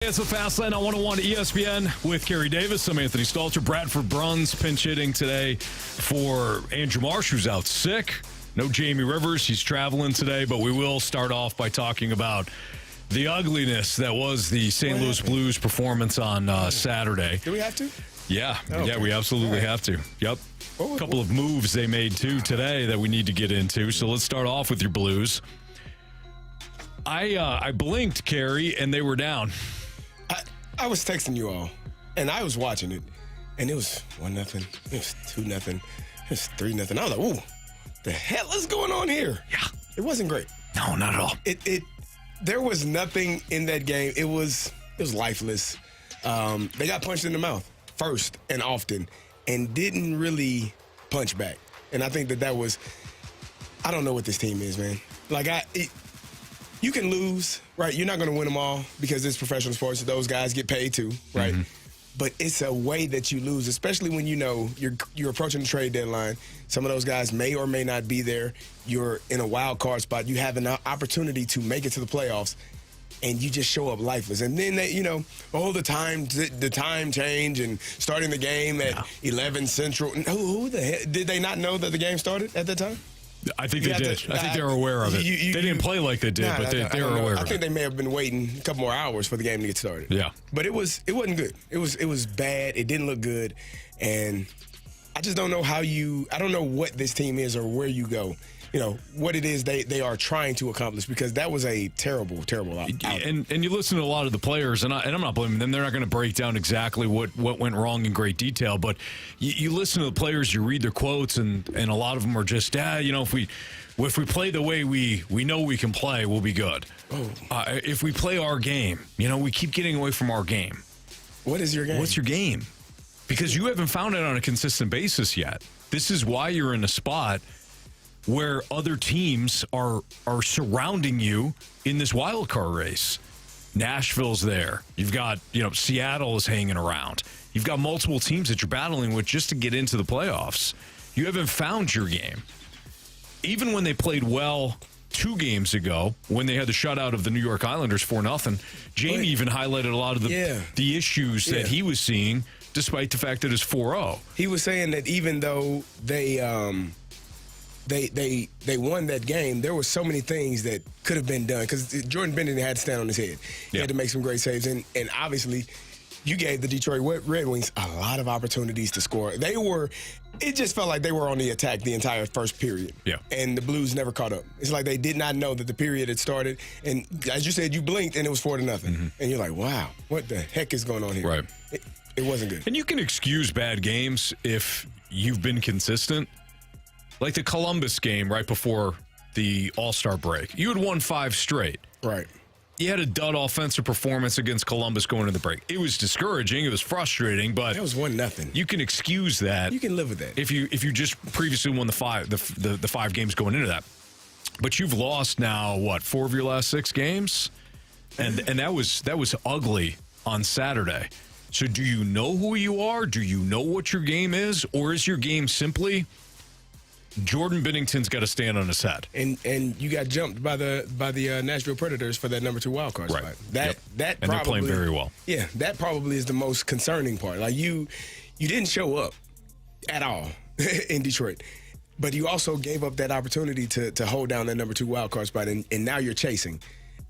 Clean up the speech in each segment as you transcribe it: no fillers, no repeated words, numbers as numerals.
It's the Fast Lane on 101 ESPN with Carey Davis. I'm Anthony Stalter. Bradford Bruns pinch hitting today for Andrew Marsh, who's out sick. No Jamie Rivers. He's traveling today, but we will start off by talking about the ugliness that was the St. Louis Blues performance on Saturday. Do we have to? Yeah. Yeah, we absolutely have to. Yep. A couple of moves they made, too, today that we need to get into. So let's start off with your Blues. I blinked, Carey, and they were down. I was texting you all, and I was watching it, and it was 1-0, it was 2-0, it was 3-0. I was like, ooh, the hell is going on here? Yeah. It wasn't great. No, not at all. There was nothing in that game. It was lifeless. They got punched in the mouth first and often and didn't really punch back. And I think that was, I don't know what this team is, man. You can lose, right? You're not going to win them all because it's professional sports. Those guys get paid too, right? Mm-hmm. But it's a way that you lose, especially when you know you're approaching the trade deadline. Some of those guys may or may not be there. You're in a wild card spot. You have an opportunity to make it to the playoffs, and you just show up lifeless. And then the time change and starting the game at 11 Central. Who the hell did they not know that the game started at that time? I think they did. I think they were aware of it. They didn't play like they did, but they were aware of it. I think they may have been waiting a couple more hours for the game to get started. Yeah. But it wasn't good. It was bad. It didn't look good. And I just don't know I don't know what this team is or where you go. You know, what it is they are trying to accomplish, because that was a terrible, terrible outing. And you listen to a lot of the players, and I'm not blaming them. They're not going to break down exactly what went wrong in great detail, but you listen to the players, you read their quotes, and a lot of them are just, if we play the way we know we can play, we'll be good. If we play our game, we keep getting away from our game. What is your game? What's your game? Because you haven't found it on a consistent basis yet. This is why you're in a spot where other teams are surrounding you in this wild card race. Nashville's there. You've got, Seattle is hanging around. You've got multiple teams that you're battling with just to get into the playoffs. You haven't found your game. Even when they played well 2 games ago, when they had the shutout of the New York Islanders 4-0, Jamie even highlighted a lot of the issues that he was seeing, despite the fact that it's 4-0. He was saying that even though they won that game, there were so many things that could have been done, because Jordan Bennington had to stand on his head. He had to make some great saves, and obviously you gave the Detroit Red Wings a lot of opportunities to score. It just felt like they were on the attack the entire first period. Yeah. And the Blues never caught up. It's like they did not know that the period had started, and as you said, you blinked and it was 4-0. Mm-hmm. And you're like, wow, what the heck is going on here? Right. It wasn't good. And you can excuse bad games if you've been consistent. Like the Columbus game right before the All-Star break. You had won 5 straight. Right. You had a dud offensive performance against Columbus going into the break. It was discouraging. It was frustrating, but that was 1-0. You can excuse that. You can live with that. If you just previously won the 5 games going into that. But you've lost now, 4 of your last 6 games? And that was ugly on Saturday. So do you know who you are? Do you know what your game is? Or is your game simply Jordan Bennington's got to stand on his head? And you got jumped by the Nashville Predators for that number 2 wild card spot. That and probably, they're playing very well. Yeah, that probably is the most concerning part. Like you didn't show up at all in Detroit, but you also gave up that opportunity to hold down that number 2 wild card spot, and now you're chasing.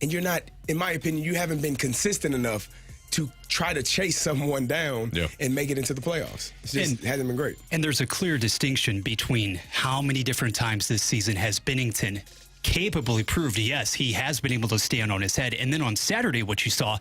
And you're not, in my opinion, you haven't been consistent enough to try to chase someone down and make it into the playoffs. It hasn't been great. And there's a clear distinction between how many different times this season has Bennington capably proved, yes, he has been able to stand on his head. And then on Saturday, what you saw,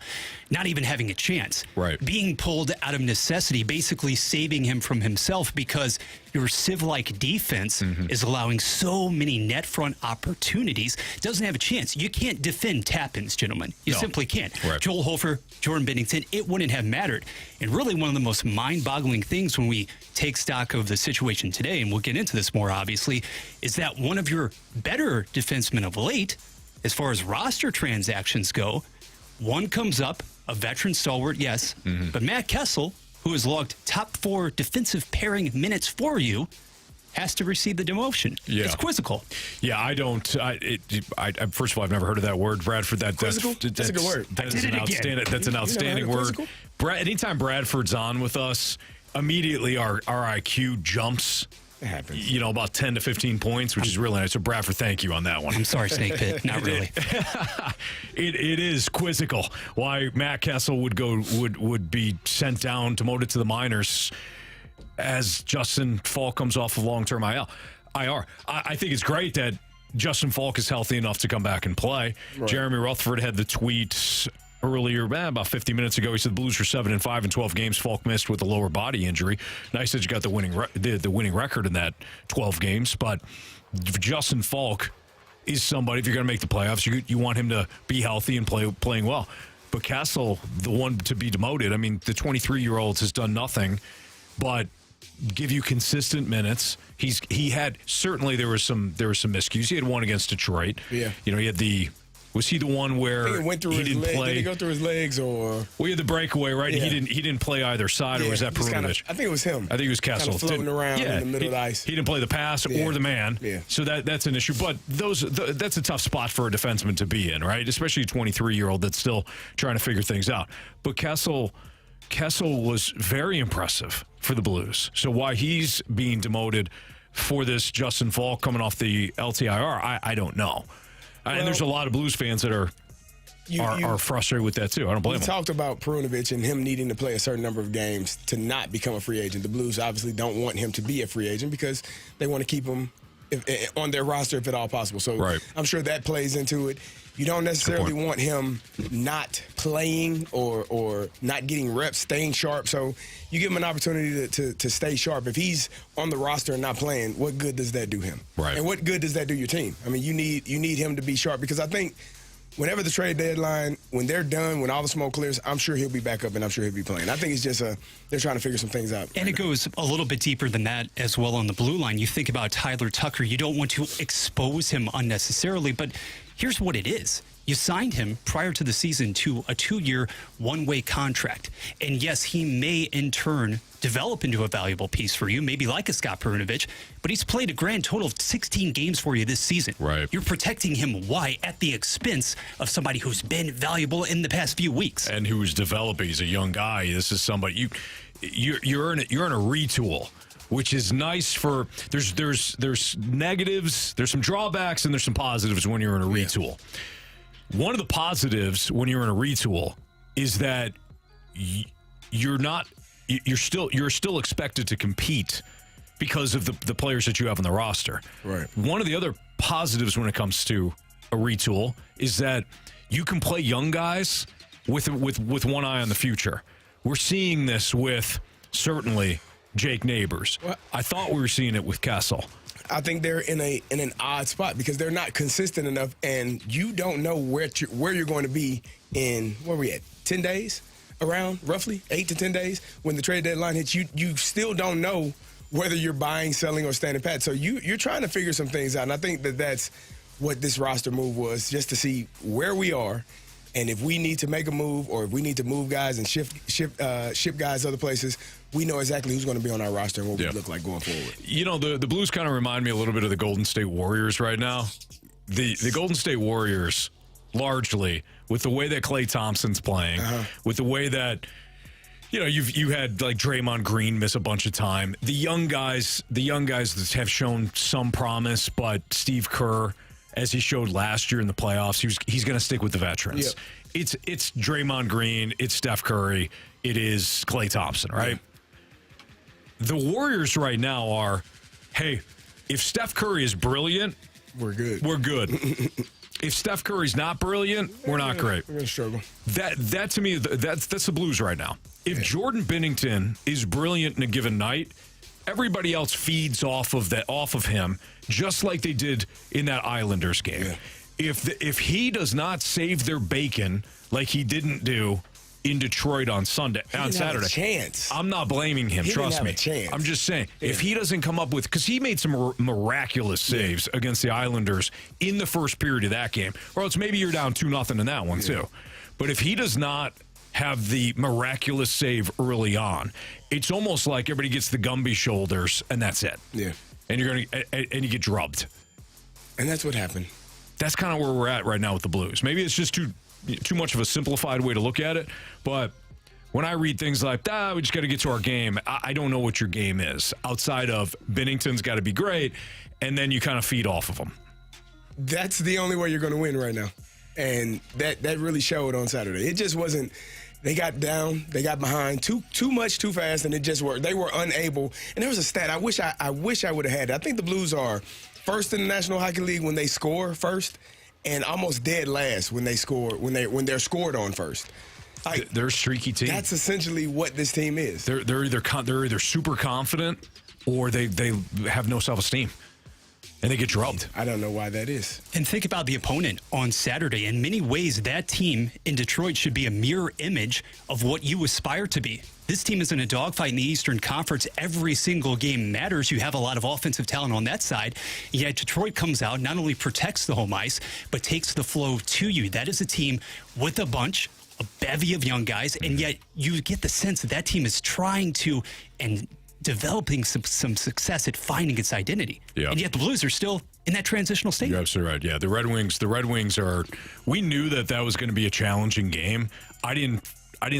not even having a chance. Right. Being pulled out of necessity, basically saving him from himself, because your sieve-like defense is allowing so many net front opportunities. Doesn't have a chance. You can't defend tap-ins, gentlemen. You simply can't. Right. Joel Hofer, Jordan Bennington, it wouldn't have mattered. And really one of the most mind-boggling things when we take stock of the situation today, and we'll get into this more obviously, is that one of your better defensemen of late, as far as roster transactions go, one comes up, a veteran stalwart, yes, but Matt Kessel, who has logged top 4 defensive pairing minutes for you, has to receive the demotion. Yeah. It's quizzical. Yeah, I don't. First of all, I've never heard of that word, Bradford. Quizzical? That's a good word. That is an outstanding. That's an outstanding word. Anytime Bradford's on with us, immediately our IQ jumps. It happens. About 10 to 15 points, which is really nice. So Bradford, thank you on that one. I'm sorry, Snake Pit. Not really. It is quizzical why Matt Kessel would be sent down, demoted to the minors as Justin Falk comes off of long-term IR. I think it's great that Justin Falk is healthy enough to come back and play. Right. Jeremy Rutherford had the tweet earlier, about 50 minutes ago. He said the Blues were 7-5 in 12 games. Falk missed with a lower body injury. Nice that you got the winning record in that 12 games. But Justin Falk is somebody, if you're going to make the playoffs, you want him to be healthy and playing well. But Kessel, the one to be demoted, I mean, the 23-year-old has done nothing but give you consistent minutes. He had, certainly there was some miscues. He had one against Detroit. Yeah. He had was he the one where I think it went through he his didn't leg. play? Did he go through his legs or? Well, he had the breakaway, right? Yeah. He didn't play either side, or was that Perunovic? I think it was him. I think it was Kessel. Kind of floating around in the middle of the ice. He didn't play the pass or the man. Yeah. So that's an issue. But that's a tough spot for a defenseman to be in, right? Especially a 23-year-old that's still trying to figure things out. But Kessel was very impressive for the Blues. So why he's being demoted for this Justin Falk coming off the LTIR, I don't know. And there's a lot of Blues fans that are frustrated with that too. I don't blame them. We talked about Perunovic and him needing to play a certain number of games to not become a free agent. The Blues obviously don't want him to be a free agent because they want to keep him on their roster if at all possible. So I'm sure that plays into it. You don't necessarily want him not playing or not getting reps, staying sharp. So you give him an opportunity to stay sharp. If he's on the roster and not playing, what good does that do him? Right. And what good does that do your team? I mean, you need him to be sharp because I think whenever the trade deadline, when they're done, when all the smoke clears, I'm sure he'll be back up and I'm sure he'll be playing. I think it's just they're trying to figure some things out. And it goes a little bit deeper than that as well on the blue line. You think about Tyler Tucker. You don't want to expose him unnecessarily, but here's what it is. You signed him prior to the season to a 2-year, one-way contract. And yes, he may in turn develop into a valuable piece for you, maybe like a Scott Perunovic, but he's played a grand total of 16 games for you this season. Right. You're protecting him. Why? At the expense of somebody who's been valuable in the past few weeks. And who's developing. He's a young guy. This is somebody you're in a retool, which is nice for there's negatives, there's some drawbacks, and there's some positives when you're in a retool. One of the positives when you're in a retool is that you're still expected to compete because of the players that you have on the roster. Right. One of the other positives when it comes to a retool is that you can play young guys with one eye on the future. We're seeing this with certainly Jake Neighbors. I thought we were seeing it with Kessel. I think they're in an odd spot because they're not consistent enough, and you don't know where you're going to be in, where are we at, 10 days? Around, roughly, 8 to 10 days. When the trade deadline hits, you still don't know whether you're buying, selling, or standing pat. So you're trying to figure some things out, and I think that's what this roster move was, just to see where we are, and if we need to make a move or if we need to move guys and ship guys other places, we know exactly who's going to be on our roster and what we look like going forward. The Blues kind of remind me a little bit of the Golden State Warriors right now. The Golden State Warriors, largely, with the way that Klay Thompson's playing, with the way that you had like Draymond Green miss a bunch of time. The young guys have shown some promise, but Steve Kerr, as he showed last year in the playoffs, he's going to stick with the veterans. Yep. It's Draymond Green, it's Steph Curry, it is Klay Thompson, right? Yeah. The Warriors right now are, hey, if Steph Curry is brilliant, we're good. We're good. If Steph Curry's not brilliant, we're not great. We're going to struggle. That to me, that's the Blues right now. If Jordan Binnington is brilliant in a given night, everybody else feeds off of him, just like they did in that Islanders game. Yeah. If he does not save their bacon like he didn't do in Detroit on Saturday, have a chance. I'm not blaming him. Trust me. I'm just saying, if he doesn't come up with, because he made some miraculous saves against the Islanders in the first period of that game, or else maybe you're down 2-0 in that one too. But if he does not have the miraculous save early on, it's almost like everybody gets the Gumby shoulders and that's it. Yeah. and and you get drubbed. And that's what happened. That's kind of where we're at right now with the Blues. Maybe it's just too much of a simplified way to look at it, but when I read things like, we just got to get to our game, I don't know what your game is outside of Binnington's got to be great, and then you kind of feed off of them. That's the only way you're going to win right now. And that really showed on Saturday. It just wasn't. They got down, they got behind too much, too fast, and it just worked. They were unable. And there was a stat I wish I would have had it. I think the Blues are first in the National Hockey League when they score first, and almost dead last when they score when they're scored on first. Like, they're a streaky team. That's essentially what this team is. They're either super confident or they have no self-esteem. And they get drubbed. I don't know why that is. And think about the opponent on Saturday. In many ways, that team in Detroit should be a mirror image of what you aspire to be. This team is in a dogfight in the Eastern Conference. Every single game matters. You have a lot of offensive talent on that side. Yet Detroit comes out, not only protects the home ice, but takes the flow to you. That is a team with a bevy of young guys, and yet you get the sense that team is trying to and developing some success at finding its identity. Yeah. And yet the Blues are still in that transitional state. You're absolutely right. Yeah, the Red Wings are. We knew that was going to be a challenging game. I didn't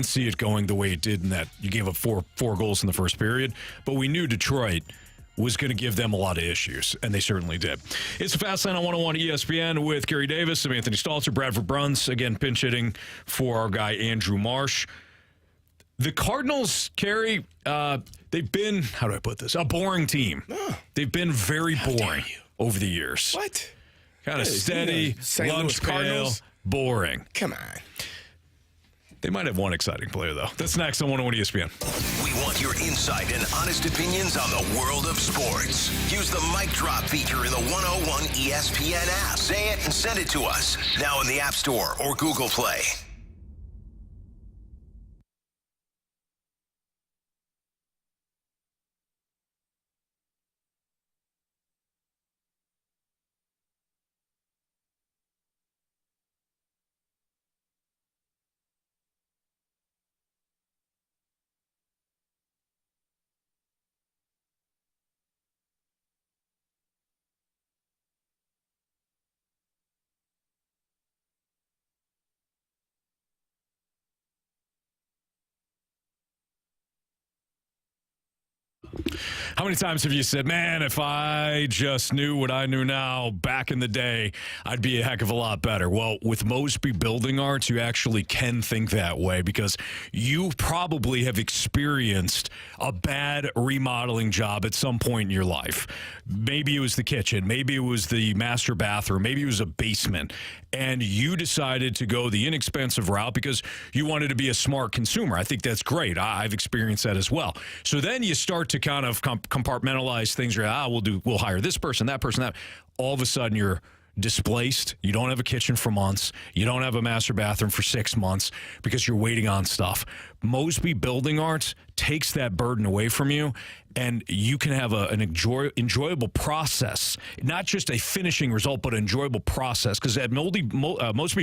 see it going the way it did in that you gave up four goals in the first period, but we knew Detroit was going to give them a lot of issues, and they certainly did. It's the Fast Line on 101 ESPN with Carey Davis, I'm Anthony Stalter, Bradford Bruns, again pinch hitting for our guy Andrew Marsh. The Cardinals, Carey, they've been, how do I put this, a boring team. They've been very boring over the years. What? Kind of steady, lunch pail, boring. Come on. They might have one exciting player, though. That's next on 101 ESPN. We want your insight and honest opinions on the world of sports. Use the mic drop feature in the 101 ESPN app. Say it and send it to us. Now in the App Store or Google Play. How many times have you said, man, if I just knew what I knew now back in the day, I'd be a heck of a lot better? Well, with Mosby Building Arts, you actually can think that way because you probably have experienced a bad remodeling job at some point in your life. Maybe it was the kitchen. Maybe it was the master bathroom. Maybe it was a basement. And you decided to go the inexpensive route because you wanted to be a smart consumer. I think that's great. I've experienced that as well. So then you start to kind of compartmentalize things. We'll hire this person, that person, that. All of a sudden you're displaced. You don't have a kitchen for months. You don't have a master bathroom for 6 months because you're waiting on stuff. Mosby Building Arts takes that burden away from you, and you can have an enjoyable process, not just a finishing result, but an enjoyable process. Because at Mosby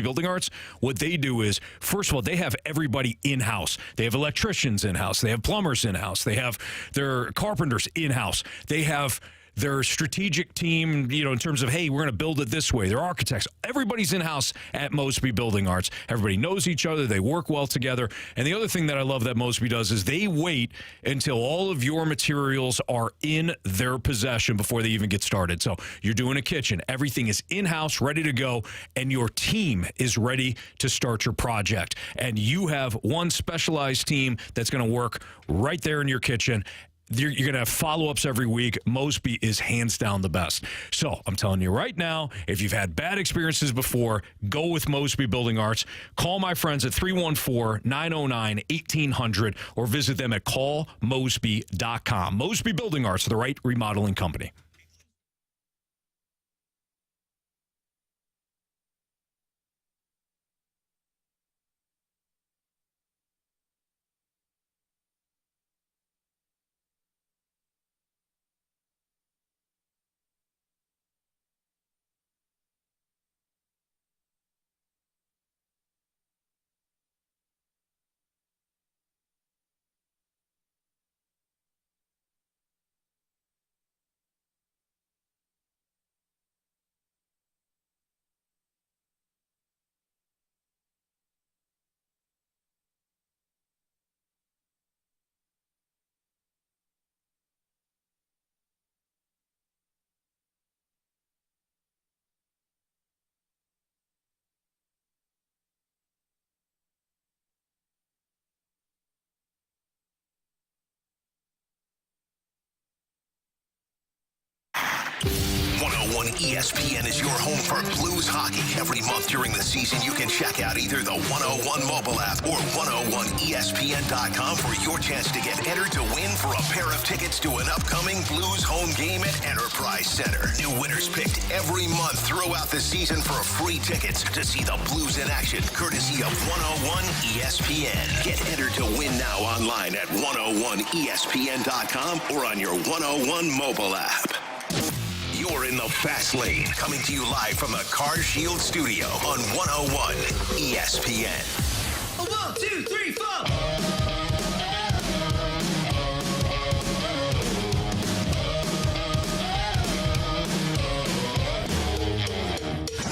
Building Arts, what they do is, first of all, they have everybody in-house. They have electricians in-house. They have plumbers in-house. They have their carpenters in-house. They have their strategic team, in terms of, hey, we're going to build it this way. They're architects. Everybody's in-house at Mosby Building Arts. Everybody knows each other. They work well together. And the other thing that I love that Mosby does is they wait until all of your materials are in their possession before they even get started. So you're doing a kitchen. Everything is in-house, ready to go, and your team is ready to start your project. And you have one specialized team that's going to work right there in your kitchen. You're going to have follow-ups every week. Mosby is hands down the best. So I'm telling you right now, if you've had bad experiences before, go with Mosby Building Arts. Call my friends at 314-909-1800 or visit them at callmosby.com. Mosby Building Arts, the right remodeling company. 101 ESPN is your home for Blues hockey. Every month during the season, you can check out either the 101 mobile app or 101ESPN.com for your chance to get entered to win for a pair of tickets to an upcoming Blues home game at Enterprise Center. New winners picked every month throughout the season for free tickets to see the Blues in action, courtesy of 101 ESPN. Get entered to win now online at 101ESPN.com or on your 101 mobile app. You're in the fast lane, coming to you live from the Car Shield studio on 101 ESPN. 1, 2, 3, 4.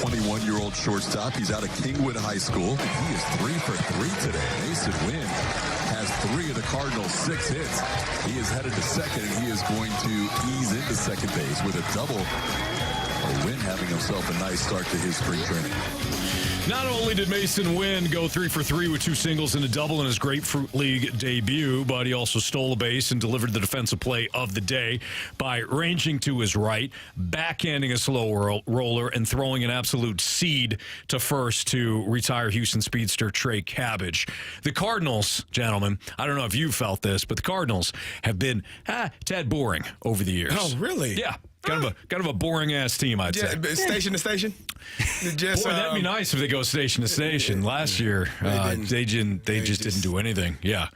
21-year-old shortstop. He's out of Kingwood High School. He is 3 for 3 today. Masyn Winn has 3 of the Cardinals' 6 hits. He is headed to second, and he is going to ease into second base with a double. Winn having himself a nice start to his spring training. Not only did Masyn Winn go 3 for 3 with 2 singles and a double in his Grapefruit League debut, but he also stole a base and delivered the defensive play of the day by ranging to his right, backhanding a slow roller, and throwing an absolute seed to first to retire Houston speedster Trey Cabbage. The Cardinals, gentlemen, I don't know if you felt this, but the Cardinals have been tad boring over the years. Oh, really? Yeah. Kind of a boring-ass team, I'd say. Station to station? Boy, that'd be nice if they go station to station. Last year, they just didn't do anything. Yeah.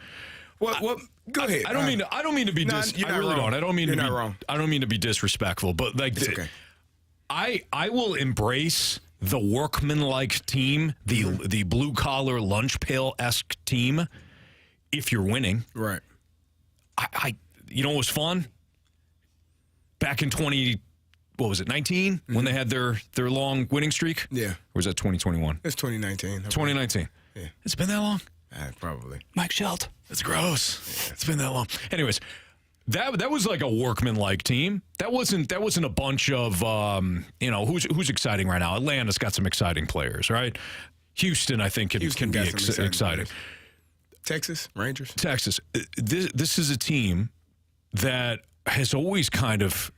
Well, go ahead. I don't mean to be I really don't. I don't mean to be wrong. I don't mean to be disrespectful, but like okay. I will embrace the workman-like team, the blue-collar lunch pail-esque team if you're winning. Right. You know what was fun? Back in 19, when they had their long winning streak? Yeah. Or was that 2021? It's 2019. 2019. Yeah. It's been that long? Probably. Mike Schelt. That's gross. Yeah. It's been that long. Anyways, that was like a workman-like team. That wasn't a bunch of who's exciting right now. Atlanta's got some exciting players, right? Houston, I think, can be exciting. Texas Rangers. Texas. This is a team that has always kind of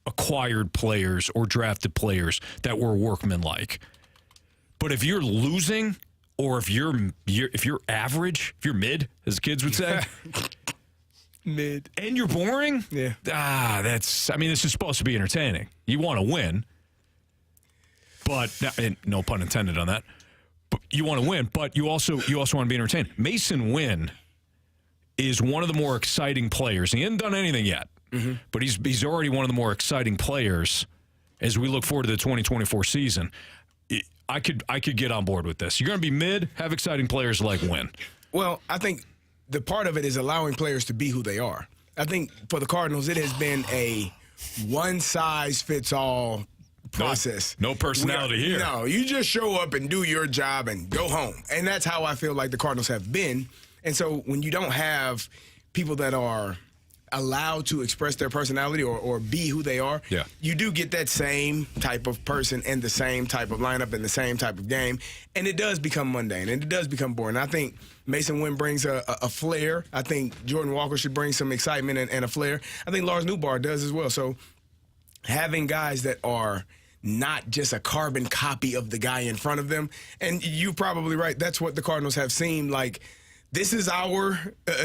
acquired players or drafted players that were workmanlike. But if you're losing, or if you're average, if you're mid, as the kids would say, mid, and you're boring, this is supposed to be entertaining. You want to win, but and no pun intended on that. But you want to win, but you also want to be entertained. Masyn Winn is one of the more exciting players. He hasn't done anything yet. Mm-hmm. But he's already one of the more exciting players as we look forward to the 2024 season. I could get on board with this. You're going to be mid, have exciting players like Winn. Well, I think the part of it is allowing players to be who they are. I think for the Cardinals, it has been a one-size-fits-all process. No personality here. No, you just show up and do your job and go home. And that's how I feel like the Cardinals have been. And so when you don't have people that are allowed to express their personality or be who they are, you do get that same type of person and the same type of lineup and the same type of game, and it does become mundane and it does become boring. I think Masyn Winn brings a flair. I think Jordan Walker should bring some excitement and a flair. I think Lars Newbar does as well. So having guys that are not just a carbon copy of the guy in front of them, and you're probably right, that's what the Cardinals have seemed like. This is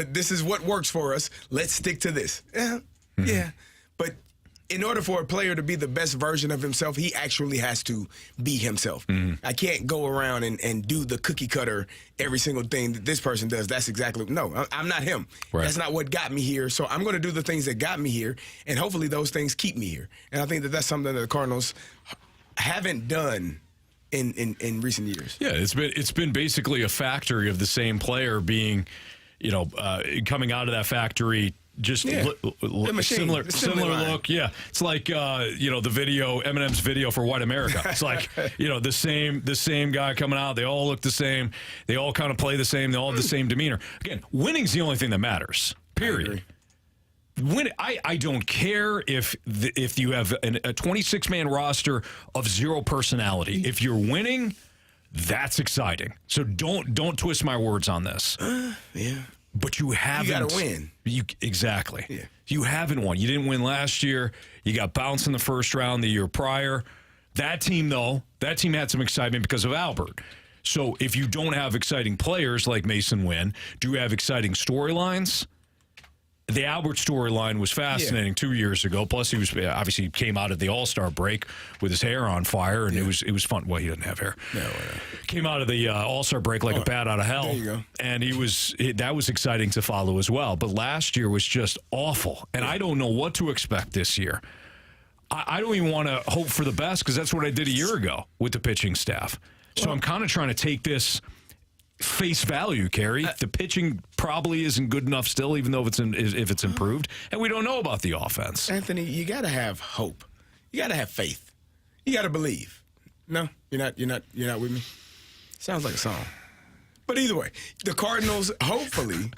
this is what works for us. Let's stick to this. Yeah. But in order for a player to be the best version of himself, he actually has to be himself. Mm-hmm. I can't go around and do the cookie cutter, every single thing that this person does. That's exactly, no, I'm not him. Right. That's not what got me here. So I'm going to do the things that got me here, and hopefully those things keep me here. And I think that that's something that the Cardinals haven't done in recent years. Yeah, it's been basically a factory of the same player being, coming out of that factory just similar look. Yeah, it's like the video, Eminem's video for White America. It's like the same guy coming out. They all look the same. They all kind of play the same. They all have the same demeanor. Again, winning's the only thing that matters. Period. I don't care if you have a 26-man roster of zero personality. If you're winning, that's exciting. So don't twist my words on this. Yeah. but you haven't. You got to win. Exactly. Yeah. You haven't won. You didn't win last year. You got bounced in the first round the year prior. That team, though, had some excitement because of Albert. So if you don't have exciting players like Masyn Winn, do you have exciting storylines? The Albert storyline was fascinating 2 years ago. Plus, he was obviously came out of the All-Star break with his hair on fire, and it was fun. Well, he didn't have hair. No. Came out of the All-Star break like a bat out of hell. There you go. And that was exciting to follow as well. But last year was just awful, and I don't know what to expect this year. I don't even want to hope for the best because that's what I did a year ago with the pitching staff. So I'm kind of trying to take this face value, Carey. The pitching probably isn't good enough still, even though if it's improved, and we don't know about the offense. Anthony, you got to have hope. You got to have faith. You got to believe. No, you're not with me. Sounds like a song. But either way, the Cardinals hopefully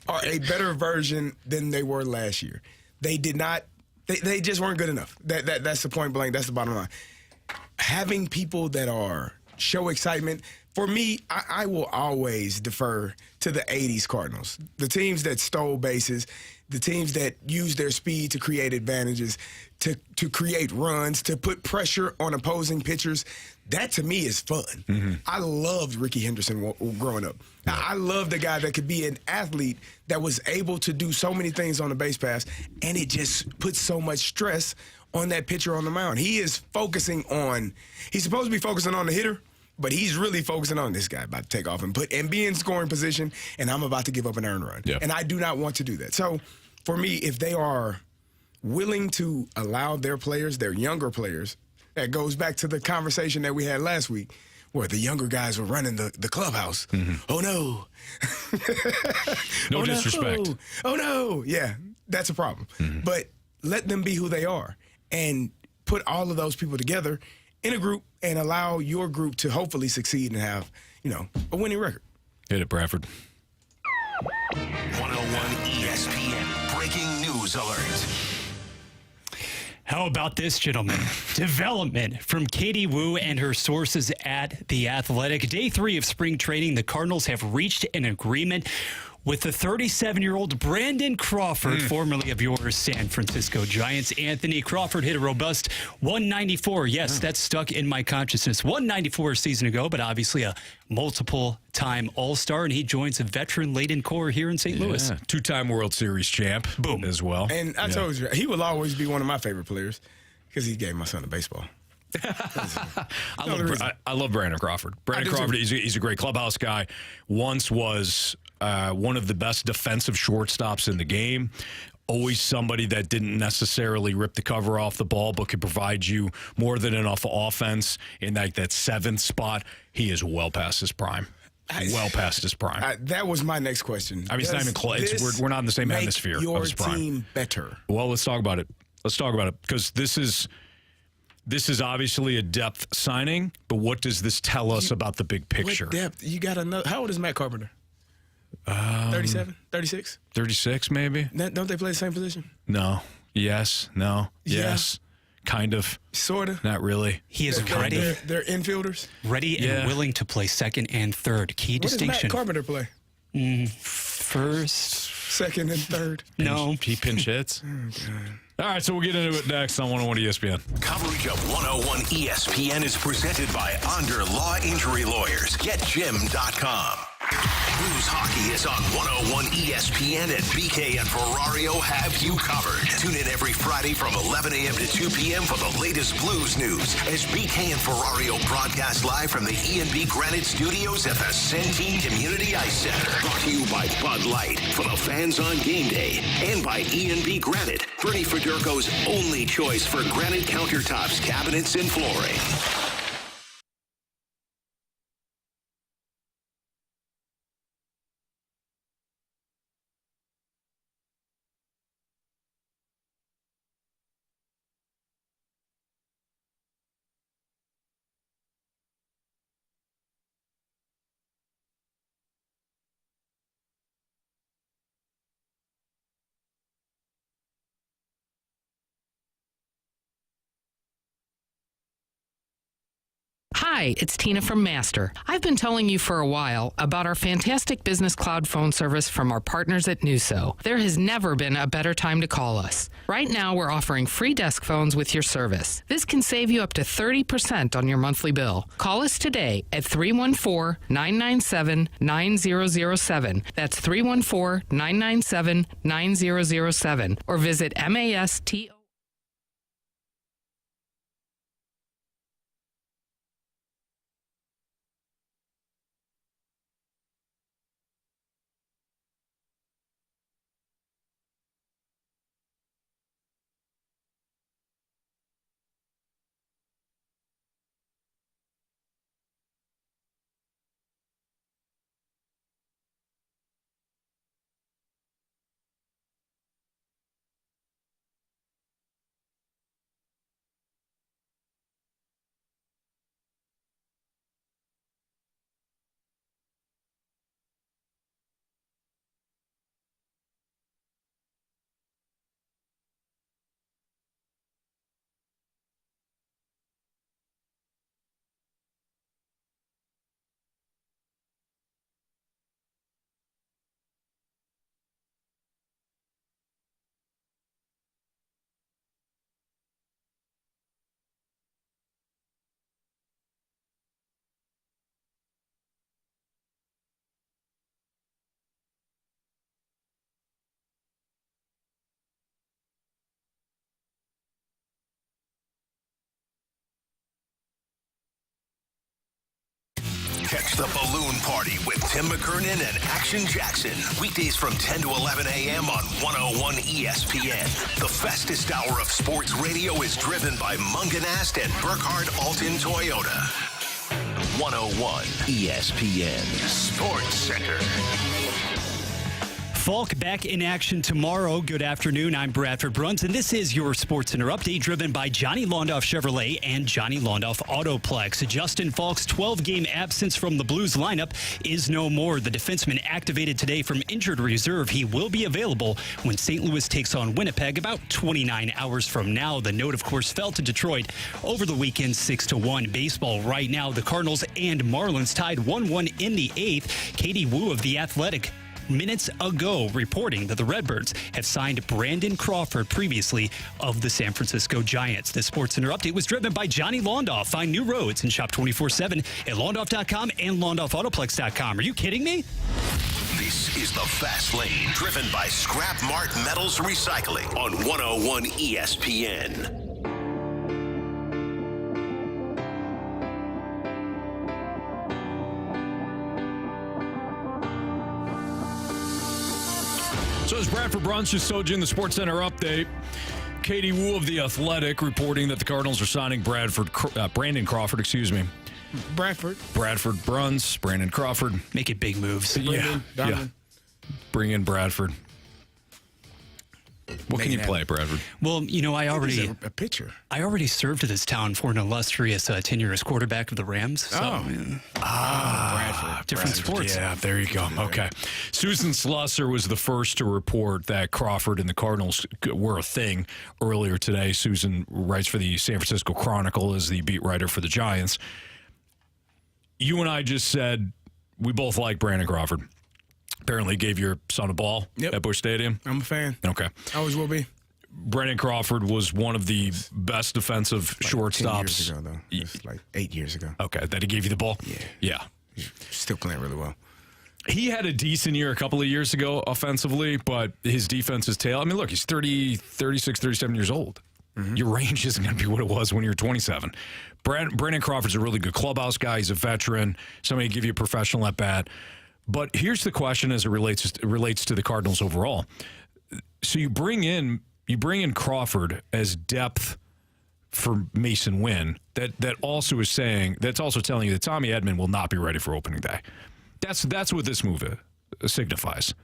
are a better version than they were last year. They did not. They just weren't good enough. That's the point blank. That's the bottom line. Having people that show excitement. For me, I will always defer to the 80s Cardinals. The teams that stole bases, the teams that used their speed to create advantages, to create runs, to put pressure on opposing pitchers. That, to me, is fun. Mm-hmm. I loved Ricky Henderson growing up. Yeah. I loved a guy that could be an athlete that was able to do so many things on the base pass, and it just puts so much stress on that pitcher on the mound. He's supposed to be focusing on the hitter, but he's really focusing on this guy about to take off and be in scoring position, and I'm about to give up an earned run. Yep. And I do not want to do that. So, for me, if they are willing to allow their players, their younger players, that goes back to the conversation that we had last week where the younger guys were running the clubhouse. Mm-hmm. Oh, no. No disrespect. No. Oh, no. Yeah, that's a problem. Mm-hmm. But let them be who they are and put all of those people together in a group and allow your group to hopefully succeed and have, a winning record. Hit it, Bradford. 101 ESPN breaking news alert. How about this, gentlemen? Development from Katie Woo and her sources at The Athletic. Day 3 of spring training, the Cardinals have reached an agreement with the 37-year-old Brandon Crawford, formerly of your San Francisco Giants. Anthony Crawford hit a robust 194. Yes, that's stuck in my consciousness. 194 a season ago, but obviously a multiple-time All-Star, and he joins a veteran-laden core here in St. Louis. Two-time World Series champ. Boom. As well. And I told you, he will always be one of my favorite players because he gave my son a baseball. I love Brandon Crawford. Brandon Crawford, he's a great clubhouse guy. Once was one of the best defensive shortstops in the game. Always somebody that didn't necessarily rip the cover off the ball, but could provide you more than enough offense in that seventh spot. He is well past his prime. That was my next question. I mean, it's not even close. We're not in the same hemisphere of his prime. Your team better. Well, let's talk about it. Because this is obviously a depth signing, but what does this tell us about the big picture? What depth? You got another. How old is Matt Carpenter? 37? 36? 36, maybe. Don't they play the same position? No. Yes. No. Yes. Yeah. Kind of. Sort of. Not really. He is ready. They're infielders. Ready and willing to play second and third. Key distinction. What does Matt Carpenter play? First. Second and third. No. He pinch hits. Oh, God. All right, so we'll get into it next on 101 ESPN. Coverage of 101 ESPN is presented by Onder Law Injury Lawyers. GetJim.com. Blues Hockey is on 101 ESPN, and BK and Ferrario have you covered. Tune in every Friday from 11 a.m. to 2 p.m. for the latest Blues news as BK and Ferrario broadcast live from the E&B Granite Studios at the Centene Community Ice Center. Brought to you by Bud Light for the fans on game day, and by E&B Granite, Bernie Federko's only choice for granite countertops, cabinets, and flooring. Hi, it's Tina from Master. I've been telling you for a while about our fantastic business cloud phone service from our partners at Nuso. There has never been a better time to call us. Right now, we're offering free desk phones with your service. This can save you up to 30% on your monthly bill. Call us today at 314-997-9007. That's 314-997-9007. Or visit MASTO. Catch the Balloon Party with Tim McKernan and Action Jackson. Weekdays from 10 to 11 a.m. on 101 ESPN. The fastest hour of sports radio is driven by Munganast and Burkhardt Alton Toyota. 101 ESPN Sports Center. Falk back in action tomorrow. Good afternoon. I'm Bradford Bruns, and this is your Sports Center update driven by Johnny Londoff Chevrolet and Johnny Londoff Autoplex. Justin Falk's 12-game absence from the Blues lineup is no more. The defenseman activated today from injured reserve. He will be available when St. Louis takes on Winnipeg about 29 hours from now. The note, of course, fell to Detroit over the weekend 6-1. Baseball right now, the Cardinals and Marlins tied 1-1 in the 8th. Katie Wu of The Athletic minutes ago reporting that the Redbirds have signed Brandon Crawford, previously of the San Francisco Giants. The Sports Center update was driven by Johnny Londoff. Find new roads and shop 24/7 at Londoff.com and LondoffAutoplex.com. Are you kidding me? This is the Fast Lane, driven by Scrap Mart Metals Recycling on 101 ESPN. So as Bradford Bruns just told you in the Sports Center update, Katie Wu of The Athletic reporting that the Cardinals are signing Brandon Crawford, Bradford Bruns, Brandon Crawford. Making big moves. Yeah. Bring in Bradford. What can you play, Bradford? Well, you know, I already a pitcher. I already served this town for an illustrious tenure as quarterback of the Rams. So, Bradford. Different sports. Yeah, there you go. Okay. Susan Slusser was the first to report that Crawford and the Cardinals were a thing earlier today. Susan writes for the San Francisco Chronicle as the beat writer for the Giants. You and I just said we both like Brandon Crawford. Apparently gave your son a ball at Busch Stadium. I'm a fan. Okay. Always will be. Brandon Crawford was one of the best defensive shortstops. 10 years ago, though. It's like 8 years ago. Okay, that he gave you the ball? Yeah. He's still playing really well. He had a decent year a couple of years ago offensively, but his defense is tail. I mean, look, he's 36, 37 years old. Mm-hmm. Your range isn't going to be what it was when you're 27. Brandon Crawford's a really good clubhouse guy. He's a veteran. Somebody give you a professional at bat. But here's the question as it relates to the Cardinals overall. So you bring in Crawford as depth for Masyn Winn. That's also telling you that Tommy Edman will not be ready for opening day. That's what this move signifies.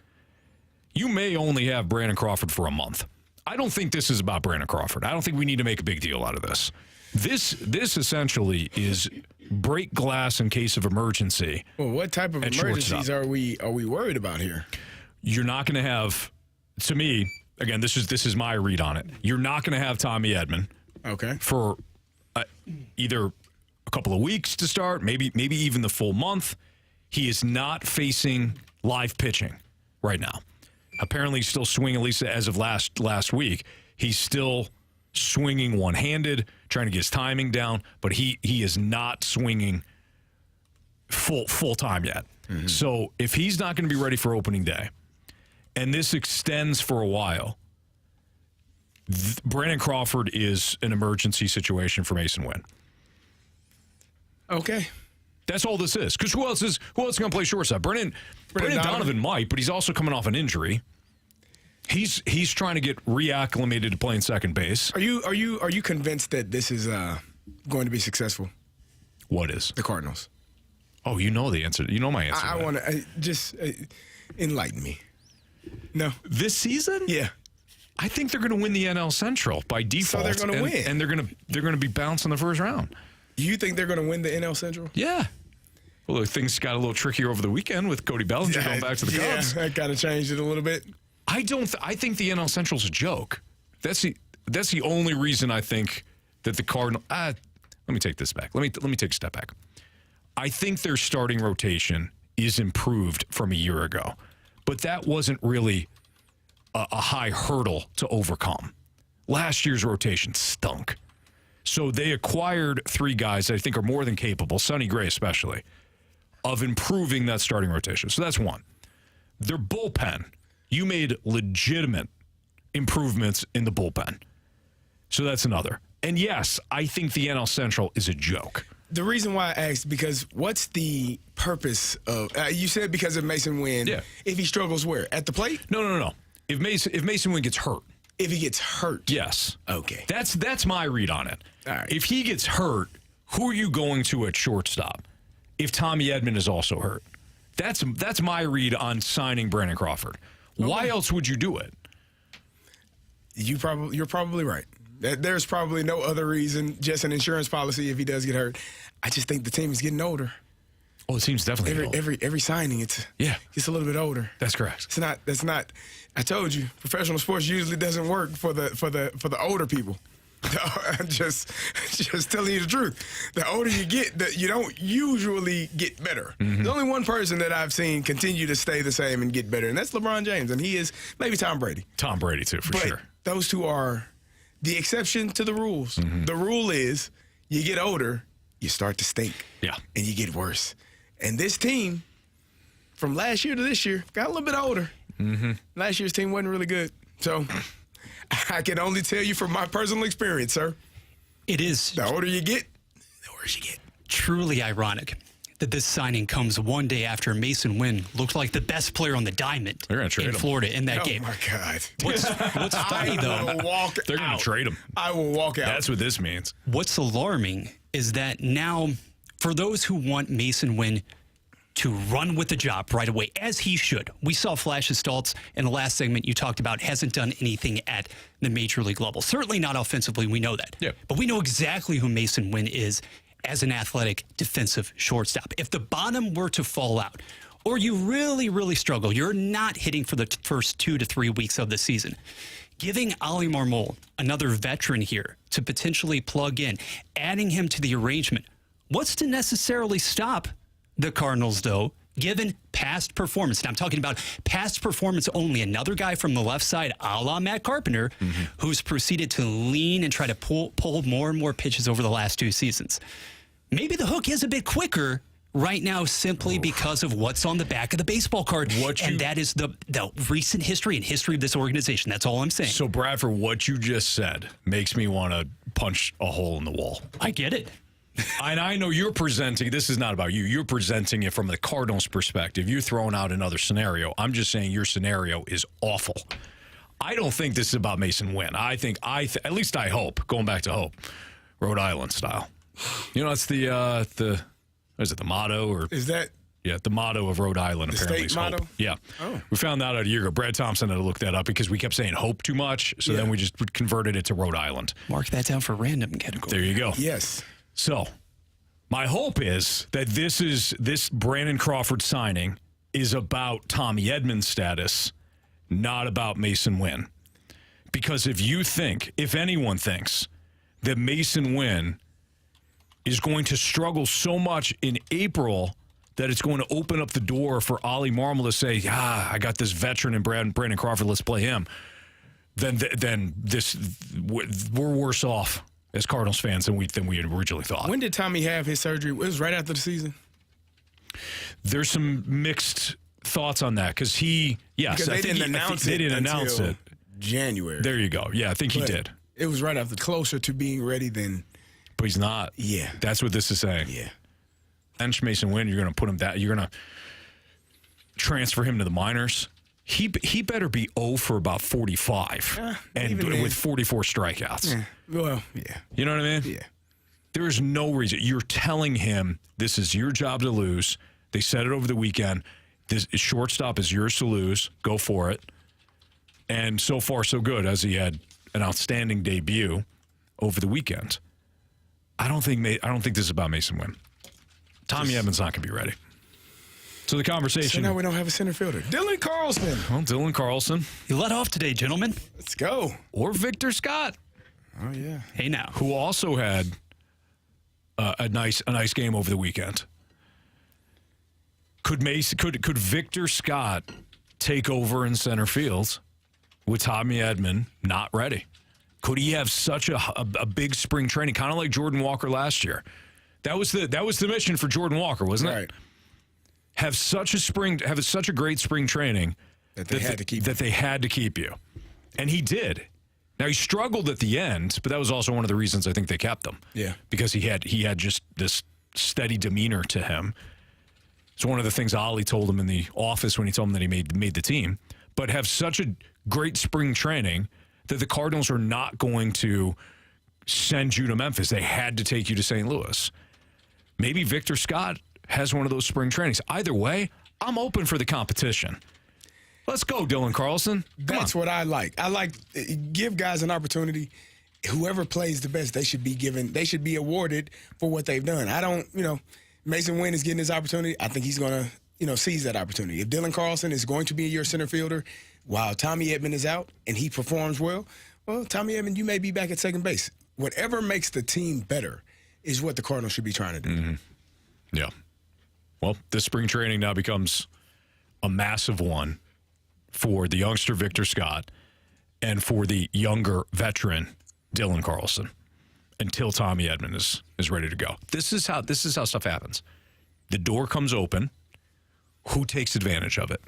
You may only have Brandon Crawford for a month. I don't think this is about Brandon Crawford. I don't think we need to make a big deal out of this. This essentially is break glass in case of emergency. Well, what type of emergencies are we worried about here? You're not going to have, to me, again, this is my read on it. You're not going to have Tommy Edman. Okay. For either a couple of weeks to start, maybe even the full month. He is not facing live pitching right now. Apparently, he's still swinging, at least as of last week. He's still swinging one-handed, trying to get his timing down, but he is not swinging full time yet. Mm-hmm. So if he's not going to be ready for opening day, and this extends for a while, Brandon Crawford is an emergency situation for Masyn Winn. Okay. That's all this is. Because who else is going to play shortstop? Brendan Donovan might, but he's also coming off an injury. He's trying to get reacclimated to playing second base. Are you convinced that this is going to be successful? What is? The Cardinals. Oh, you know the answer. You know my answer. I want to just enlighten me. No. This season? Yeah. I think they're going to win the NL Central by default. So they're going to win, and they're going to be bounced in the first round. You think they're going to win the NL Central? Yeah. Well, things got a little trickier over the weekend with Cody Bellinger going back to the Cubs. Yeah, that kind of changed it a little bit. I think the NL Central's a joke. That's the only reason I think that the Cardinals. Let me take this back. Let me take a step back. I think their starting rotation is improved from a year ago, but that wasn't really a high hurdle to overcome. Last year's rotation stunk. So they acquired 3 guys that I think are more than capable, Sonny Gray especially, of improving that starting rotation. So that's one. Their bullpen, you made legitimate improvements in the bullpen. So that's another. And yes, I think the NL Central is a joke. The reason why I asked, because what's the purpose of, you said because of Masyn Winn. Yeah. If he struggles where? At the plate? No. If Masyn Winn gets hurt. If he gets hurt. Yes. Okay. That's my read on it. All right. If he gets hurt, who are you going to at shortstop? If Tommy Edman is also hurt. That's my read on signing Brandon Crawford. Okay. Why else would you do it? You're probably right. There's probably no other reason, just an insurance policy if he does get hurt. I just think the team is getting older. Oh, the team's definitely every signing, it's a little bit older. That's correct. That's not. I told you, professional sports usually doesn't work for the older people. I'm just telling you the truth. The older you get, you don't usually get better. Mm-hmm. There's only one person that I've seen continue to stay the same and get better, and that's LeBron James, and he is maybe Tom Brady. Tom Brady too, for sure. Those two are the exception to the rules. Mm-hmm. The rule is you get older, you start to stink. Yeah. And you get worse. And this team, from last year to this year, got a little bit older. Mm-hmm. Last year's team wasn't really good. So I can only tell you from my personal experience, sir. It is. The older you get, the worse you get. Truly ironic that this signing comes one day after Masyn Winn looked like the best player on the diamond in Florida in that game. Oh, my God. What's funny, though? They're going to trade him. I will walk out. That's what this means. What's alarming is that now, for those who want Masyn Winn to run with the job right away, as he should. We saw flashes. Staltz in the last segment you talked about hasn't done anything at the major league level. Certainly not offensively, we know that. Yeah. But we know exactly who Masyn Winn is as an athletic defensive shortstop. If the bottom were to fall out, or you really, really struggle, you're not hitting for the first 2 to 3 weeks of the season, giving Ali Marmol, another veteran here, to potentially plug in, adding him to the arrangement, what's to necessarily stop the Cardinals, though, given past performance? And I'm talking about past performance only. Another guy from the left side, a la Matt Carpenter, who's proceeded to lean and try to pull more and more pitches over the last 2 seasons. Maybe the hook is a bit quicker right now simply because of what's on the back of the baseball card. And that is the recent history and history of this organization. That's all I'm saying. So, Bradford, what you just said makes me want to punch a hole in the wall. I get it. And I know you're presenting, this is not about you, you're presenting it from the Cardinals' perspective. You're throwing out another scenario. I'm just saying your scenario is awful. I don't think this is about Masyn Winn. I think, at least I hope, going back to hope, Rhode Island style. You know, it's the is it the motto? Or is that? Yeah, the motto of Rhode Island, the apparently. State motto? Hope. Yeah. Oh. We found that out a year ago. Brad Thompson had to look that up because we kept saying hope too much. So then we just converted it to Rhode Island. Mark that down for random category. There you go. Yes. So, my hope is that this Brandon Crawford signing is about Tommy Edman's status, not about Masyn Winn. Because if anyone thinks that Masyn Winn, is going to struggle so much in April that it's going to open up the door for Ollie Marmol to say, I got this veteran in Brandon Crawford, let's play him. Then we're worse off as Cardinals fans than we had originally thought. When did Tommy have his surgery? It was right after the season. There's some mixed thoughts on that because they didn't announce it. January. There you go. Yeah, I think he did. It was right after, closer to being ready than. But he's not. Yeah, that's what this is saying. Yeah. Bench Masyn Winn, you're going to put him that. You're going to transfer him to the minors. He better be 0 for about 45 and with 44 strikeouts. Yeah. Well, yeah. You know what I mean? Yeah. There is no reason. You're telling him this is your job to lose. They said it over the weekend. This shortstop is yours to lose. Go for it. And so far, so good, as he had an outstanding debut over the weekend. I don't think this is about Masyn Winn. Tommy Edman's not going to be ready. So the conversation. So now we don't have a center fielder. Dylan Carlson. Well, Dylan Carlson. You let off today, gentlemen. Let's go. Or Victor Scott. Oh yeah. Hey now. Who also had a nice game over the weekend. Could Victor Scott take over in center field with Tommy Edman not ready? Could he have such a big spring training, kind of like Jordan Walker last year? That was the mission for Jordan Walker, wasn't it? Have such a great spring training that they had to keep you, and he did. Now he struggled at the end, but that was also one of the reasons I think they kept him. Yeah, because he had just this steady demeanor to him. It's one of the things Ollie told him in the office when he told him that he made the team. But have such a great spring training that the Cardinals are not going to send you to Memphis. They had to take you to St. Louis. Maybe Victor Scott has one of those spring trainings. Either way, I'm open for the competition. Let's go, Dylan Carlson. That's what I like. I like give guys an opportunity. Whoever plays the best, they should be awarded for what they've done. I don't, Masyn Winn is getting his opportunity. I think he's going to, seize that opportunity. If Dylan Carlson is going to be your center fielder while Tommy Edman is out and he performs well, Tommy Edman, you may be back at second base. Whatever makes the team better is what the Cardinals should be trying to do. Mm-hmm. Yeah. Well, this spring training now becomes a massive one for the youngster Victor Scott and for the younger veteran Dylan Carlson until Tommy Edman is ready to go. This is how stuff happens. The door comes open. Who takes advantage of it?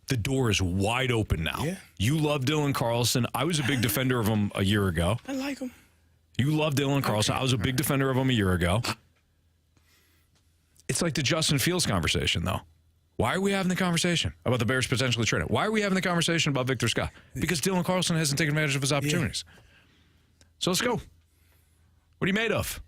The door is wide open now. Yeah. You love Dylan Carlson. I was a big defender of him a year ago. I like him. You love Dylan Carlson. Okay. I was a big defender of him a year ago. It's like the Justin Fields conversation, though. Why are we having the conversation about the Bears potentially trading? Why are we having the conversation about Victor Scott? Because Dylan Carlson hasn't taken advantage of his opportunities. Yeah. So let's go. What are you made of?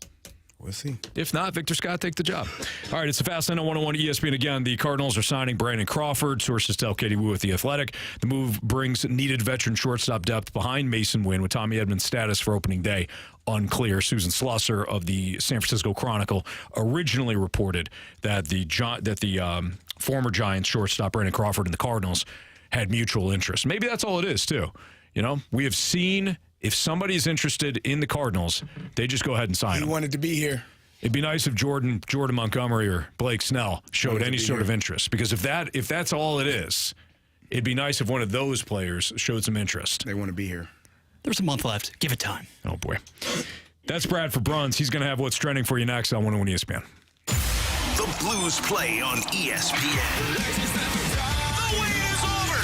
We'll see. If not, Victor Scott, take the job. All right, it's the Fast Lane on 101 ESPN again. The Cardinals are signing Brandon Crawford. Sources tell Katie Wu with The Athletic. The move brings needed veteran shortstop depth behind Masyn Winn, with Tommy Edman's status for opening day unclear. Susan Slusser of the San Francisco Chronicle originally reported that the former Giants shortstop Brandon Crawford and the Cardinals had mutual interest. Maybe that's all it is, too. We have seen... If somebody's interested in the Cardinals, they just go ahead and sign him. He wanted to be here. It'd be nice if Jordan Montgomery or Blake Snell showed any sort of interest. Because if that's all it is, it'd be nice if one of those players showed some interest. They want to be here. There's a month left. Give it time. Oh, boy. That's Bradford Bruns. He's going to have what's trending for you next on 101 ESPN. The Blues play on ESPN.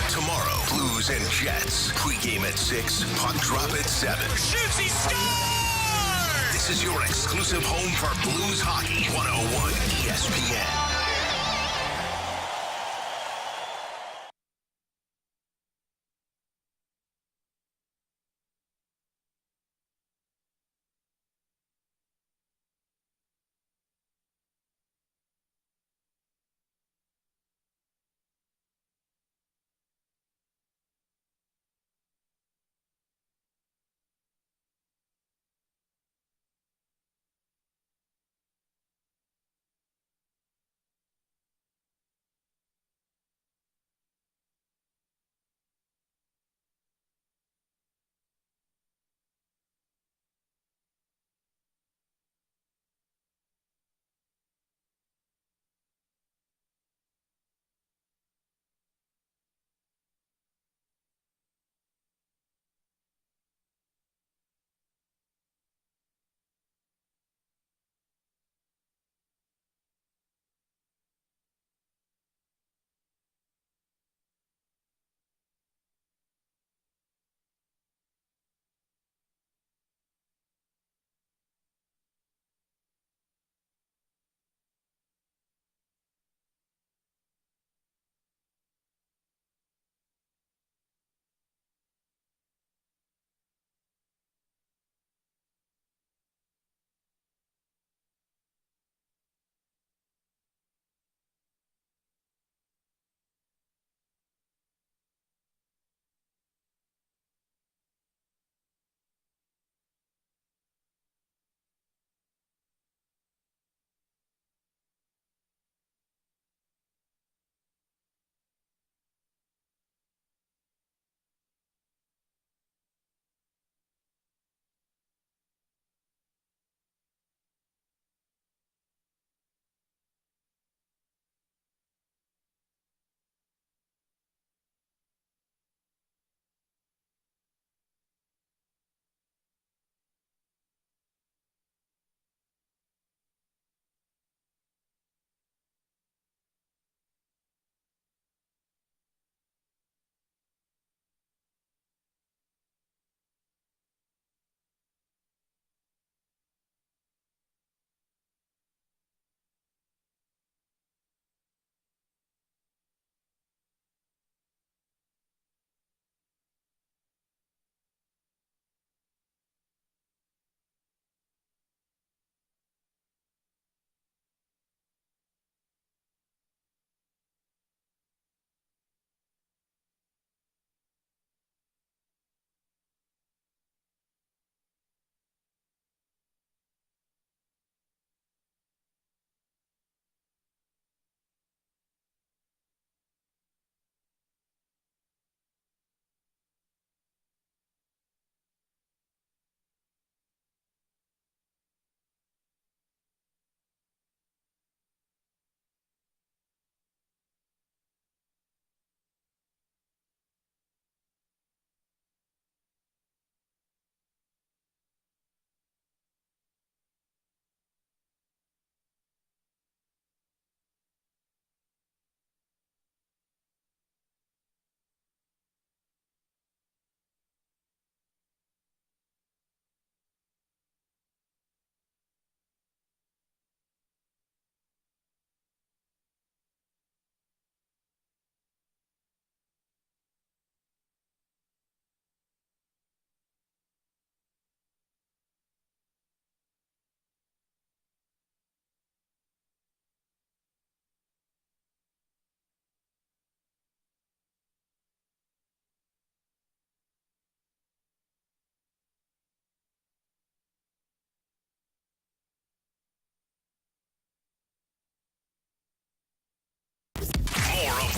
Tomorrow, Blues and Jets. Pre-game at 6, puck drop at 7. Shoots, he scores! This is your exclusive home for Blues hockey. 101 ESPN.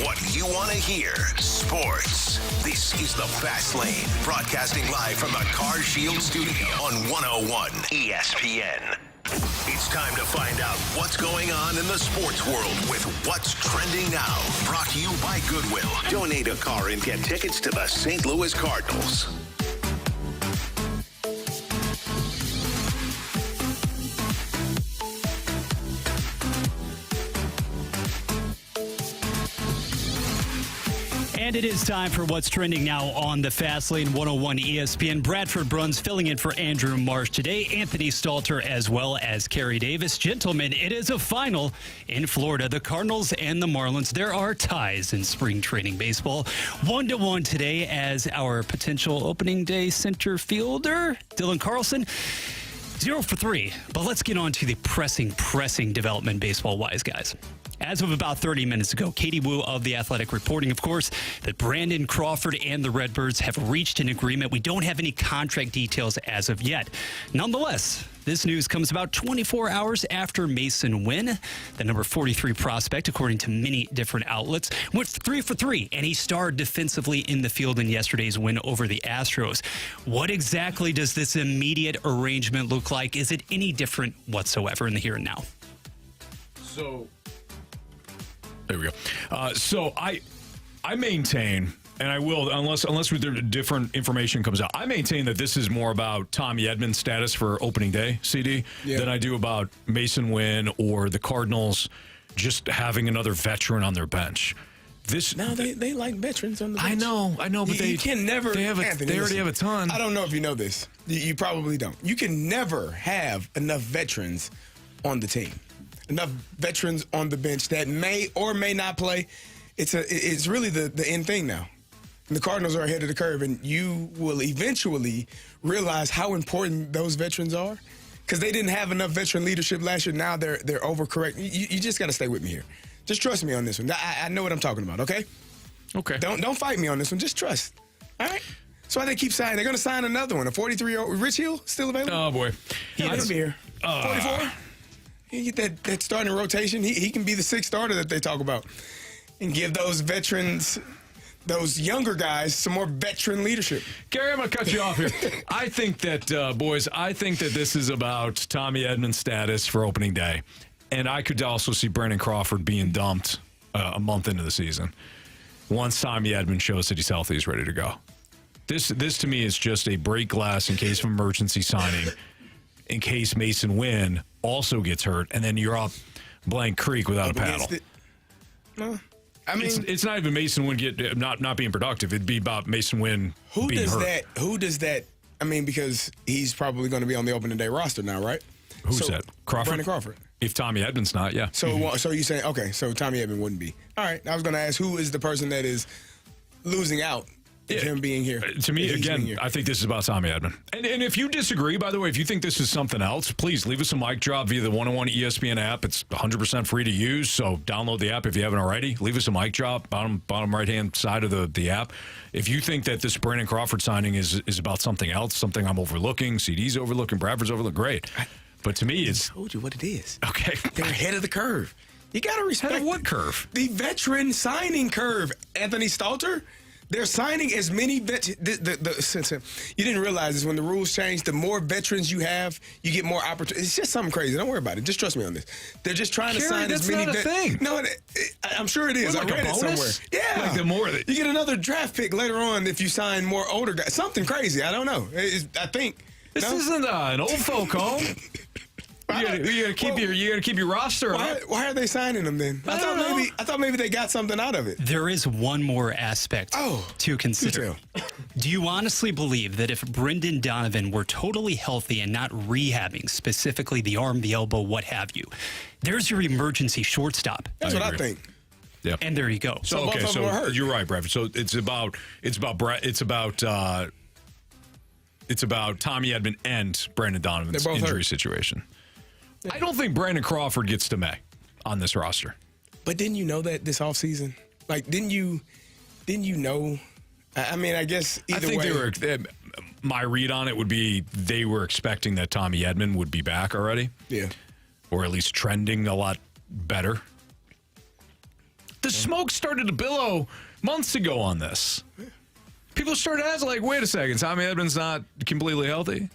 what you want to hear. Sports. This is the Fast Lane, broadcasting live from the Car Shield studio on 101 ESPN. It's time to find out what's going on in the sports world with What's Trending Now. Brought to you by Goodwill. Donate a car and get tickets to the St. Louis Cardinals. And it is time for What's Trending Now on the Fast Lane 101 ESPN. Bradford Bruns filling in for Andrew Marsh today. Anthony Stalter as well as Carey Davis. Gentlemen, it is a final in Florida. The Cardinals and the Marlins. There are ties in spring training baseball. 1-1 today as our potential opening day center fielder, Dylan Carlson. 0 for 3. But let's get on to the pressing development baseball-wise, guys. As of about 30 minutes ago, Katie Wu of The Athletic reporting, of course, that Brandon Crawford and the Redbirds have reached an agreement. We don't have any contract details as of yet. Nonetheless, this news comes about 24 hours after Masyn Winn, the number 43 prospect, according to many different outlets, went 3 for 3, and he starred defensively in the field in yesterday's win over the Astros. What exactly does this immediate arrangement look like? Is it any different whatsoever in the here and now? There we go. So I maintain, and I will, unless different information comes out, I maintain that this is more about Tommy Edman's status for opening day, CD, than I do about Masyn Winn or the Cardinals just having another veteran on their bench. They like veterans on the bench. I know, but you can never. They Anthony, already have a ton. I don't know if you know this. You probably don't. You can never have enough veterans on the team. Enough veterans on the bench that may or may not play. It's really the end thing now. And the Cardinals are ahead of the curve, and you will eventually realize how important those veterans are, because they didn't have enough veteran leadership last year. Now they're overcorrect. You just got to stay with me here. Just trust me on this one. I know what I'm talking about. Okay. Okay. Don't fight me on this one. Just trust. All right. That's why they keep signing. They're going to sign another one. A 43-year-old Rich Hill still available. Oh boy, He'll be here. 44. You get that starting rotation. He can be the sixth starter that they talk about, and give those veterans, those younger guys, some more veteran leadership. Carey, I'm going to cut you off here. I think that, boys, this is about Tommy Edman's status for opening day. And I could also see Brandon Crawford being dumped a month into the season. Once Tommy Edman shows that he's healthy, he's ready to go. This to me is just a break glass in case of emergency signing, in case Masyn Winn also gets hurt, and then you're up Blank Creek without a paddle. No, I mean, it's not even Masyn Winn not being productive. It'd be about Masyn Winn being hurt. Who does that? I mean, because he's probably going to be on the opening day roster now, right? Who's that? Crawford? Brandon Crawford. If Tommy Edman's not, yeah. So you saying, okay, so Tommy Edman wouldn't be. All right, I was going to ask, who is the person that is losing out of him being here? To me, again, I think this is about Tommy Edman. And if you disagree, by the way, if you think this is something else, please leave us a mic drop via the 101 ESPN app. It's 100% free to use, so download the app if you haven't already. Leave us a mic drop, bottom right-hand side of the app. If you think that this Brandon Crawford signing is about something else, something I'm overlooking, CD's overlooking, Bradford's overlooking, great. But to me, it's... I told you what it is. Okay. They're ahead of the curve. You got to respect... Ahead of what curve? The veteran signing curve. Anthony Stalter, they're signing as many veterans. You didn't realize this. When the rules change, the more veterans you have, you get more opportunities. It's just something crazy. Don't worry about it. Just trust me on this. They're just trying to sign as many veterans. That's not a thing. No, I'm sure it is. Like I read it somewhere. Yeah. Like the more that... You get another draft pick later on if you sign more older guys. Something crazy. I don't know. I think... This isn't an old folk home. You gotta keep your roster up. Why are they signing them then? I thought maybe they got something out of it. There is one more aspect to consider. Do you honestly believe that if Brendan Donovan were totally healthy and not rehabbing, specifically the arm, the elbow, what have you, there's your emergency shortstop. That's what I think. Yeah. And there you go. So you're right, Bradford. So it's about Tommy Edman and Brandon Donovan's injury situation. I don't think Brandon Crawford gets to May on this roster. But didn't you know that this offseason? Like, didn't you know? I mean, I guess either way. I think my read on it would be they were expecting that Tommy Edman would be back already. Yeah. Or at least trending a lot better. The smoke started to billow months ago on this. People started asking, like, wait a second, Tommy Edman's not completely healthy?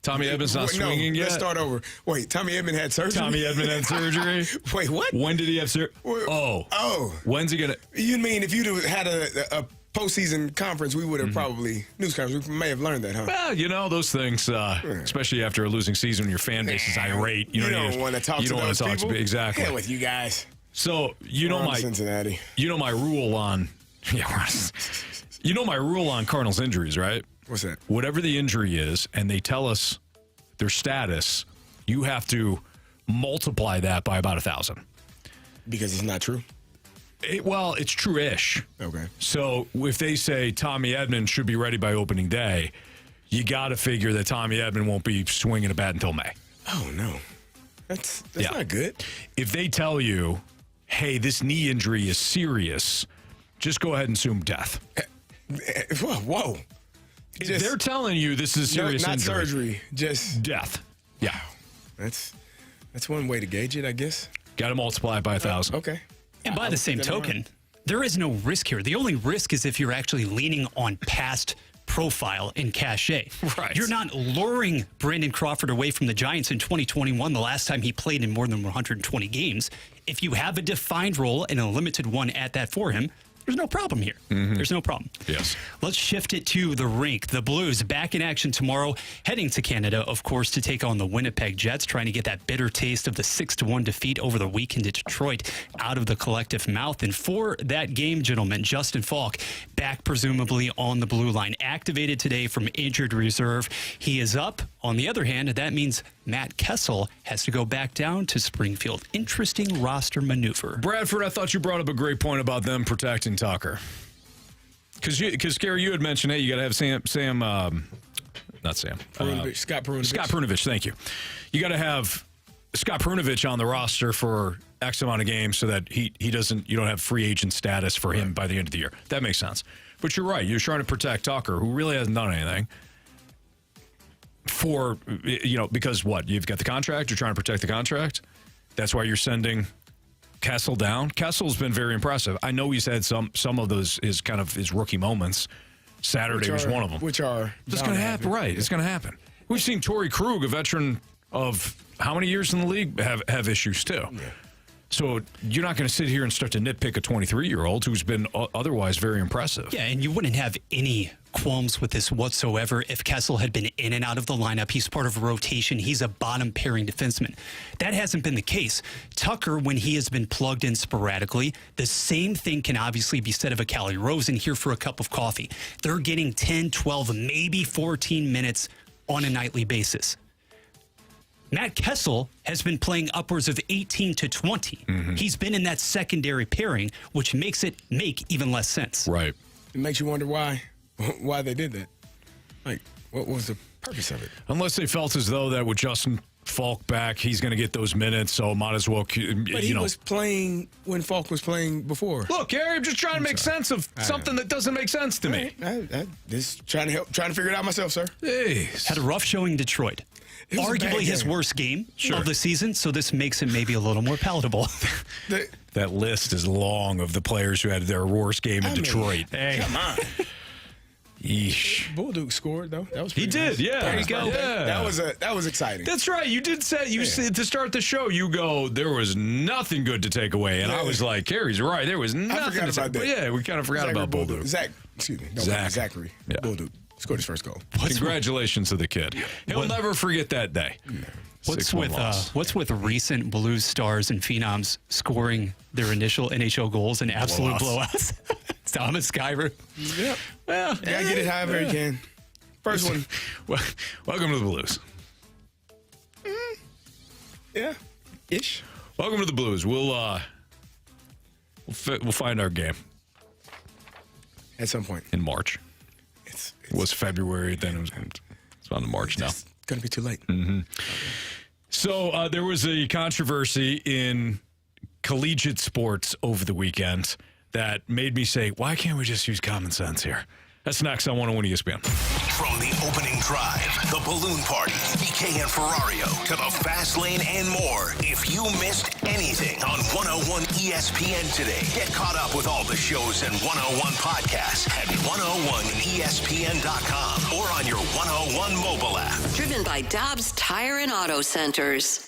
Tommy Edman's not swinging yet? Let's start over. Wait, Tommy Edman had surgery? Tommy Edman had surgery? Wait, what? When did he have surgery? Oh. When's he going to? You mean if you'd had a postseason conference, we would have probably, news conference, we may have learned that, huh? Well, you know, those things, especially after a losing season when your fan base is irate. You don't want to talk to those people. Exactly. Hell with you guys. So, Cincinnati. You know my rule on Cardinals injuries, right? What's that? Whatever the injury is, and they tell us their status, you have to multiply that by about 1,000. Because it's not true? It's true-ish. Okay. So if they say Tommy Edman should be ready by opening day, you got to figure that Tommy Edman won't be swinging a bat until May. Oh, no. That's not good. If they tell you, hey, this knee injury is serious, just go ahead and assume death. Whoa. If they're telling you this is serious not injury. Surgery, just death. Yeah. That's one way to gauge it, I guess. Got to multiply it by 1,000. Okay. And by the same token, there is no risk here. The only risk is if you're actually leaning on past profile and cachet. Right. You're not luring Brandon Crawford away from the Giants in 2021, the last time he played in more than 120 games. If you have a defined role and a limited one at that for him, there's no problem here. Mm-hmm. There's no problem. Yes. Let's shift it to the rink. The Blues back in action tomorrow, heading to Canada, of course, to take on the Winnipeg Jets, trying to get that bitter taste of the 6-1 defeat over the weekend at Detroit out of the collective mouth. And for that game, gentlemen, Justin Falk back presumably on the blue line, activated today from injured reserve. He is up. On the other hand, that means Matt Kessel has to go back down to Springfield. Interesting roster maneuver. Bradford, I thought you brought up a great point about them protecting Tucker. Because Carey, you had mentioned, hey, you got to have Scott Perunovich, thank you. You got to have Scott Perunovich on the roster for X amount of games so that you don't have free agent status for him by the end of the year. That makes sense. But you're right. You're trying to protect Tucker, who really hasn't done anything. Because what? You've got the contract. You're trying to protect the contract. That's why you're sending Kessel down. Kessel's been very impressive. I know he's had some of those his rookie moments. Saturday was one of them. Which are it's going to happen, right? Yeah. It's going to happen. We've seen Torrey Krug, a veteran of how many years in the league, have issues too. Yeah. So you're not going to sit here and start to nitpick a 23-year-old who's been otherwise very impressive. Yeah, and you wouldn't have any qualms with this whatsoever if Kessel had been in and out of the lineup. He's part of a rotation. He's a bottom pairing defenseman. That hasn't been the case. Tucker, when he has been plugged in sporadically, the same thing can obviously be said of a Cali Rosen here for a cup of coffee. They're getting 10, 12, maybe 14 minutes on a nightly basis. Matt Kessel has been playing upwards of 18 to 20. Mm-hmm. He's been in that secondary pairing, which makes it make even less sense. Right. It makes you wonder why they did that. Like, what was the purpose of it? Unless they felt as though that with Justin Falk back, he's going to get those minutes, so might as well. But he was playing when Falk was playing before. Look, Carey, I'm just trying to make sense of something that doesn't make sense to me. I just trying to figure it out myself, sir. Jeez. Had a rough showing in Detroit. Arguably his worst game of the season, so this makes it maybe a little more palatable. That list is long of the players who had their worst game in Detroit. Hey, come on. Yeesh. Bulldog scored though. That was he did. Nice. Yeah, there you go. Yeah. That was exciting. That's right. You did say said to start the show. You go. There was nothing good to take away, and I was like, Carey's right. There was nothing. I forgot about that. Yeah, we kind of forgot about Bulldog. Zachary. Yeah. Bulldog scored his first goal. Congratulations to the kid. He'll never forget that day. What's with recent Blues stars and phenoms scoring their initial NHL goals in absolute blowouts? Thomas, Skyver. Yep. Well, yeah, get it however you can. First one. Welcome to the Blues. Yeah. Ish. Welcome to the Blues. We'll find our game at some point in March. It was February, then it's on to March now. It's going to be too late. Mm-hmm. So there was a controversy in collegiate sports over the weekend that made me say, why can't we just use common sense here? That's next on 101 ESPN. From the opening drive, the balloon party, BK and Ferrario, to the fast lane and more. If you missed anything on 101 ESPN today, get caught up with all the shows and 101 podcasts at 101ESPN.com or on your 101 mobile app. Driven by Dobbs Tire and Auto Centers.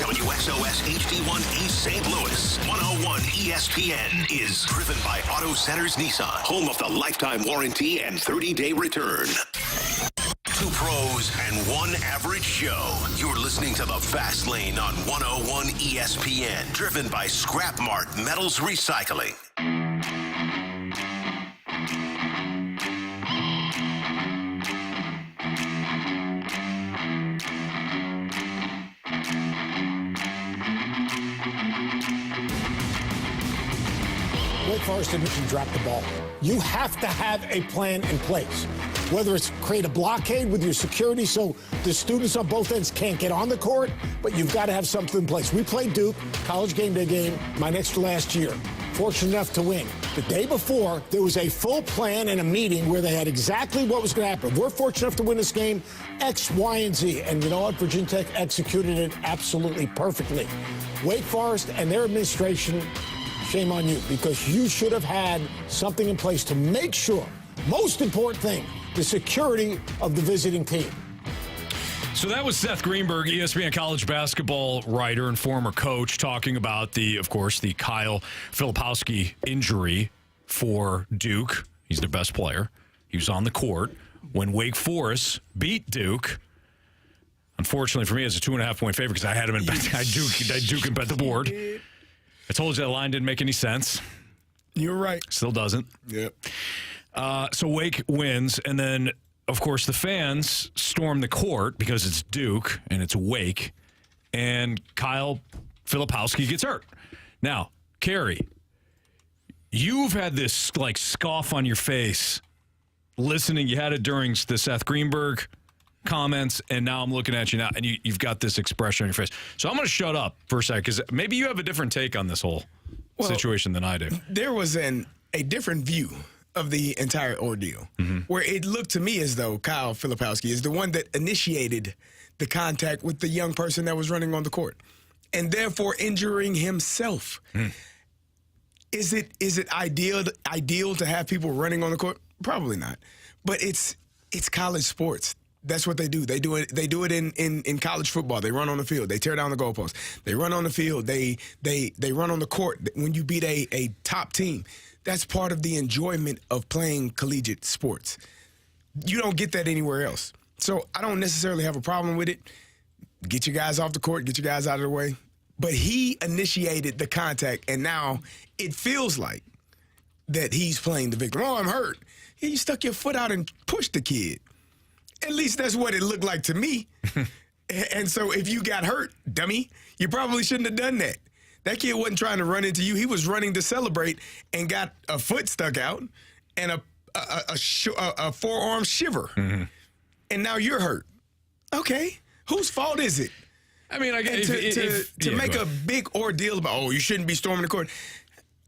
WXOS HD1 East St. Louis. 101 ESPN is driven by Auto Centers Nissan, home of the lifetime warranty and 30-day return. Two pros and one average show. You're listening to the Fast Lane on 101 ESPN, driven by Scrap Mart Metals Recycling. Wake Forest admission dropped the ball. You have to have a plan in place. Whether it's create a blockade with your security so the students on both ends can't get on the court, but you've got to have something in place. We played Duke, college game day game, my next to last year. Fortunate enough to win. The day before, there was a full plan and a meeting where they had exactly what was going to happen. We're fortunate enough to win this game, X, Y, and Z. And you know what? Virginia Tech executed it absolutely perfectly. Wake Forest and their administration, shame on you, because you should have had something in place to make sure, most important thing, the security of the visiting team. So that was Seth Greenberg, ESPN college basketball writer and former coach, talking about of course, the Kyle Filipowski injury for Duke. He's their best player. He was on the court when Wake Forest beat Duke. Unfortunately for me, it's a 2.5-point favorite because I had him in bet. I Duke and bet the board. I told you that line didn't make any sense. You're right. Still doesn't. Yep. So Wake wins, and then, of course, the fans storm the court because it's Duke and it's Wake, and Kyle Filipowski gets hurt. Now, Carey, you've had this like scoff on your face listening. You had it during the Seth Greenberg comments, and now I'm looking at you now, and you've got this expression on your face. So I'm going to shut up for a second because maybe you have a different take on this whole situation than I do. There was a different view of the entire ordeal, where it looked to me as though Kyle Filipowski is the one that initiated the contact with the young person that was running on the court, and therefore injuring himself. Is it ideal to have people running on the court? Probably not. But it's college sports. That's what they do. They do it in college football. They run on the field. They tear down the goalposts. They run on the field. They run on the court when you beat a top team. That's part of the enjoyment of playing collegiate sports. You don't get that anywhere else. So I don't necessarily have a problem with it. Get your guys off the court. Get your guys out of the way. But he initiated the contact, and now it feels like that he's playing the victim. Oh, I'm hurt. Yeah, you stuck your foot out and pushed the kid. At least that's what it looked like to me. And so if you got hurt, dummy, you probably shouldn't have done that. That kid wasn't trying to run into you. He was running to celebrate and got a foot stuck out and a forearm shiver. And now you're hurt. Okay. Whose fault is it? I mean, I guess to make a big ordeal about, you shouldn't be storming the court.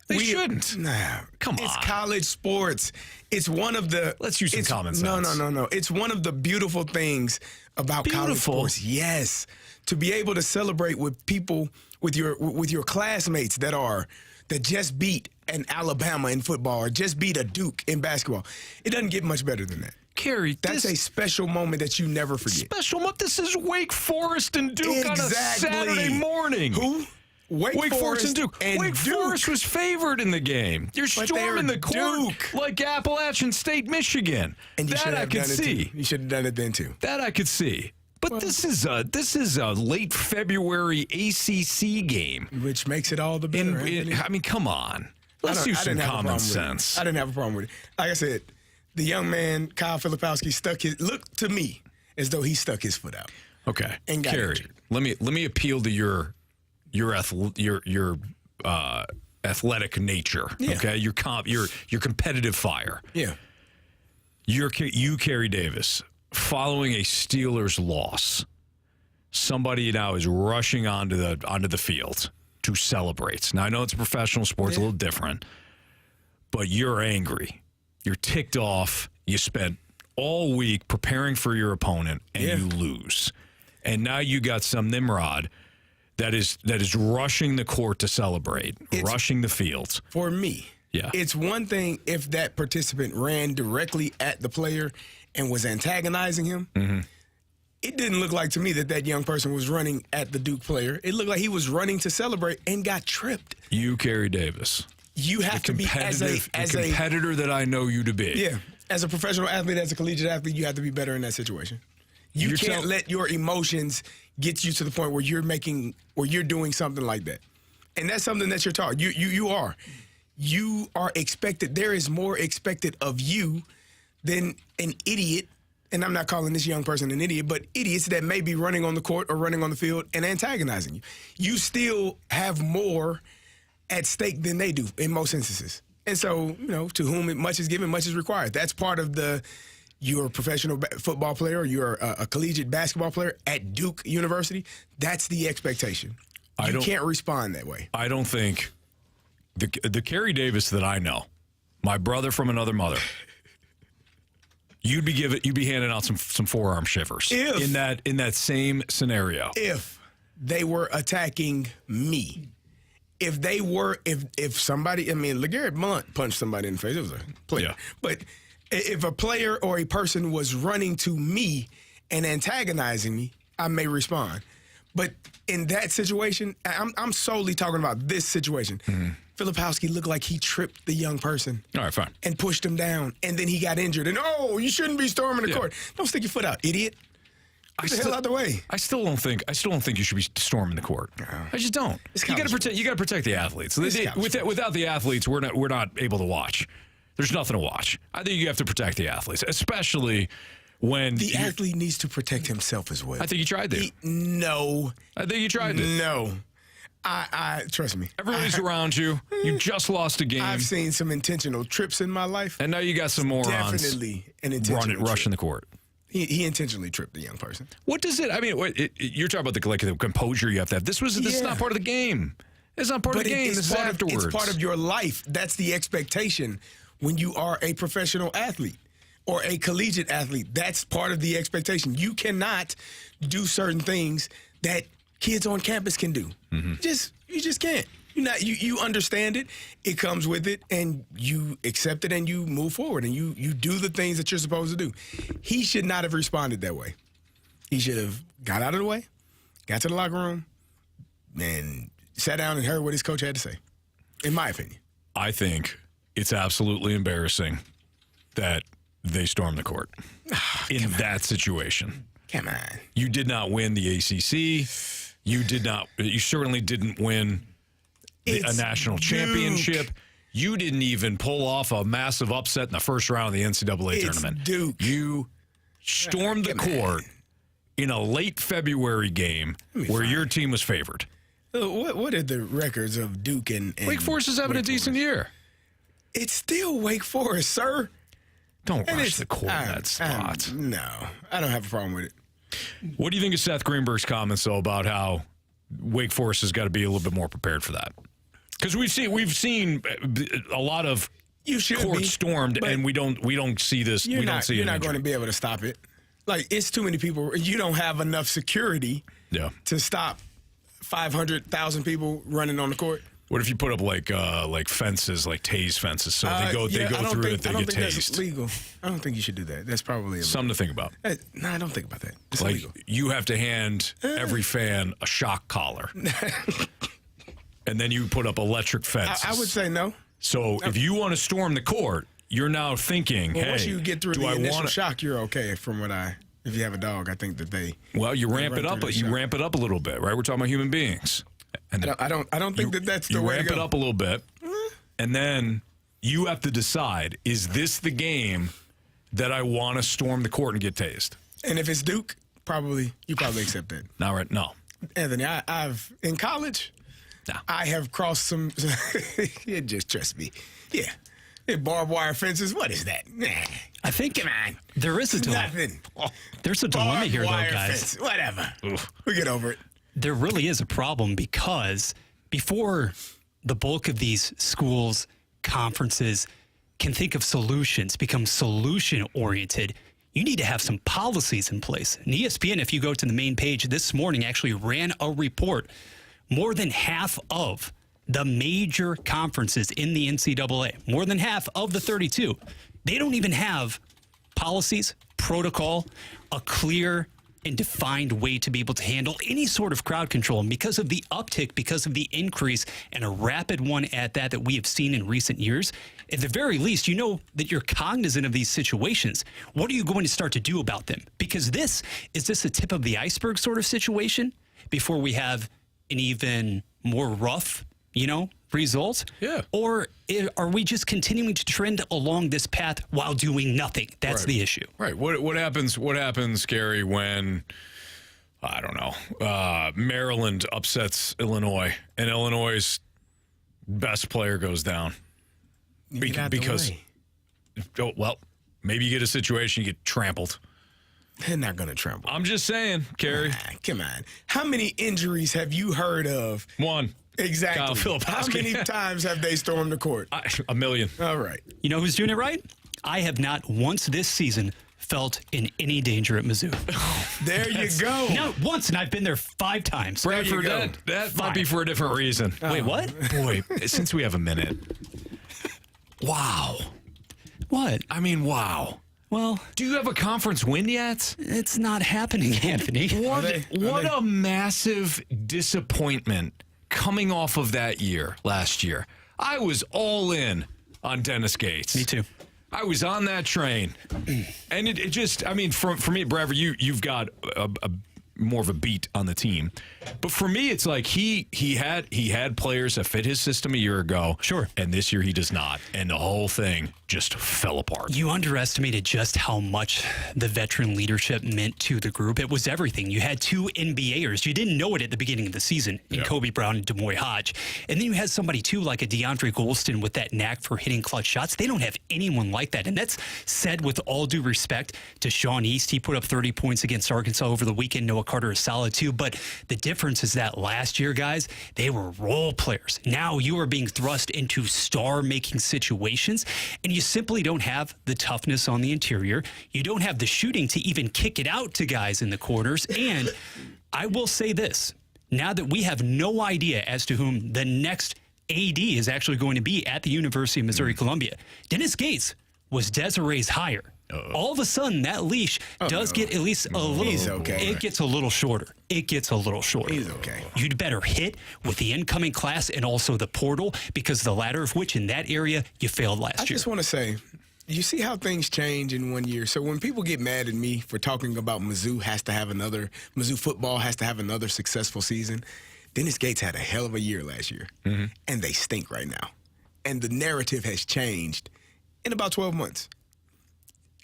We shouldn't. Nah, come on. It's college sports. It's one of the. Let's use some common sense. No. It's one of the beautiful things about college sports. Yes, to be able to celebrate with people, with your classmates that just beat an Alabama in football or just beat a Duke in basketball. It doesn't get much better than that. Carey, that's a special moment that you never forget. Special moment. This is Wake Forest and Duke on a Saturday morning. Who? Wake Forest and Duke. Wake Forest was favored in the game. You're storming the court like Appalachian State, Michigan. And that I could see. You should have done it then too. That I could see. But this is a late February ACC game, which makes it all the better. I mean, come on. Let's use some common sense. I didn't have a problem with it. Like I said, the young man Kyle Filipowski looked to me as though he stuck his foot out. Okay, and got Carey, injured. let me appeal to your athletic nature. Yeah. Okay, your competitive fire. Yeah. You, Carey Davis, following a Steelers loss, somebody now is rushing onto the field to celebrate. Now I know it's a professional sports, a little different, but you're angry. You're ticked off. You spent all week preparing for your opponent, and you lose. And now you got some Nimrod that is rushing the court to celebrate, rushing the fields. For me, it's one thing if that participant ran directly at the player and was antagonizing him. It didn't look like to me that young person was running at the Duke player. It looked like he was running to celebrate and got tripped. You, Carey Davis. You have to be as a competitor that I know you to be. Yeah. As a professional athlete, as a collegiate athlete, you have to be better in that situation. You can't let your emotions get you to the point where you're doing something like that. And that's something that you're taught. You are expected. There is more expected of you than an idiot. And I'm not calling this young person an idiot, but idiots that may be running on the court or running on the field and antagonizing you. You still have more at stake than they do in most instances. And so, to whom much is given, much is required. That's part of you're a professional football player or you're a collegiate basketball player at Duke University. That's the expectation. You can't respond that way. I don't think the Carey Davis that I know, my brother from another mother, you'd be handing out some forearm shivers in that same scenario. If they were attacking me. If somebody, LeGarrette Blount punched somebody in the face. It was a player. Yeah. But if a player or a person was running to me and antagonizing me, I may respond. But in that situation, I'm solely talking about this situation. Filipowski looked like he tripped the young person. All right, fine. And pushed him down. And then he got injured. And, you shouldn't be storming the court. Don't stick your foot out, idiot. Get the hell out the way. I still don't think you should be storming the court. I just don't. You got to protect the athletes. Without the athletes, we're not able to watch. There's nothing to watch. I think you have to protect the athletes, especially when the athlete needs to protect himself as well. I think he tried to. No. I think he tried to. No. I trust me. Everybody's around you. You just lost a game. I've seen some intentional trips in my life. And now you got some morons Definitely an intentional rushing the court. He intentionally tripped the young person. What does it? I mean, you're talking about the composure you have to have. This is not part of the game. It's not part of the game. This is afterwards. It's part of your life. That's the expectation when you are a professional athlete or a collegiate athlete. That's part of the expectation. You cannot do certain things that kids on campus can do. Mm-hmm. You just can't. You understand it. It comes with it, and you accept it, and you move forward, and you do the things that you're supposed to do. He should not have responded that way. He should have got out of the way, got to the locker room, and sat down and heard what his coach had to say, in my opinion. I think it's absolutely embarrassing that they stormed the court in that situation. Come on. You did not win the ACC. You certainly didn't win a national championship. You didn't even pull off a massive upset in the first round of the NCAA tournament. Duke. You stormed the court in a late February game where your team was favored. What are the records of Duke and Wake Forest is having a decent year. It's still Wake Forest, sir. Don't rush the court in that spot. No, I don't have a problem with it. What do you think of Seth Greenberg's comments, though, about how Wake Forest has got to be a little bit more prepared for that? Because we've seen a lot of courts stormed, and we don't see this. You're not going to be able to stop it. Like, it's too many people. You don't have enough security to stop 500,000 people running on the court. What if you put up like fences, like tase fences, so they go through it, they get tased? That's legal. I don't think you should do that. That's probably something to think about. No, I don't think about that. It's like illegal. You have to hand every fan a shock collar, and then you put up electric fences. I would say no. So if you want to storm the court, you're now thinking, hey, once you get through the initial shock, you're okay. If you have a dog, I think that they. Well, you ramp it up. You ramp it up a little bit, right? We're talking about human beings. And I don't think that's the way to go. You ramp it up a little bit, and then you have to decide: is this the game that I want to storm the court and get tased? And if it's Duke, you probably accept that. Not right. No, Anthony, I've in college. No. I have crossed some. Just trust me. Yeah. Barbed wire fences. What is that? Nah. I think come on. There is a dilemma. Nothing. There's a dilemma here, though, guys. Fence. Whatever. We get over it. There really is a problem because before the bulk of these schools, conferences can think of solutions, become solution-oriented, you need to have some policies in place. And ESPN, if you go to the main page this morning, actually ran a report. More than half of the major conferences in the NCAA, more than half of the 32, they don't even have policies, protocol, a clear and defined way to be able to handle any sort of crowd control. And because of the uptick, because of the increase, and a rapid one at that we have seen in recent years, at the very least, you know that you're cognizant of these situations. What are you going to start to do about them? Because is this a tip of the iceberg sort of situation before we have an even more rough, result? Yeah. Or are we just continuing to trend along this path while doing nothing? That's the issue. Right. What happens, Carey, when, I don't know, Maryland upsets Illinois and Illinois' best player goes down? Because, maybe you get a situation, you get trampled. They're not going to trample. I'm just saying, Carey. Come on. How many injuries have you heard of? One. Exactly. How many times have they stormed the court? A million. All right. You know who's doing it right? I have not once this season felt in any danger at Mizzou. There you go. Not once, and I've been there 5 times. Bradford, that might be for a different reason. Wait, what? Boy, since we have a minute. Wow. What? I mean, wow. Well, do you have a conference win yet? It's not happening, Anthony. What a massive disappointment coming off of that year last year. I was all in on Dennis Gates. Me too. I was on that train. And it just, I mean, for me, Bradford, you've got a more of a beat on the team. But for me, it's like he had players that fit his system a year ago. Sure. And this year he does not. And the whole thing just fell apart. You underestimated just how much the veteran leadership meant to the group. It was everything. You had two NBAers. You didn't know it at the beginning of the season in Kobe Brown and Demoy Hodge. And then you had somebody, too, like a DeAndre Golston with that knack for hitting clutch shots. They don't have anyone like that. And that's said with all due respect to Sean East. He put up 30 points against Arkansas over the weekend. Noah Carter is solid, too. But the difference is that last year, guys, they were role players. Now you are being thrust into star-making situations, and you simply don't have the toughness on the interior. You don't have the shooting to even kick it out to guys in the corners. And I will say this, now that we have no idea as to whom the next AD is actually going to be at the University of Missouri-Columbia, Dennis Gates was Desiree's hire. All of a sudden, that leash does get at least a little. He's okay. It gets a little shorter. It gets a little shorter. He's okay. You'd better hit with the incoming class and also the portal, because the latter of which in that area you failed last year. I just want to say, you see how things change in 1 year. So when people get mad at me for talking about Mizzou football has to have another successful season, Dennis Gates had a hell of a year last year, and they stink right now. And the narrative has changed in about 12 months.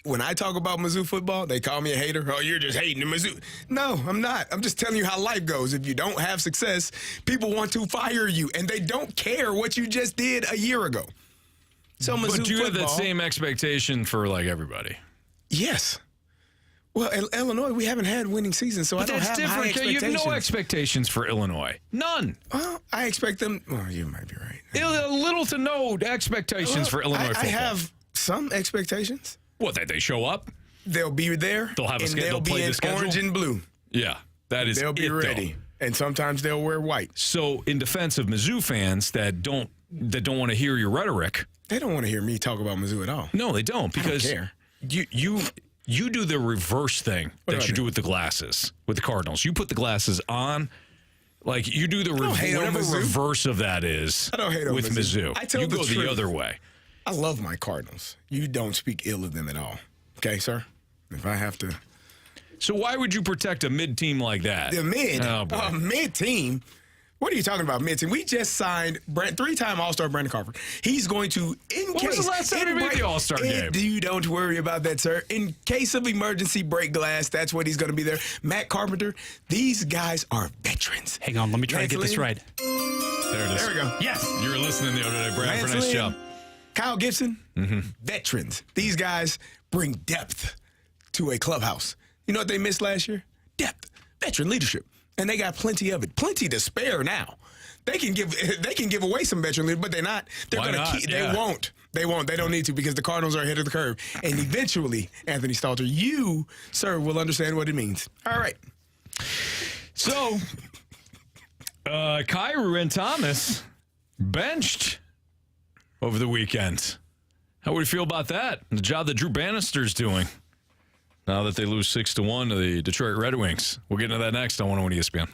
When I talk about Mizzou football, they call me a hater. Oh, you're just hating the Mizzou. No, I'm not. I'm just telling you how life goes. If you don't have success, people want to fire you, and they don't care what you just did a year ago. So Mizzou but you football, have that same expectation for, like, everybody. Yes. Well, Illinois, we haven't had winning seasons, so But I don't that's have high different. You expectations. have no expectations for Illinois. None. Well, I expect them. Well, you might be right. Little to no expectations for Illinois football. I have some expectations. What, that they show up? They'll be there. They'll have a schedule. They'll be in orange and blue. Yeah, that is. They'll be ready, and sometimes they'll wear white. So, in defense of Mizzou fans that don't want to hear your rhetoric, they don't want to hear me talk about Mizzou at all. No, they don't, because I don't care. You do the reverse thing that you do with the glasses with the Cardinals. You put the glasses on. Like, you do the whatever reverse of that is. I don't hate on with Mizzou. I tell you the go truth. the other way. I love my Cardinals. You don't speak ill of them at all. Okay, sir? If I have to. So why would you protect a mid-team like that? The mid-team? What are you talking about, mid-team? We just signed three-time All-Star Brandon Crawford. He's going to, When was the last time he made the All-Star game? You don't worry about that, sir. In case of emergency, break glass. That's what he's going to be there. Matt Carpenter, these guys are veterans. Hang on, let me try to get this right. There it is. There we go. Yes. You were listening the other day, Brad. Lance Nice Lynn, job. Kyle Gibson, veterans. These guys bring depth to a clubhouse. You know what they missed last year? Depth, veteran leadership, and they got plenty of it, plenty to spare now. They can give away some veteran leadership, but they're not. They're going to keep. Yeah. They won't. They won't. They don't need to, because the Cardinals are ahead of the curve. And eventually, Anthony Stalter, you, sir, will understand what it means. All right. So, Kyrou and Thomas benched over the weekend. How would you feel about that? The job that Drew Bannister's doing now that they lose 6-1 to the Detroit Red Wings. We'll get into that next on 101 ESPN.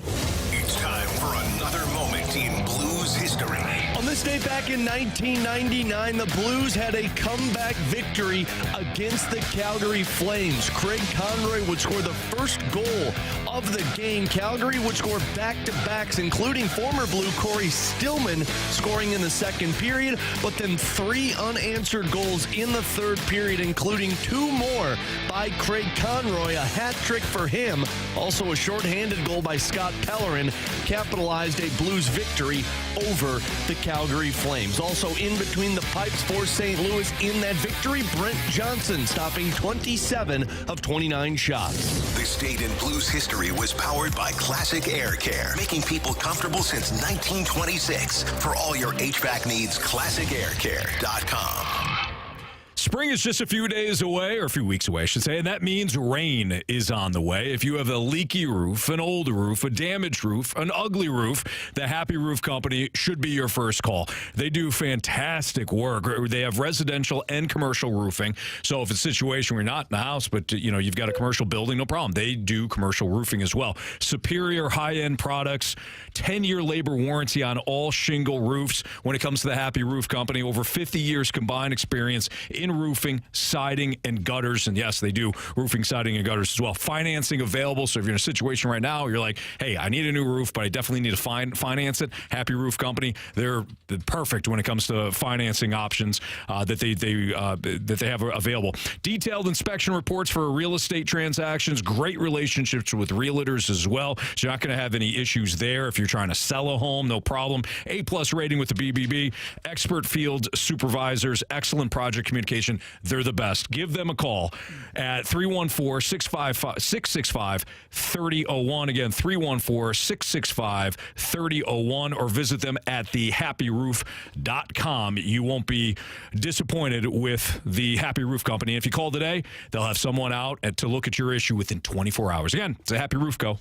It's time for another moment in Blues history. On this day back in 1999, the Blues had a comeback victory against the Calgary Flames. Craig Conroy would score the first goal of the game. Calgary would score back-to-backs, including former Blue Corey Stillman scoring in the second period, but then 3 unanswered goals in the third period, including 2 more by Craig Conroy, a hat trick for him. Also, a shorthanded goal by Scott Pellerin capitalized a Blues victory over the Calgary Flames. Also in between the pipes for St. Louis in that victory, Brent Johnson stopping 27 of 29 shots. This date in Blues history was powered by Classic Air Care, making people comfortable since 1926. For all your HVAC needs, classicaircare.com. Spring is just a few days away, or a few weeks away, I should say, and that means rain is on the way. If you have a leaky roof, an old roof, a damaged roof, an ugly roof, the Happy Roof Company should be your first call. They do fantastic work. They have residential and commercial roofing. So if it's a situation where you're not in the house, but you've got a commercial building, no problem. They do commercial roofing as well. Superior high-end products, 10-year labor warranty on all shingle roofs. When it comes to the Happy Roof Company, over 50 years combined experience in Roofing, Siding, and Gutters. And yes, they do roofing, siding, and gutters as well. Financing available. So if you're in a situation right now, you're like, hey, I need a new roof, but I definitely need to finance it. Happy Roof Company. They're perfect when it comes to financing options that they have available. Detailed inspection reports for real estate transactions. Great relationships with realtors as well. So you're not going to have any issues there if you're trying to sell a home. No problem. A+ rating with the BBB. Expert field supervisors. Excellent project communication. They're the best. Give them a call at 314-665-3001. Again, 314-665-3001, or visit them at thehappyroof.com. You won't be disappointed with the Happy Roof Company. If you call today, they'll have someone out to look at your issue within 24 hours. Again, it's a Happy Roof Co.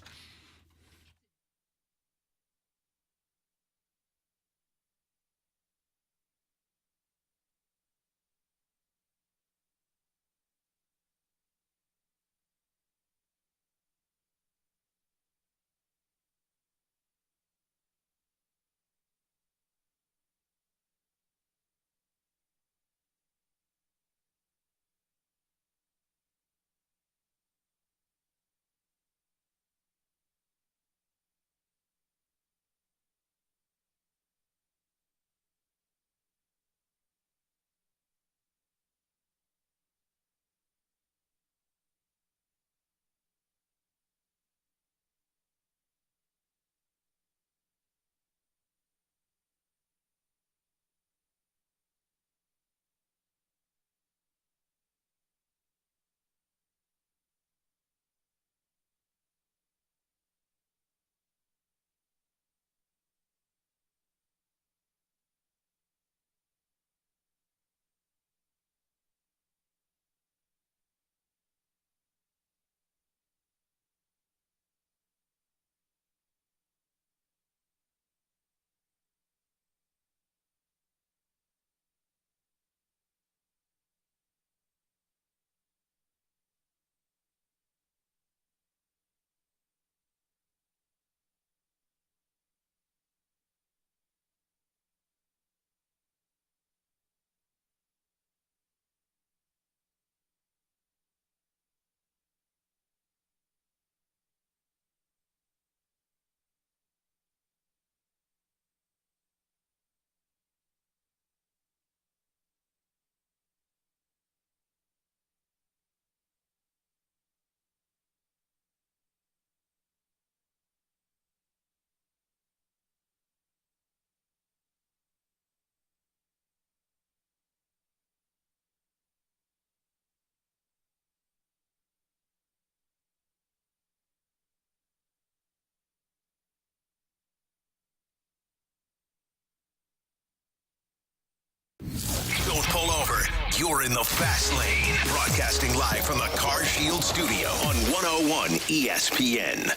Don't pull over. You're in the fast lane. Broadcasting live from the Car Shield studio on 101 ESPN.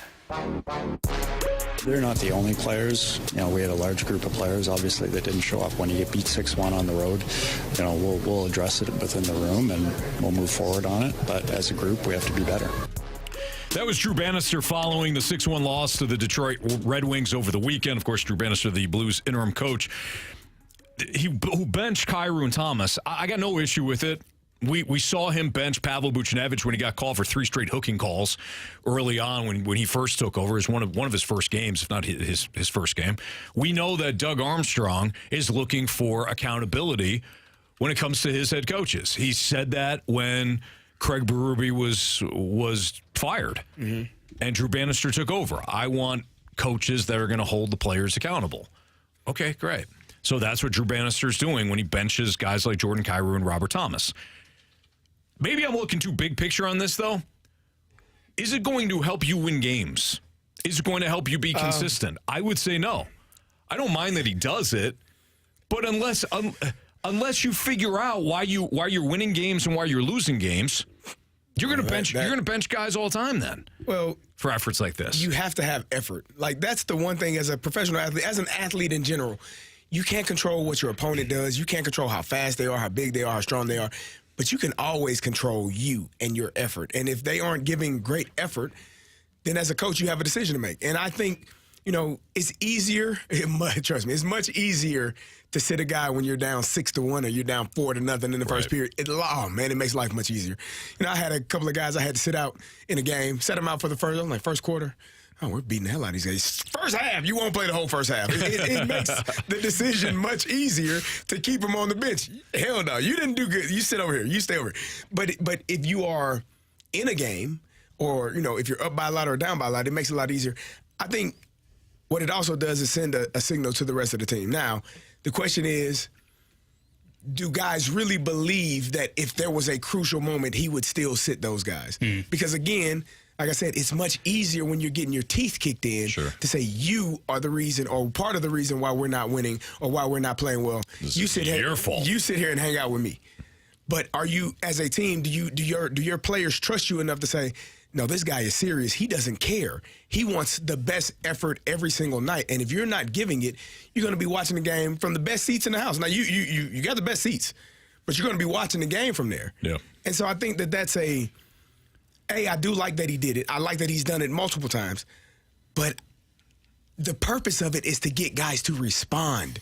They're not the only players. You know, we had a large group of players, obviously, that didn't show up when you get beat 6-1 on the road. You know, we'll address it within the room, and we'll move forward on it. But as a group, we have to be better. That was Drew Bannister following the 6-1 loss to the Detroit Red Wings over the weekend. Of course, Drew Bannister, the Blues interim coach, who benched Kyrou and Thomas. I got no issue with it. We saw him bench Pavel Buchnevich when he got called for 3 straight hooking calls early on when he first took over. It was one of his first games, if not his first game. We know that Doug Armstrong is looking for accountability when it comes to his head coaches. He said that when Craig Berube was fired and Drew Bannister took over. I want coaches that are going to hold the players accountable. Okay, great. So that's what Drew Bannister's doing when he benches guys like Jordan Kyrou and Robert Thomas. Maybe I'm looking too big picture on this, though. Is it going to help you win games? Is it going to help you be consistent? I would say no. I don't mind that he does it, but unless you figure out why you're winning games and why you're losing games, you're going to bench guys all the time then. Well, for efforts like this, you have to have effort. Like, that's the one thing as a professional athlete, as an athlete in general. You can't control what your opponent does. You can't control how fast they are, how big they are, how strong they are. But you can always control you and your effort. And if they aren't giving great effort, then as a coach, you have a decision to make. And I think, it's easier. Trust me, it's much easier to sit a guy when you're down 6-1 or you're down 4-0 in the first period. It makes life much easier. I had a couple of guys I had to sit out in a game, set them out for the first quarter. Oh, we're beating the hell out of these guys. First half, you won't play the whole first half. It makes the decision much easier to keep them on the bench. Hell no, you didn't do good. You sit over here. You stay over here. But if you are in a game or, if you're up by a lot or down by a lot, it makes it a lot easier. I think what it also does is send a signal to the rest of the team. Now, the question is, do guys really believe that if there was a crucial moment, he would still sit those guys? Because, again, like I said, it's much easier when you're getting your teeth kicked in to say you are the reason or part of the reason why we're not winning or why we're not playing well. You sit here and hang out with me. But are you, as a team, do your players trust you enough to say, no, this guy is serious. He doesn't care. He wants the best effort every single night. And if you're not giving it, you're going to be watching the game from the best seats in the house. Now, you got the best seats, but you're going to be watching the game from there. Yeah. And so I think that's I do like that he did it. I like that he's done it multiple times. But the purpose of it is to get guys to respond.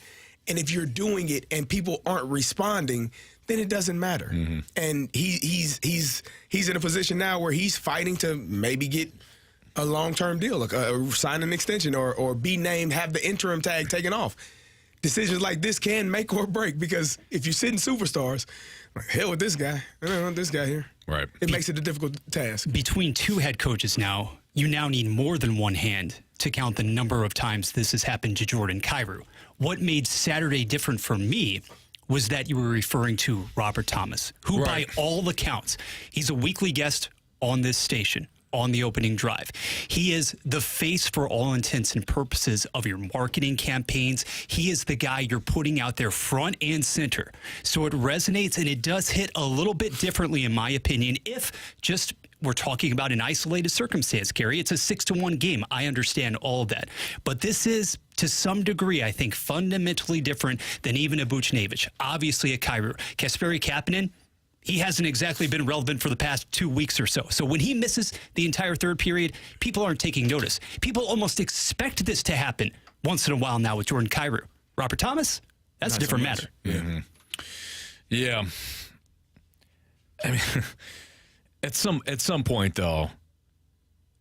And if you're doing it and people aren't responding, then it doesn't matter. Mm-hmm. And he's in a position now where he's fighting to maybe get a long-term deal, like sign an extension or be named, have the interim tag taken off. Decisions like this can make or break because if you sit in superstars, hell with this guy. I don't want this guy here. Right. It makes it a difficult task. Between two head coaches now, you now need more than one hand to count the number of times this has happened to Jordan Kyrou. What made Saturday different for me was that you were referring to Robert Thomas, who by all accounts, he's a weekly guest on this station, on the opening drive. He is the face for all intents and purposes of your marketing campaigns. He is the guy you're putting out there front and center. So it resonates and it does hit a little bit differently, in my opinion, if just we're talking about an isolated circumstance, Carey. It's a 6-1 game. I understand all of that. But this is, to some degree, I think, fundamentally different than even a Buchnevich. Obviously, a Kyrou. Kasperi Kapanen, he hasn't exactly been relevant for the past 2 weeks or so. So when he misses the entire third period, people aren't taking notice. People almost expect this to happen once in a while now with Jordan Kyrou. Robert Thomas, that's a different matter. Yeah. Mm-hmm. Yeah. I mean... At some point, though,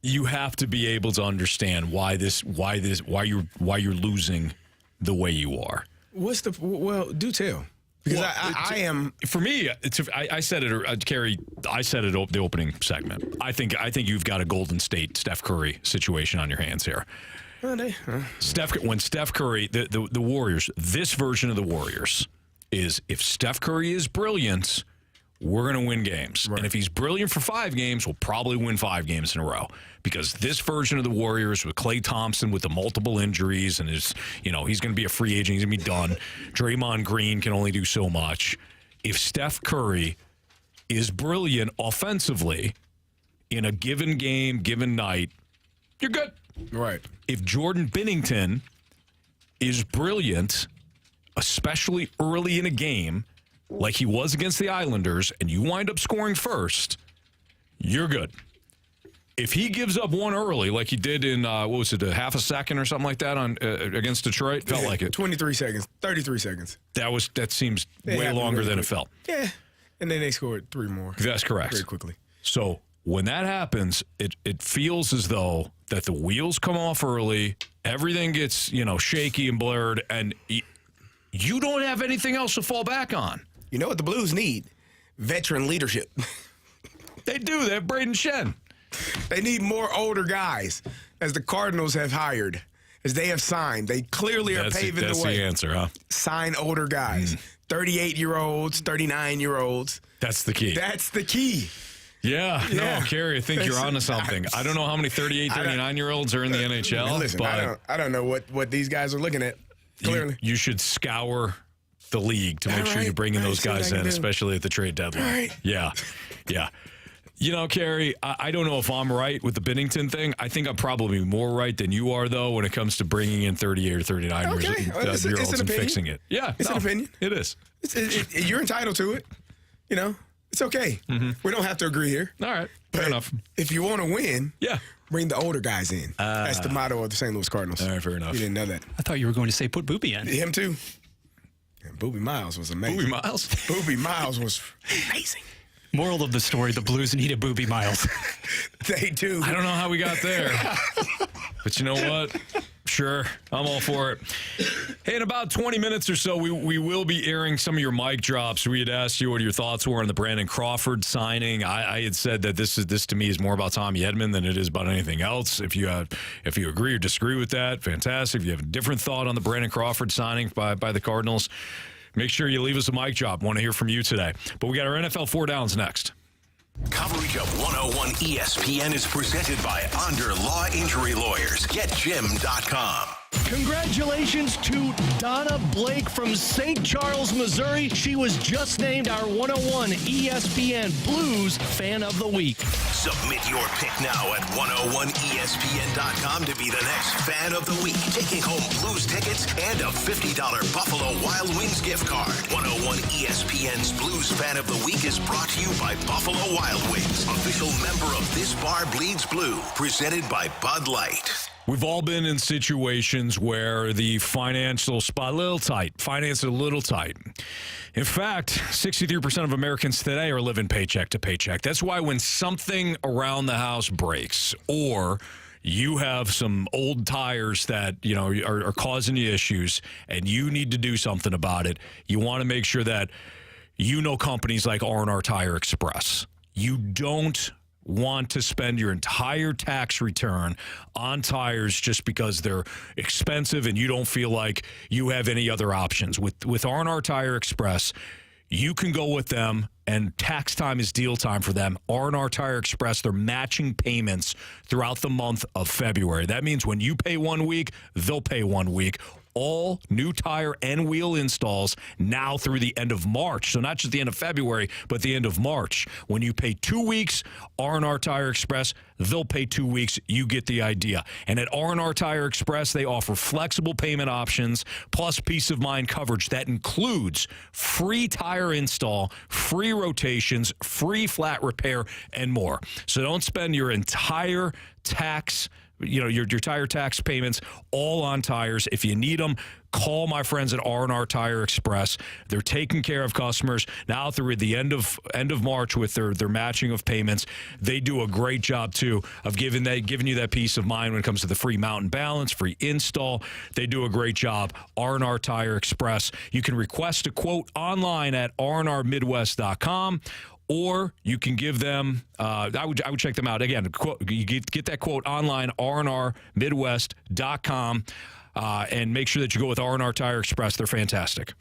you have to be able to understand why you're losing the way you are. Do tell. Because I am, for me. I said it, Carey. I said it the opening segment. I think you've got a Golden State Steph Curry situation on your hands here. When Steph Curry, the Warriors, this version of the Warriors is if Steph Curry is brilliant, we're going to win games. Right. And if he's brilliant for 5 games, we'll probably win 5 games in a row. Because this version of the Warriors with Klay Thompson with the multiple injuries and he's going to be a free agent, he's going to be done. Draymond Green can only do so much. If Steph Curry is brilliant offensively in a given game, given night, you're good. Right. If Jordan Binnington is brilliant, especially early in a game, like he was against the Islanders, and you wind up scoring first, you're good. If he gives up one early, like he did in, a half a second or something like that on against Detroit, felt like it. 23 seconds, 33 seconds. That seems way longer than it felt. Yeah, and then they scored 3 more. That's correct. Very quickly. So when that happens, it feels as though that the wheels come off early, everything gets, shaky and blurred, and you don't have anything else to fall back on. You know what the Blues need? Veteran leadership. They do. They have Braden Shen. They need more older guys, as the Cardinals have hired, as they have signed. They clearly are paving the way. That's the answer, huh? Sign older guys. 38-year-olds, 39-year-olds. That's the key. That's the key. Yeah. No, Carey, I think you're onto something. I don't know how many 38, 39-year-olds are in the NHL. Listen, but I don't know what these guys are looking at. Clearly. You should scour the league to make sure you're bringing those guys in, especially at the trade deadline. Right. Yeah. Carey, I don't know if I'm right with the Binnington thing. I think I'm probably more right than you are, though, when it comes to bringing in 38 or 39-year-olds and fixing it. Yeah. It's an opinion. It is. You're entitled to it. It's okay. We don't have to agree here. All right. But Fair enough. if you want to win, Yeah. bring the older guys in. That's the motto of the St. Louis Cardinals. All right, fair enough. You didn't know that. I thought you were going to say put Boobie in. Him too. And Boobie Miles was amazing. Boobie Miles? Boobie Miles was amazing. Moral of the story, the Blues needed Boobie Miles. They do. I don't know how we got there. But you know what? Sure, I'm all for it. Hey, in about 20 minutes or so, we will be airing some of your mic drops. We had asked you what your thoughts were on the Brandon Crawford signing. I had said that this to me is more about Tommy Edman than it is about anything else. If you agree or disagree with that, fantastic. If you have a different thought on the Brandon Crawford signing by the Cardinals, make sure you leave us a mic drop. Want to hear from you today. But we got our NFL 4 Downs next. Coverage of 101 ESPN is presented by Onder Law Injury Lawyers. GetJim.com. Congratulations to Donna Blake from St. Charles, Missouri. She was just named our 101 ESPN Blues Fan of the Week. Submit your pick now at 101ESPN.com to be the next Fan of the Week. Taking home Blues tickets and a $50 Buffalo Wild Wings gift card. 101 ESPN's Blues Fan of the Week is brought to you by Buffalo Wild Wings, official member of This Bar Bleeds Blue, presented by Bud Light. We've all been in situations where the financial spot a little tight. Finance a little tight. In fact, 63% of Americans today are living paycheck to paycheck. That's why when something around the house breaks or you have some old tires that, are causing you issues and you need to do something about it, you want to make sure that companies like R&R Tire Express. You don't want to spend your entire tax return on tires just because they're expensive and you don't feel like you have any other options. With R&R Tire Express, you can go with them, and tax time is deal time for them. R&R Tire Express, they're matching payments throughout the month of February. That means when you pay 1 week, they'll pay 1 week. All new tire and wheel installs now through the end of March. So not just the end of February, but the end of March. When you pay 2 weeks, R&R Tire Express, they'll pay 2 weeks. You get the idea. And at R&R Tire Express, they offer flexible payment options plus peace of mind coverage that includes free tire install, free rotations, free flat repair, and more. So don't spend your entire tax your tire tax payments all on tires. If you need them, call my friends at R&R Tire Express. They're taking care of customers now through the end of March with their matching of payments. They do a great job too of giving you that peace of mind when it comes to the free mountain balance, free install. They do a great job. R&R Tire Express. You can request a quote online at rnrmidwest.com. Or you can give them, I would check them out. Again, you get that quote online, rnrmidwest.com, and make sure that you go with R&R Tire Express. They're fantastic.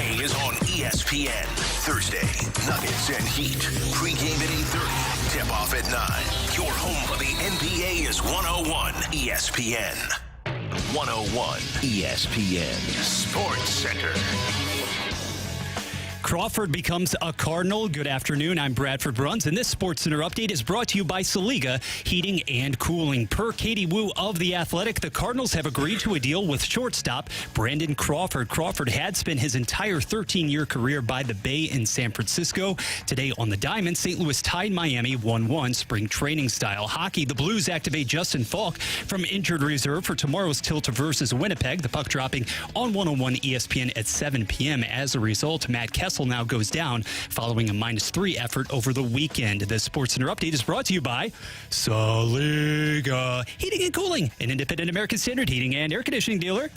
NBA is on ESPN. Thursday, Nuggets and Heat. Pre-game at 8:30. Tip-off at 9. Your home for the NBA is 101 ESPN. 101 ESPN Sports Center. Crawford becomes a Cardinal. Good afternoon. I'm Bradford Bruns, and this SportsCenter update is brought to you by Saliga Heating and Cooling. Per Katie Wu of The Athletic, the Cardinals have agreed to a deal with shortstop Brandon Crawford. Crawford had spent his entire 13-year career by the Bay in San Francisco. Today on the Diamond, St. Louis tied Miami 1-1 spring training style. Hockey, the Blues activate Justin Falk from injured reserve for tomorrow's tilt versus Winnipeg. The puck dropping on 101 ESPN at 7 p.m. As a result, Matt Kessel now goes down following a -3 effort over the weekend. The SportsCenter update is brought to you by Saliga Heating and Cooling, an independent American Standard heating and air conditioning dealer.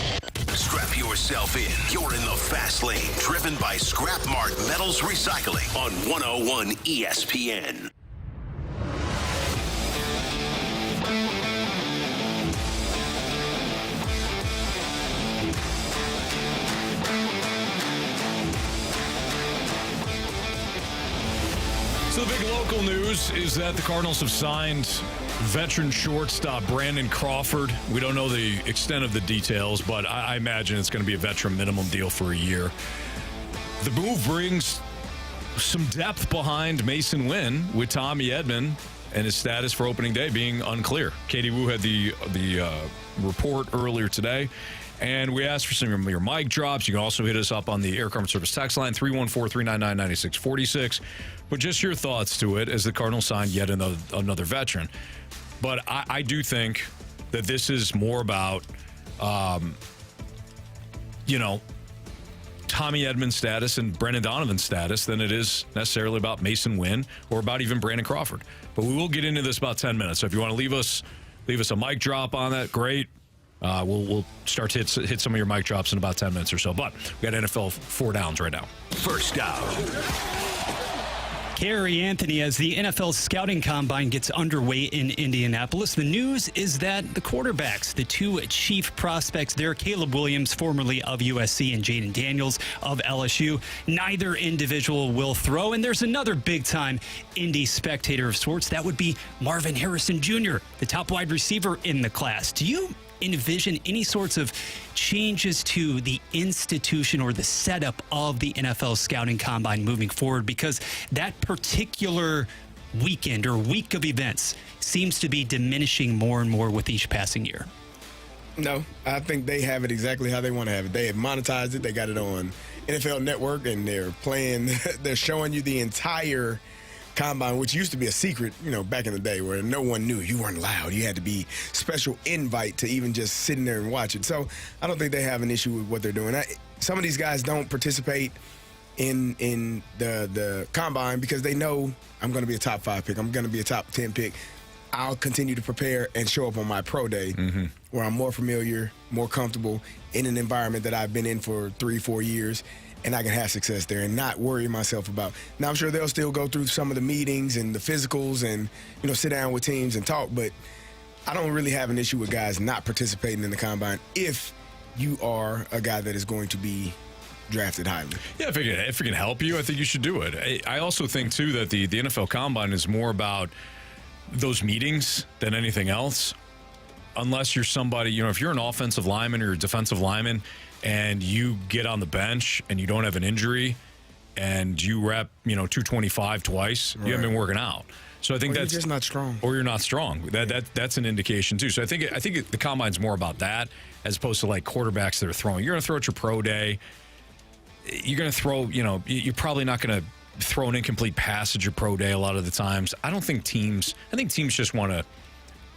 Strap yourself in. You're in the fast lane, driven by Scrap Mart Metals Recycling on 101 ESPN. So the big local news is that the Cardinals have signed veteran shortstop Brandon Crawford. We don't know the extent of the details, but I imagine it's going to be a veteran minimum deal for a year. The move brings some depth behind Masyn Winn, with Tommy Edman and his status for opening day being unclear. Katie Wu had the report earlier today. And we asked for some of your mic drops. You can also hit us up on the Air Current Service text line, 314-399-9646. But just your thoughts to it as the Cardinals signed yet another veteran. But I do think that this is more about, Tommy Edman's status and Brendan Donovan's status than it is necessarily about Masyn Winn or about even Brandon Crawford. But we will get into this about 10 minutes. So if you want to leave us a mic drop on that, great. We'll start to hit some of your mic drops in about 10 minutes or so. But we got NFL 4 downs right now. First down. Carey, Anthony, as the NFL scouting combine gets underway in Indianapolis, the news is that the quarterbacks, the two chief prospects there, Caleb Williams, formerly of USC, and Jaden Daniels of LSU, neither individual will throw. And there's another big-time Indy spectator of sorts. That would be Marvin Harrison Jr., the top wide receiver in the class. Do you envision any sorts of changes to the institution or the setup of the NFL scouting combine moving forward? Because that particular weekend or week of events seems to be diminishing more and more with each passing year. No, I think they have it exactly how they want to have it. They have monetized it. They got it on NFL Network, and they're showing you the entire combine, which used to be a secret, back in the day where no one knew. You weren't allowed. You had to be special invite to even just sit in there and watch it. So I don't think they have an issue with what they're doing. Some of these guys don't participate in the combine because they know I'm going to be a top 5 pick. I'm going to be a top 10 pick. I'll continue to prepare and show up on my pro day where I'm more familiar, more comfortable in an environment that I've been in for 3-4 years. And I can have success there and not worry myself about. Now, I'm sure they'll still go through some of the meetings and the physicals and, sit down with teams and talk. But I don't really have an issue with guys not participating in the combine if you are a guy that is going to be drafted highly. Yeah, if it can help you, I think you should do it. I also think, too, that the NFL combine is more about those meetings than anything else. Unless you're somebody, if you're an offensive lineman or a defensive lineman, and you get on the bench and you don't have an injury and you rep, 225 twice, right, you haven't been working out. So I think that's just not strong. Or you're not strong. That's an indication too. So I think the combine's more about that as opposed to like quarterbacks that are throwing. You're going to throw at your pro day. You're going to throw, you're probably not going to throw an incomplete pass at your pro day a lot of the times. I think teams just want to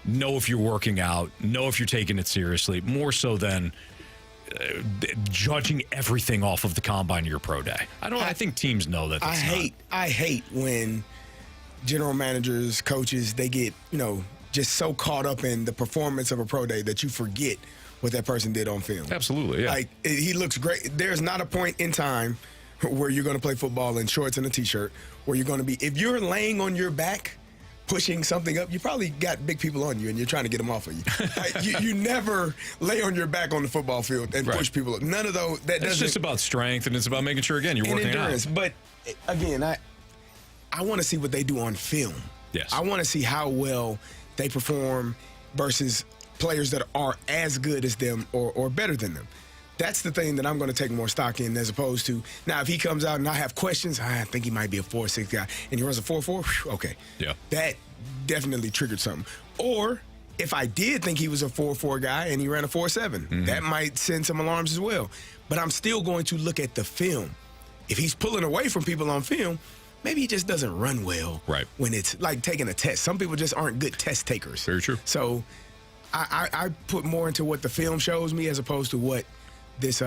know if you're working out, know if you're taking it seriously, more so than judging everything off of the combine to your pro day. I think teams know that. I hate when general managers, coaches, they get just so caught up in the performance of a pro day that you forget what that person did on film. Absolutely, yeah. Like he looks great. There's not a point in time where you're going to play football in shorts and a t-shirt where you're going to be. If you're laying on your back pushing something up, you probably got big people on you and you're trying to get them off of you. Like, you never lay on your back on the football field and push people up. None of those. It's just about strength, and it's about making sure, again, you're working endurance. out. But, again, I want to see what they do on film. Yes. I want to see how well they perform versus players that are as good as them or better than them. That's the thing that I'm going to take more stock in, as opposed to, now, if he comes out and I have questions, I think he might be a 4.6 guy, and he runs a 4.4, okay. Yeah. That definitely triggered something. Or if I did think he was a 4.4 guy and he ran a 4.7, that might send some alarms as well. But I'm still going to look at the film. If he's pulling away from people on film, maybe he just doesn't run well when it's like taking a test. Some people just aren't good test takers. Very true. So I put more into what the film shows me as opposed to what this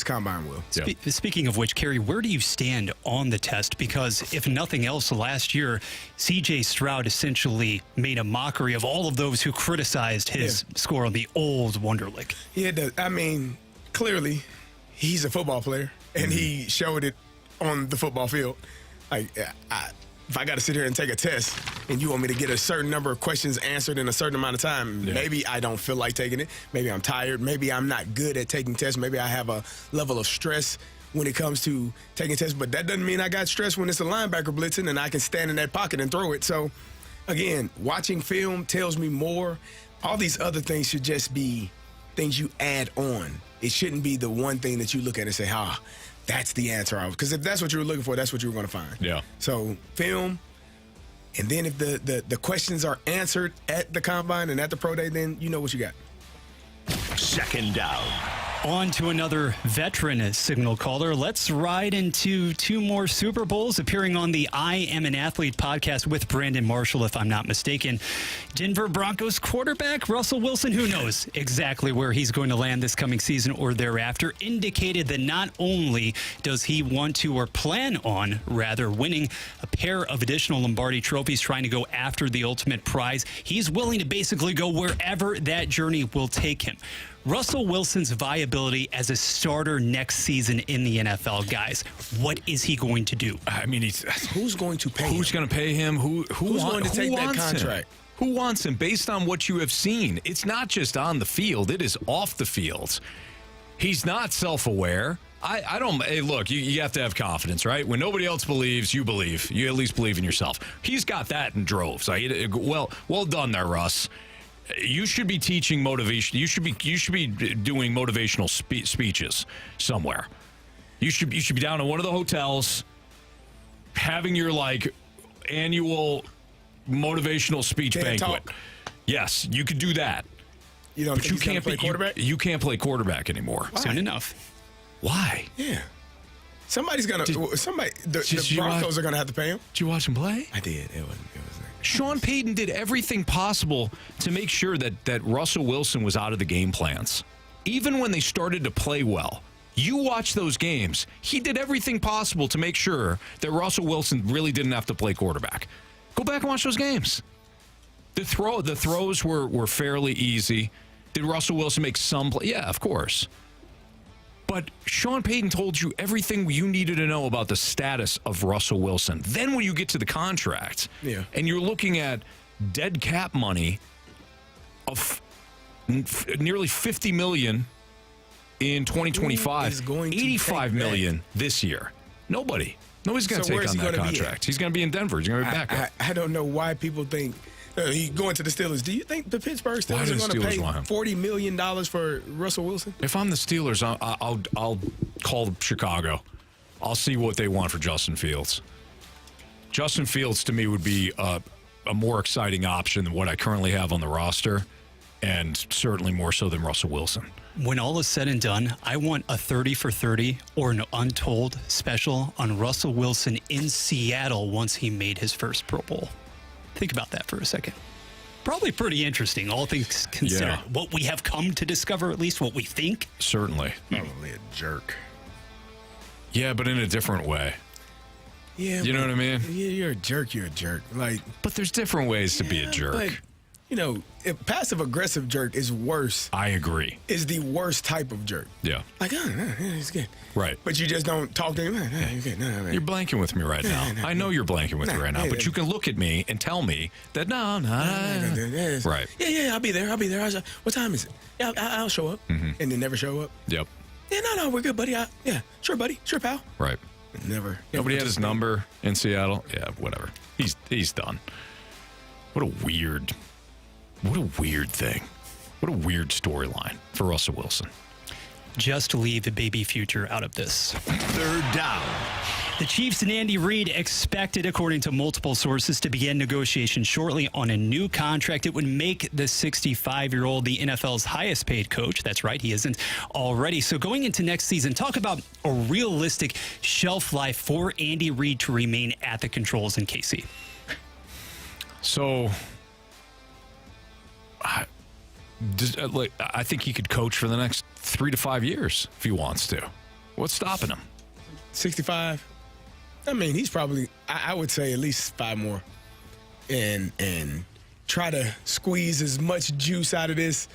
combine will. Speaking of which, Carey, where do you stand on the test? Because if nothing else, last year, C.J. Stroud essentially made a mockery of all of those who criticized his score on the old Wonderlic. Yeah, I mean, clearly, he's a football player, and he showed it on the football field. Like, if I got to sit here and take a test and you want me to get a certain number of questions answered in a certain amount of time, maybe I don't feel like taking it. Maybe I'm tired. Maybe I'm not good at taking tests. Maybe I have a level of stress when it comes to taking tests. But that doesn't mean I got stress when it's a linebacker blitzing and I can stand in that pocket and throw it. So, again, watching film tells me more. All these other things should just be things you add on. It shouldn't be the one thing that you look at and say, that's the answer. Because if that's what you were looking for, that's what you were going to find. Yeah. So film, and then if the questions are answered at the combine and at the pro day, then you know what you got. Second down. On to another veteran signal caller. Let's ride into two more Super Bowls, appearing on the I Am an Athlete podcast with Brandon Marshall, if I'm not mistaken. Denver Broncos quarterback Russell Wilson, who knows exactly where he's going to land this coming season or thereafter, indicated that not only does he want to, or plan on, rather, winning a pair of additional Lombardi trophies, trying to go after the ultimate prize, he's willing to basically go wherever that journey will take him. Russell Wilson's viability as a starter next season in the NFL, guys. What is he going to do? I mean, who's going to pay him? Who's going to pay him? Who's going to take that contract? Who wants him based on what you have seen? It's not just on the field. It is off the field. He's not self-aware. I don't. Hey, look, you have to have confidence, right? When nobody else believes, you believe. You at least believe in yourself. He's got that in droves. Well done there, Russ. You should be teaching motivation. You should be doing motivational speeches somewhere. You should be down in one of the hotels, having your annual motivational speech banquet. Talk. Yes, you could do that. You don't think you can't play quarterback? You can't play quarterback anymore. Soon enough. Why? Yeah. Somebody's gonna. The Broncos are gonna have to pay him. Did you watch him play? I did. It was. Sean Payton did everything possible to make sure that Russell Wilson was out of the game plans. Even when they started to play well, you watch those games, he did everything possible to make sure that Russell Wilson really didn't have to play quarterback. Go back and watch those games. The throws were fairly easy. Did Russell Wilson make some play? Yeah, of course. But Sean Payton told you everything you needed to know about the status of Russell Wilson. Then when you get to the contract, and you're looking at dead cap money of nearly $50 million in 2025, $85 million this year. Nobody's going to take on that contract. He's going to be in Denver. He's going to be back. I don't know why people think he's going to the Steelers. Do you think the Pittsburgh Steelers are going to pay $40 million for Russell Wilson? If I'm the Steelers, I'll call Chicago. I'll see what they want for Justin Fields. Justin Fields, to me, would be a more exciting option than what I currently have on the roster, and certainly more so than Russell Wilson. When all is said and done, I want a 30 for 30 or an untold special on Russell Wilson in Seattle once he made his first Pro Bowl. Think about that for a second. Probably pretty interesting, all things considered. Yeah. What we have come to discover, at least what we think. Certainly. Probably a jerk. Yeah, but in a different way. Yeah, you know what I mean? Yeah, you're a jerk. You're a jerk. But there's different ways to be a jerk. But passive aggressive jerk is worse. I agree. Is the worst type of jerk. Yeah. Like, it's good. Right. But you just don't talk to him. No, you're blanking with me right now. I know you're blanking with me right now, but you can look at me and tell me that no. Right. Yeah, I'll be there. What time is it? Yeah, I'll show up. And then never show up. Yep. Yeah, no, we're good, buddy. Yeah, sure, buddy. Sure, pal. Right. Never. Nobody had his number in Seattle. Yeah, whatever. He's done. What a weird thing. What a weird storyline for Russell Wilson. Just leave the baby future out of this. Third down. The Chiefs and Andy Reid expected, according to multiple sources, to begin negotiations shortly on a new contract. It would make the 65-year-old the NFL's highest paid coach. That's right, he isn't already. So going into next season, talk about a realistic shelf life for Andy Reid to remain at the controls in KC. So, I think he could coach for the next 3 to 5 years if he wants to. What's stopping him? 65. I mean, he's probably, I would say, at least 5 more, and try to squeeze as much juice out of this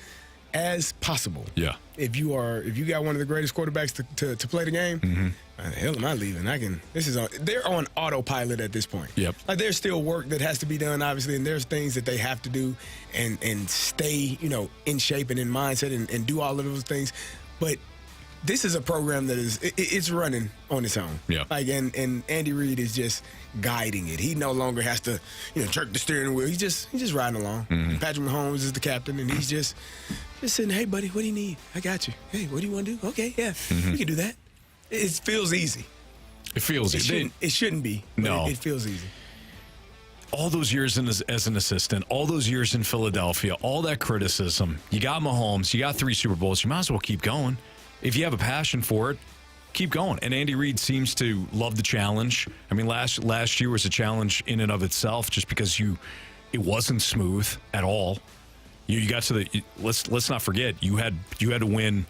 as possible. Yeah. If you got one of the greatest quarterbacks to play the game, hell am I leaving? They're on autopilot at this point. Yep. Like, there's still work that has to be done, obviously, and there's things that they have to do and stay, in shape and in mindset and do all of those things. But this is a program that it's running on its own. Yeah. Like, and Andy Reid is just guiding it. He no longer has to, jerk the steering wheel. He's just riding along. Patrick Mahomes is the captain, and he's just saying, "Hey, buddy, what do you need? I got you. Hey, what do you want to do? Okay, yeah, we can do that." It feels easy. It feels easy. It shouldn't be. No. It feels easy. All those years as an assistant, all those years in Philadelphia, all that criticism. You got Mahomes. You got 3 Super Bowls. You might as well keep going. If you have a passion for it, keep going. And Andy Reid seems to love the challenge. I mean, last year was a challenge in and of itself, just because it wasn't smooth at all. You got to let's not forget, you had to win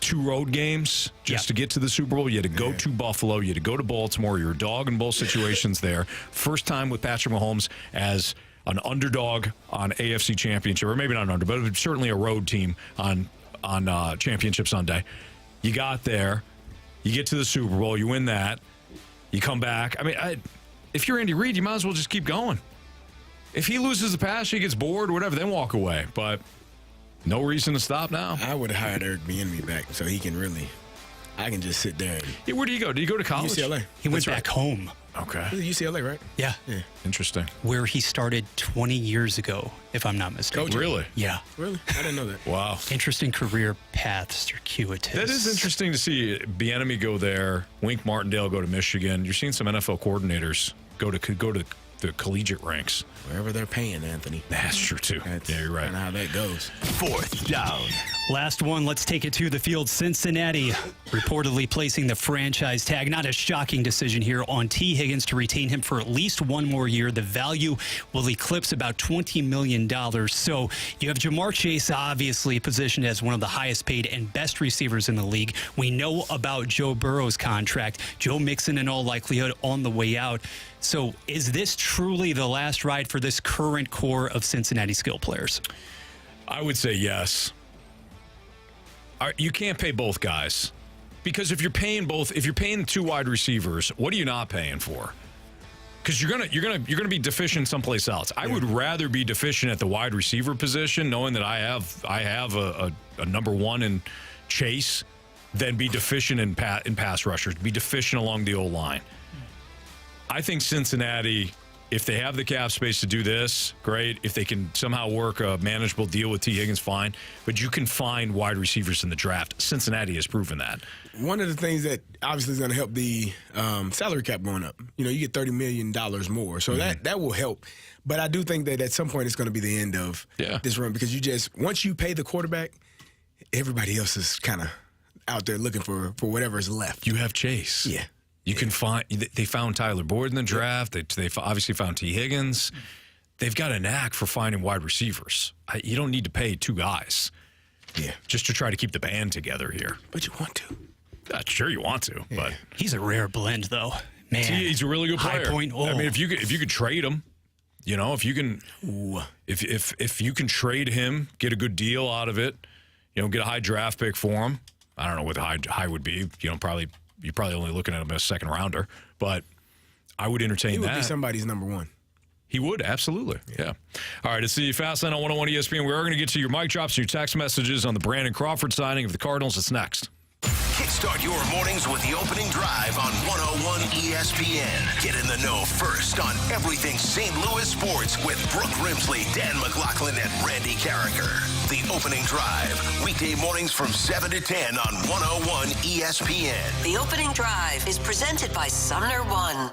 2 road games just to get to the Super Bowl. You had to go to Buffalo. You had to go to Baltimore. You're a dog in both situations there. First time with Patrick Mahomes as an underdog on AFC Championship, or maybe not an underdog, but certainly a road team on Championship Sunday. You got there. You get to the Super Bowl. You win that. You come back. I mean, if you're Andy Reid, you might as well just keep going. If he loses the pass, he gets bored, whatever, then walk away. But no reason to stop now. I would have hired Eric Bieniemy back so he can I can just sit there. Yeah, where did he go? Did he go to college? UCLA. He went back home. Okay. UCLA, right? Yeah. Interesting. Where he started 20 years ago, if I'm not mistaken. Coaching? Really? Yeah. Really? I didn't know that. Wow. Interesting career path, circuitous. That is interesting to see Bieniemy go there, Wink Martindale go to Michigan. You're seeing some NFL coordinators go to the collegiate ranks. Wherever they're paying, Anthony. That's true, too. Yeah, you're right. Kind of how that goes. 4th down. Last one, let's take it to the field. Cincinnati reportedly placing the franchise tag. Not a shocking decision here on T. Higgins to retain him for at least 1 more year. The value will eclipse about $20 million. So you have Jamar Chase, obviously positioned as one of the highest paid and best receivers in the league. We know about Joe Burrow's contract. Joe Mixon, in all likelihood, on the way out. So is this truly the last ride for this current core of Cincinnati skill players? I would say yes. You can't pay both guys, because if you're paying 2 wide receivers, what are you not paying for? Because you're gonna be deficient someplace else. I would rather be deficient at the wide receiver position, knowing that I have a number 1 in Chase, than be deficient in pass rushers, be deficient along the O-line. I think Cincinnati, if they have the cap space to do this, great. If they can somehow work a manageable deal with T. Higgins, fine. But you can find wide receivers in the draft. Cincinnati has proven that. One of the things that obviously is going to help the salary cap going up. You get $30 million more. So that will help. But I do think that at some point it's going to be the end of this run, because once you pay the quarterback, everybody else is kind of out there looking for whatever is left. You have Chase. Yeah. You can find. They found Tyler Boyd in the draft. They obviously found T. Higgins. They've got a knack for finding wide receivers. You don't need to pay 2 guys, just to try to keep the band together here. But you want to. Sure, you want to, but he's a rare blend, though. Man, he's a really good player. High point. Oh. I mean, if you could trade him, You know, if you can, if you can trade him, get a good deal out of it, you know, get a high draft pick for him. I don't know what the high would be. You know, you're probably only looking at him as a second rounder, but I would entertain that. He would be somebody's number one. He would, absolutely. Yeah. All right, it's the Fast Lane on 101 ESPN. We are going to get to your mic drops and your text messages on the Brandon Crawford signing of the Cardinals. It's next. Kickstart your mornings with the opening drive on 101 ESPN. Get in the know first on everything St. Louis sports with Brooke Grimsley, Dan McLaughlin, and Randy Carricker. The opening drive, weekday mornings from 7 to 10 on 101 ESPN. The opening drive is presented by Sumner One.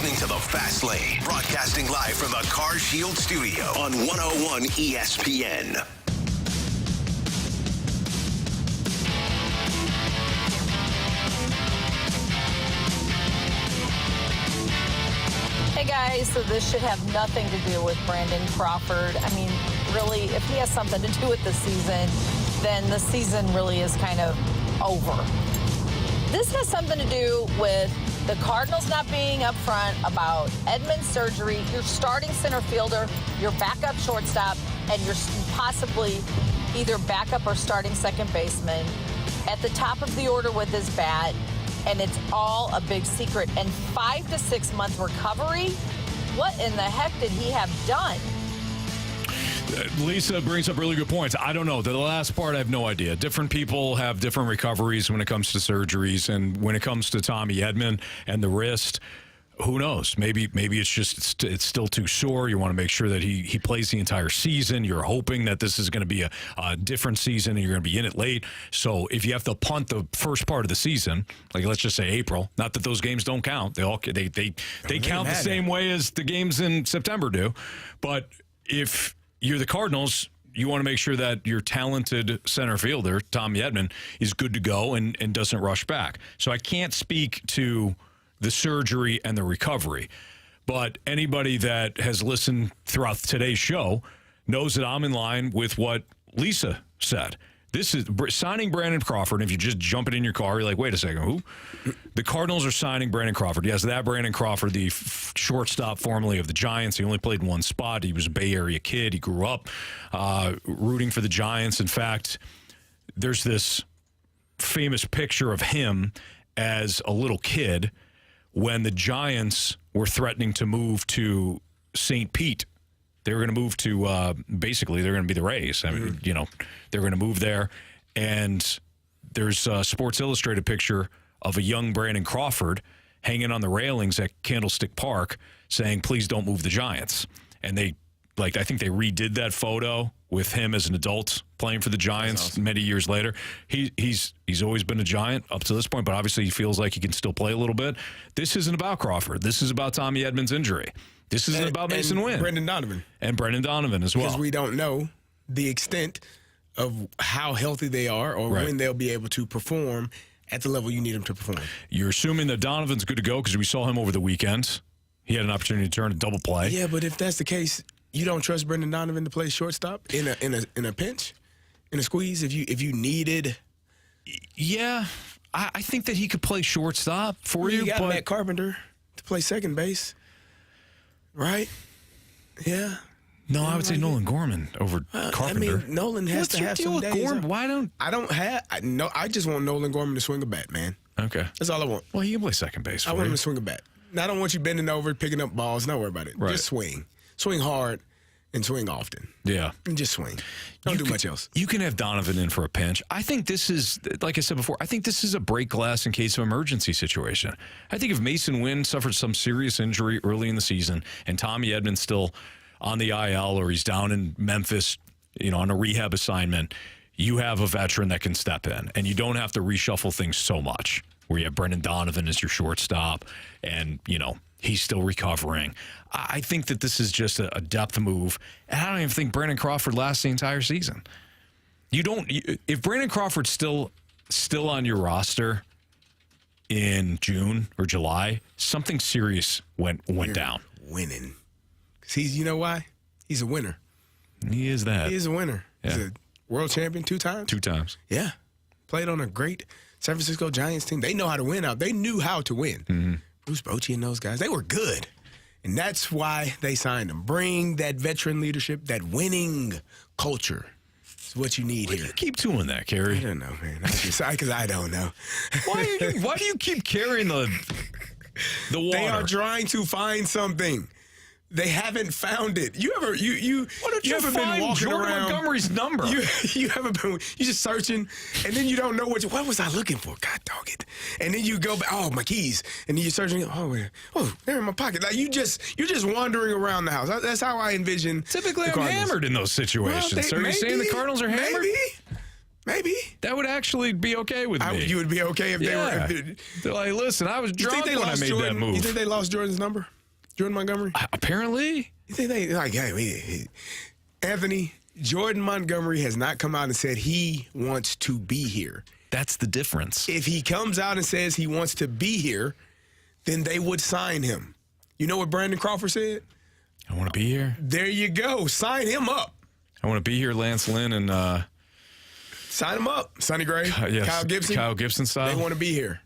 listening to The Fast Lane, broadcasting live from the Car Shield studio on 101 ESPN. Hey guys, so this should have nothing to do with Brandon Crawford. I mean, really, if he has something to do with the season, then the season really is kind of over. This has something to do with the Cardinals not being up front about Edmonds' surgery, your starting center fielder, your backup shortstop, and your possibly either backup or starting second baseman at the top of the order with his bat. And it's all a big secret. And 5 to 6 month recovery? What in the heck did he have done? Lisa brings up really good points. I don't know. The last part, I have no idea. Different people have different recoveries when it comes to surgeries. And when it comes to Tommy Edman and the wrist, who knows? Maybe it's just it's still too sore. You want to make sure that he plays the entire season. You're hoping that this is going to be a different season and you're going to be in it late. So if you have to punt the first part of the season, like let's just say April, not that those games don't count. They count the same way as the games in September do. But if you're the Cardinals, you want to make sure that your talented center fielder, Tommy Edman, is good to go and doesn't rush back. So I can't speak to the surgery and the recovery. But anybody that has listened throughout today's show knows that I'm in line with what Lisa said. This is signing Brandon Crawford. If you just jump it in your car, you're like, wait a second, who? The Cardinals are signing Brandon Crawford. Yes, that Brandon Crawford, the shortstop formerly of the Giants. He only played in one spot. He was a Bay Area kid. He grew up rooting for the Giants. In fact, there's this famous picture of him as a little kid when the Giants were threatening to move to St. Pete. They were going to move to, basically, they're going to be the Rays. I mean, they're going to move there. And there's a Sports Illustrated picture of a young Brandon Crawford hanging on the railings at Candlestick Park saying, please don't move the Giants. And I think they redid that photo with him as an adult playing for the Giants awesome. Many years later. He's always been a Giant up to this point, but obviously he feels like he can still play a little bit. This isn't about Crawford. This is about Tommy Edman's injury. This isn't about Masyn Winn. Brendan Donovan. And Brendan Donovan as well. Because we don't know the extent of how healthy they are or when they'll be able to perform at the level you need them to perform. You're assuming that Donovan's good to go because we saw him over the weekend. He had an opportunity to turn a double play. Yeah, but if that's the case, you don't trust Brendan Donovan to play shortstop in a pinch, in a squeeze. If you needed, I think that he could play shortstop for you. You got Matt Carpenter to play second base, right? Yeah. No, I would say Nolan Gorman over Carpenter. I mean, Nolan has to have some days. Gorman? Why don't I just want Nolan Gorman to swing a bat, man. Okay, that's all I want. Well, he can play second base. I want him to swing a bat. Now, I don't want you bending over, picking up balls. Don't worry about it. Right. Just swing hard, and swing often. Yeah, and just swing. Don't do much else. You can have Donovan in for a pinch. I think this is, like I said before, I think this is a break glass in case of emergency situation. I think if Masyn Winn suffered some serious injury early in the season and Tommy Edman's still on the IL or he's down in Memphis, on a rehab assignment, you have a veteran that can step in, and you don't have to reshuffle things so much. Where you have Brendan Donovan as your shortstop, and he's still recovering. I think that this is just a depth move, and I don't even think Brandon Crawford lasts the entire season. If Brandon Crawford's still on your roster in June or July, something serious went down. Winning, because you know why? He's a winner. He is that. He is a winner. Yeah. He's a world champion 2 times. 2 times. Yeah, played on a great San Francisco Giants team. They know how to win out. They knew how to win. Mm-hmm. Bruce Bochy and those guys, they were good. And that's why they signed him. Bring that veteran leadership, that winning culture. It's what you need here. You keep doing that, Carey. I don't know, man. Because I don't know. Why do you keep carrying the water? They are trying to find something. They haven't found it. You ever been walking Jordan around Montgomery's number? You haven't been. You just searching, and then you don't know what was I looking for? God dog it! And then you go back. Oh, my keys. And then you're searching. They're in my pocket. Like you're just wandering around the house. That's how I envision. Typically, I'm hammered in those situations. Are you saying the Cardinals are hammered? Maybe. That would actually be okay with me. You would be okay if they were. They're like, listen, I was drunk when I made that move. You think they lost Jordan's number? Jordan Montgomery? Apparently. You think they like, hey, Anthony, Jordan Montgomery has not come out and said he wants to be here. That's the difference. If he comes out and says he wants to be here, then they would sign him. You know what Brandon Crawford said? I want to be here. There you go. Sign him up. I want to be here, Lance Lynn, and sign him up. Sonny Gray, yes, Kyle Gibson. Kyle Gibson style. They want to be here.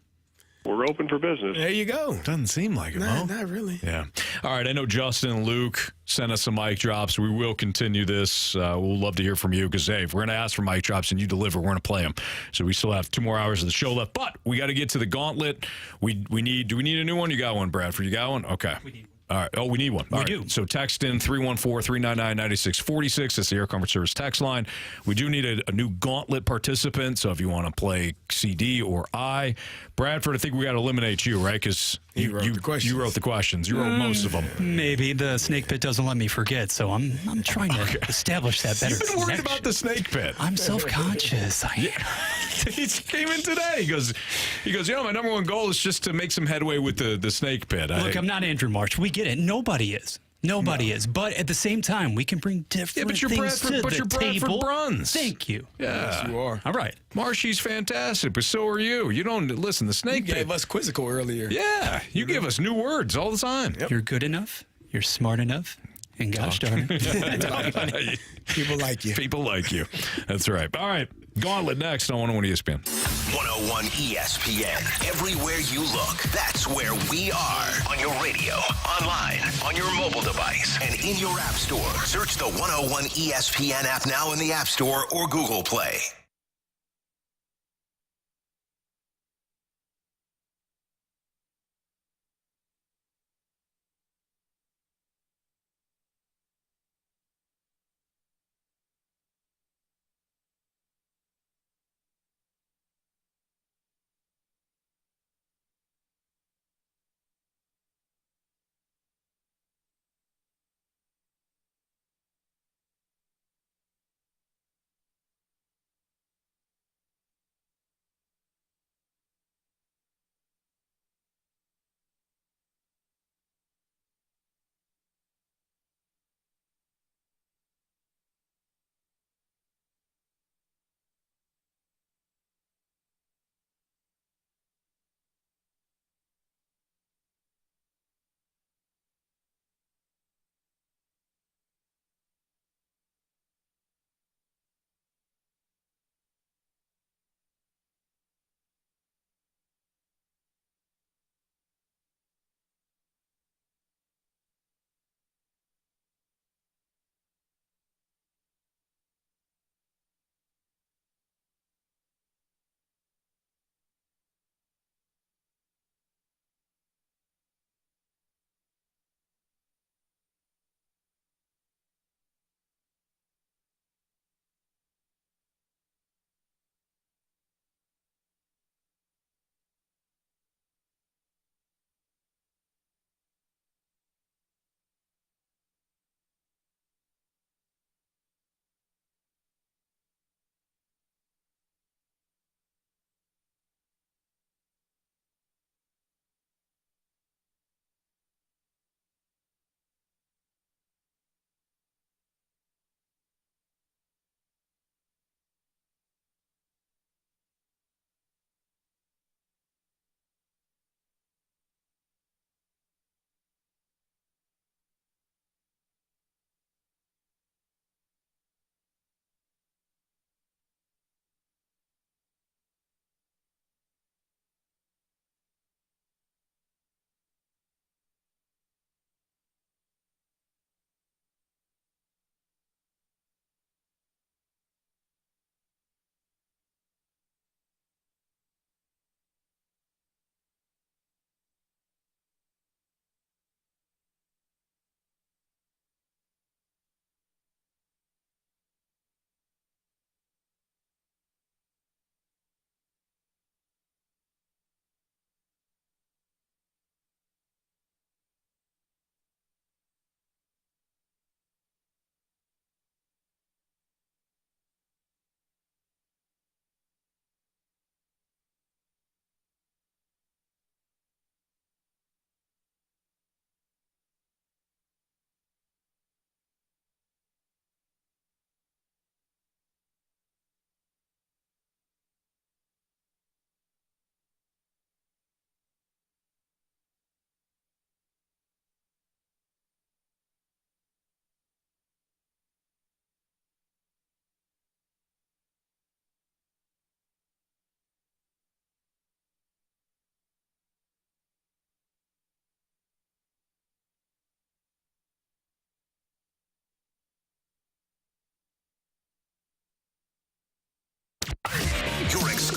We're open for business. There you go. Doesn't seem like it, Nah, Mo. not really. Yeah. All right. I know Justin and Luke sent us some mic drops. We will continue this. We'll love to hear from you because, hey, if we're going to ask for mic drops and you deliver, we're going to play them. So we still have 2 more hours of the show left. But we got to get to the Gauntlet. Do we need a new one? You got one, Bradford? You got one? Okay. We need one. All right. Oh, we need one. We do. So text in 314-399-9646. That's the Air Comfort Service text line. We do need a new Gauntlet participant. So if you want to play CD or I, Bradford, I think we got to eliminate you, right? Because you wrote the questions. You wrote most of them. Maybe the snake pit doesn't let me forget, so I'm trying to establish that better. You've been worried connection. about the snake pit. I'm self-conscious. He came in today. He goes, my number one goal is just to make some headway with the snake pit. Look, I'm not Andrew March. We get it. Nobody is. Nobody is. But at the same time, we can bring different things to the table. Bruns. Thank you. Yeah. Yes, you are. All right. Marshy's fantastic, but so are you. You don't listen. The snake You pit. gave us quizzical earlier. Yeah. You give us new words all the time. Yep. You're good enough. You're smart enough. And gosh darn it. People like you. People like you. That's right. All right. Gauntlet next on 101 ESPN. 101 ESPN. Everywhere you look, that's where we are. On your radio, online, on your mobile device, and in your app store. Search the 101 ESPN app now in the App Store or Google Play.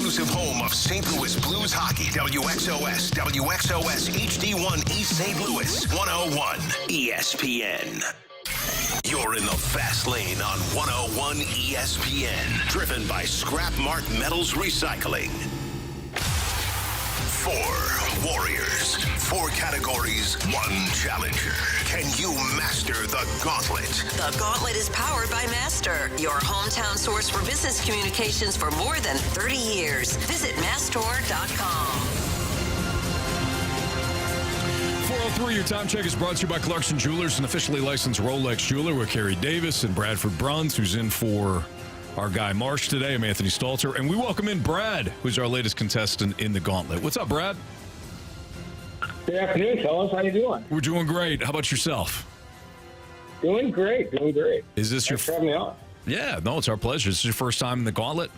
exclusive home of St. Louis Blues hockey. WXOS HD1 East St. Louis, 101 ESPN. You're in the fast lane on 101 ESPN. Driven by Scrap Mart Metals Recycling. 4 warriors, 4 categories, 1 challenger. Can you master the Gauntlet? The Gauntlet is powered by Master, your hometown source for business communications for more than 30 years. Visit mastor.com. 403, your time check is brought to you by Clarkson Jewelers, an officially licensed Rolex jeweler with Carey Davis and Bradford Bruns, who's in for our guy Marsh today. I'm Anthony Stalter, and we welcome in Brad, who's our latest contestant in the Gauntlet. What's up, Brad? Good afternoon, fellas. How you doing? We're doing great. How about yourself? Doing great. Is this Thanks for having me on. Yeah, no, it's our pleasure. Is this your first time in the Gauntlet?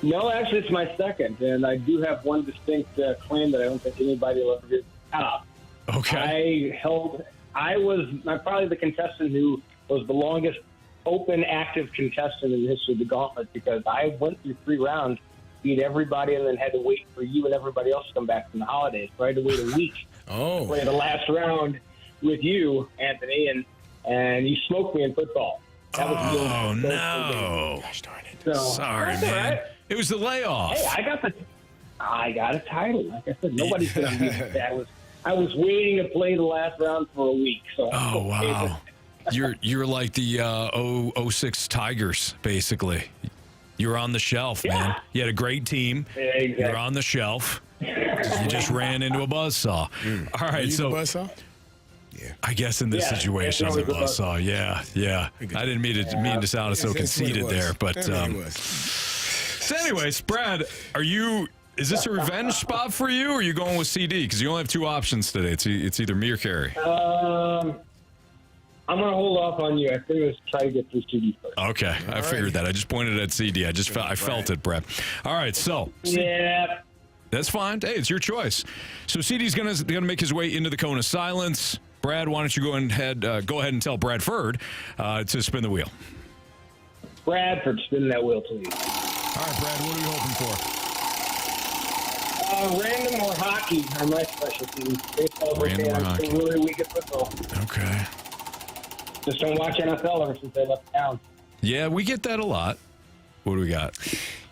No, actually, it's my second, and I do have one distinct claim that I don't think anybody will ever get out. Okay. I was probably the contestant who was the longest open, active contestant in the history of the Gauntlet, because I went through 3 rounds, beat everybody, and then had to wait for you and everybody else to come back from the holidays. So I had to wait a week to play the last round with you, Anthony, and you smoked me in football. That was no. Gosh darn it. So, sorry, man. Right. It was the layoff. Hey, I got a title. Like I said, nobody's going to beat that. I was waiting to play the last round for a week. So wow. You're like the 06 Tigers, basically. You're on the shelf, man. You had a great team. Yeah, exactly. You're on the shelf. You just ran into a buzzsaw. All right, so buzzsaw? Yeah. I guess in this situation, it's a buzzsaw. Yeah. I didn't mean to sound so conceited there, but so anyways, Brad, is this a revenge spot for you, or are you going with CD? Because you only have 2 options today. It's either me or Carey. I'm going to hold off on you. I think let's try to get through CD first. Okay, I figured that. I just pointed at CD. I felt it, Brad. All right, so yeah, that's fine. Hey, it's your choice. So CD's gonna make his way into the cone of silence. Brad, why don't you go ahead and tell Bradford to spin the wheel. Bradford, spin that wheel, please. All right, Brad, what are we hoping for? Random or hockey are my specialties. Baseball, random or hockey. I'm really weak at football. Okay. Just don't watch NFL ever since I left town. Yeah, we get that a lot. What do we got?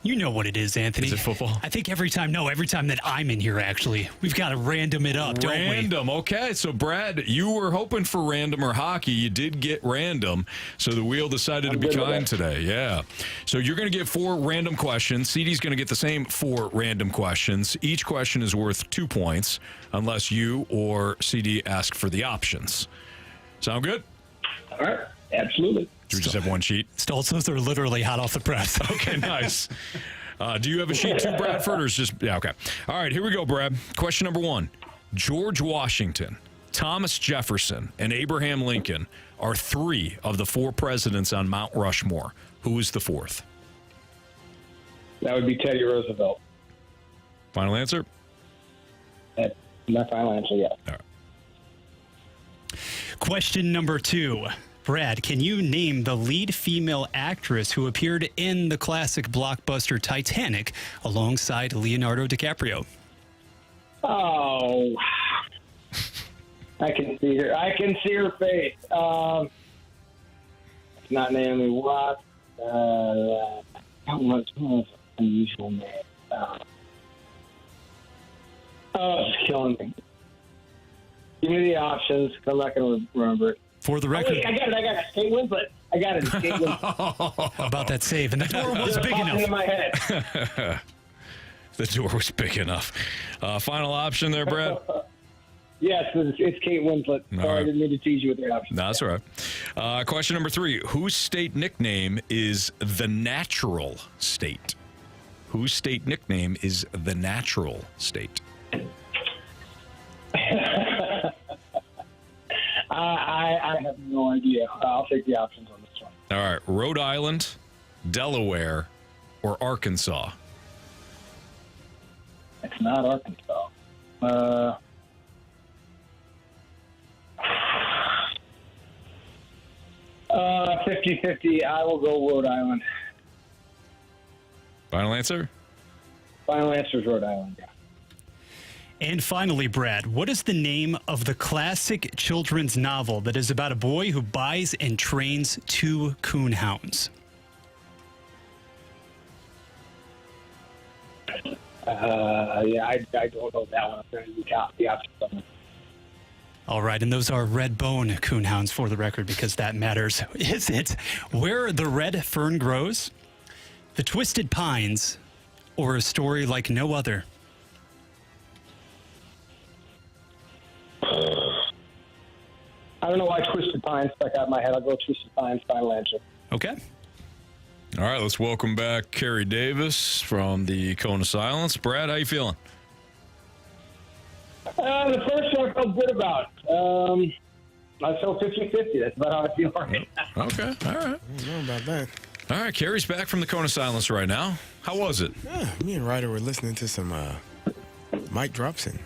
You know what it is, Anthony. Is it football? I think every time that I'm in here, actually, we've got to random it up, don't we? Random, okay. So, Brad, you were hoping for random or hockey. You did get random, so the wheel decided to be kind today. Yeah. So you're going to get 4 random questions. CD's going to get the same 4 random questions. Each question is worth 2 points, unless you or CD ask for the options. Sound good? All right. Absolutely. Do we just have 1 sheet? Stoltzos are literally hot off the press. Okay, nice. Do you have a sheet too, Bradford, or is just... Yeah, okay. All right, here we go, Brad. Question number 1. George Washington, Thomas Jefferson, and Abraham Lincoln are 3 of the 4 presidents on Mount Rushmore. Who is the 4th? That would be Teddy Roosevelt. Final answer? That's my final answer, yeah. All right. Question number 2. Brad, can you name the lead female actress who appeared in the classic blockbuster Titanic alongside Leonardo DiCaprio? Oh, I can see her. I can see her face. It's not Naomi Watts. Not much unusual name. It's killing me. Give me the options, because I'm not going to remember it. For the record, wait, I got it. Kate Winslet. I got it. Kate Winslet. How about that save? And the door was big enough. In my head. The door was big enough. Final option there, Brad? Yes, it's Kate Winslet. Sorry, right. I didn't mean to tease you with the options. No, that's all right. Question number 3. Whose state nickname is the Natural State? Whose state nickname is the Natural State? I have no idea. I'll take the options on this one. All right. Rhode Island, Delaware, or Arkansas? It's not Arkansas. 50-50. I will go Rhode Island. Final answer? Final answer is Rhode Island, yeah. And finally, Brad, what is the name of the classic children's novel that is about a boy who buys and trains 2 coonhounds? I don't know that one. I'm going to use the options. All right, and those are red bone coonhounds for the record because that matters. Is it Where the Red Fern Grows, The Twisted Pines, or A Story Like No Other? I don't know why Twisted Pines stuck out in my head. I'll go Twisted Pines, final answer. Okay. All right, let's welcome back Carey Davis from the Cone of Silence. Brad, how you feeling? The first one I felt good about. I felt 50-50. That's about how I feel right now. Okay, all right. I don't know about that. All right, Carey's back from the Cone of Silence right now. How was it? Me and Ryder were listening to some mic drops and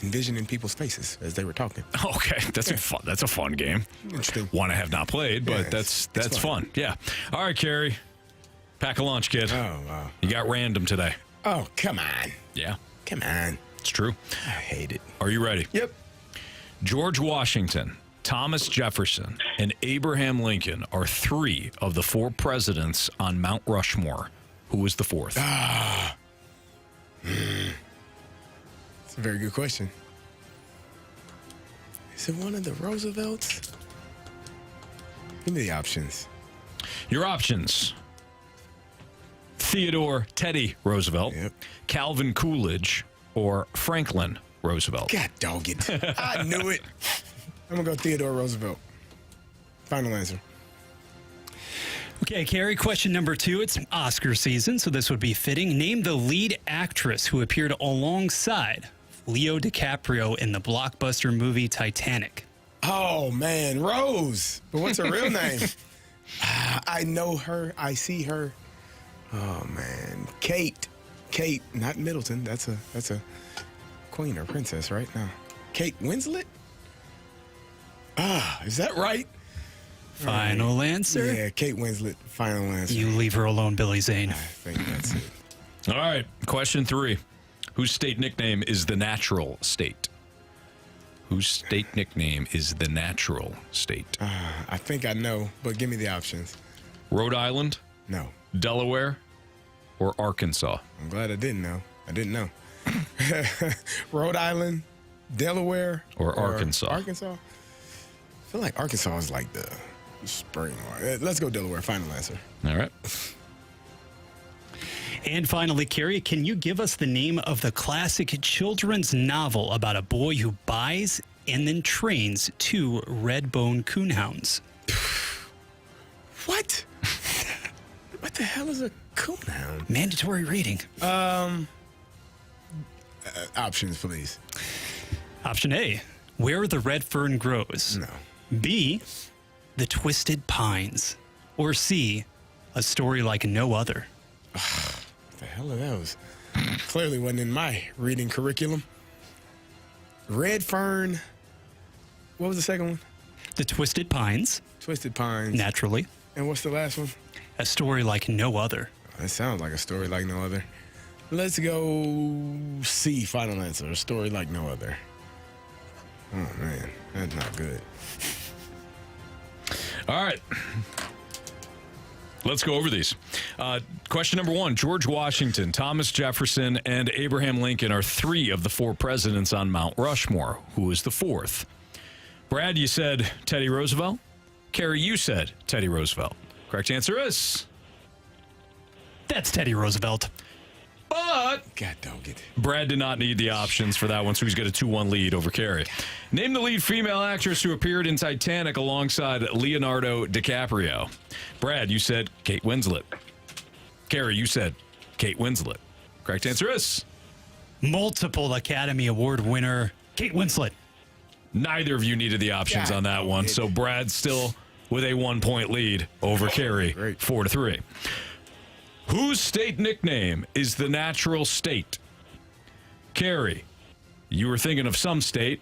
envisioning people's faces as they were talking. Okay, that's a fun game. Interesting. One I have not played, but Yeah, that's it's fun. Yeah. All right, Carey. Pack a lunch, kid. Oh, wow. You got random today. Oh, come on. Yeah. Come on. It's true. I hate it. Are you ready? Yep. George Washington, Thomas Jefferson, and Abraham Lincoln are 3 of the 4 presidents on Mount Rushmore. Who was the 4th? It's a very good question. Is it one of the Roosevelts? Give me the options. Your options: Theodore Teddy Roosevelt, Calvin Coolidge, or Franklin Roosevelt. God dog it. I knew it. I'm going to go Theodore Roosevelt. Final answer. Okay, Carey, question number 2. It's Oscar season, so this would be fitting. Name the lead actress who appeared alongside Leo DiCaprio in the blockbuster movie Titanic. Oh, man. Rose. But what's her real name? I know her. I see her. Oh, man. Kate, not Middleton. That's a queen or princess, right? No. Kate Winslet? Is that right? Final answer? Yeah, Kate Winslet. Final answer. You leave her alone, Billy Zane. I think that's it. All right, question 3. Whose state nickname is the Natural State? Whose state nickname is the Natural State? I think I know, but give me the options. Rhode Island, No. Delaware, or Arkansas? I'm glad I didn't know. I didn't know. Rhode Island, Delaware, or Arkansas? Arkansas? I feel like Arkansas is like the spring one. Let's go Delaware. Final answer. All right. And finally, Carey, can you give us the name of the classic children's novel about a boy who buys and then trains 2 red-bone coonhounds? What? What the hell is a coonhound? Mandatory reading. Options, please. Option A, Where the Red Fern Grows. No. B, The Twisted Pines. Or C, A Story Like No Other. What the hell are those? Clearly wasn't in my reading curriculum. Red Fern. What was the second one? The Twisted Pines. Twisted Pines. Naturally. And what's the last one? A Story Like No Other. That sounds like a story like no other. Let's go C, final answer. A story like no other. Oh, man. That's not good. All right. Let's go over these. Question number 1. George Washington, Thomas Jefferson, and Abraham Lincoln are 3 of the 4 presidents on Mount Rushmore. Who is the 4th? Brad, you said Teddy Roosevelt. Carey, you said Teddy Roosevelt. Correct answer is... That's Teddy Roosevelt. But God dog it. Brad did not need the options for that one, so he's got a 2-1 lead over Carey. Name the lead female actress who appeared in Titanic alongside Leonardo DiCaprio. Brad, you said Kate Winslet. Carey, you said Kate Winslet. Correct answer is... Multiple Academy Award winner, Kate Winslet. Neither of you needed the options on that one, so Brad's still with a 1-point lead over Carey, 4-3. Whose state nickname is the Natural State? Carey, you were thinking of some state,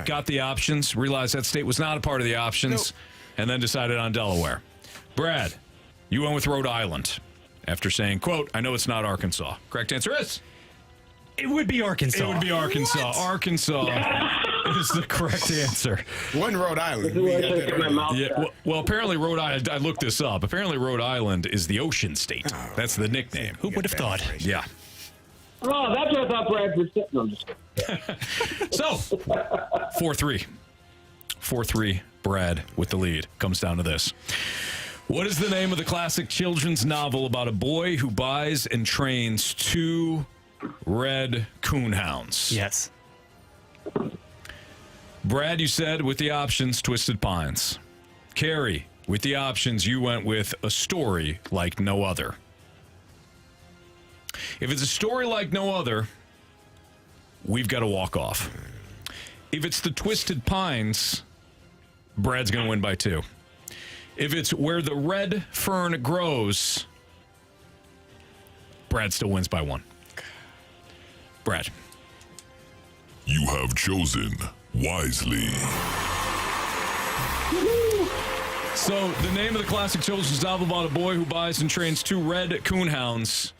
got the options, realized that state was not a part of the options, and then decided on Delaware. Brad, you went with Rhode Island. after saying, quote, "I know it's not Arkansas." Correct answer is? It would be Arkansas. It would be Arkansas. What? Arkansas is the correct answer. One Rhode Island. Well, apparently Rhode Island, I looked this up. Apparently Rhode Island is the ocean state. That's the nickname. Who would have thought? Yeah. Oh, that's what I thought Bradford said. No, I'm just kidding. So, 4-3. 4-3, Brad with the lead. Comes down to this. What is the name of the classic children's novel about a boy who buys and trains 2 red coonhounds? Yes. Brad, you said with the options, Twisted Pines. Carey, with the options, you went with A Story Like No Other. If it's a story like no other, we've got to walk off. If it's the Twisted Pines, Brad's going to win by 2. If it's Where the Red Fern Grows, Brad still wins by 1. Brad. You have chosen wisely. So, the name of the classic children's novel about a boy who buys and trains 2 red coonhounds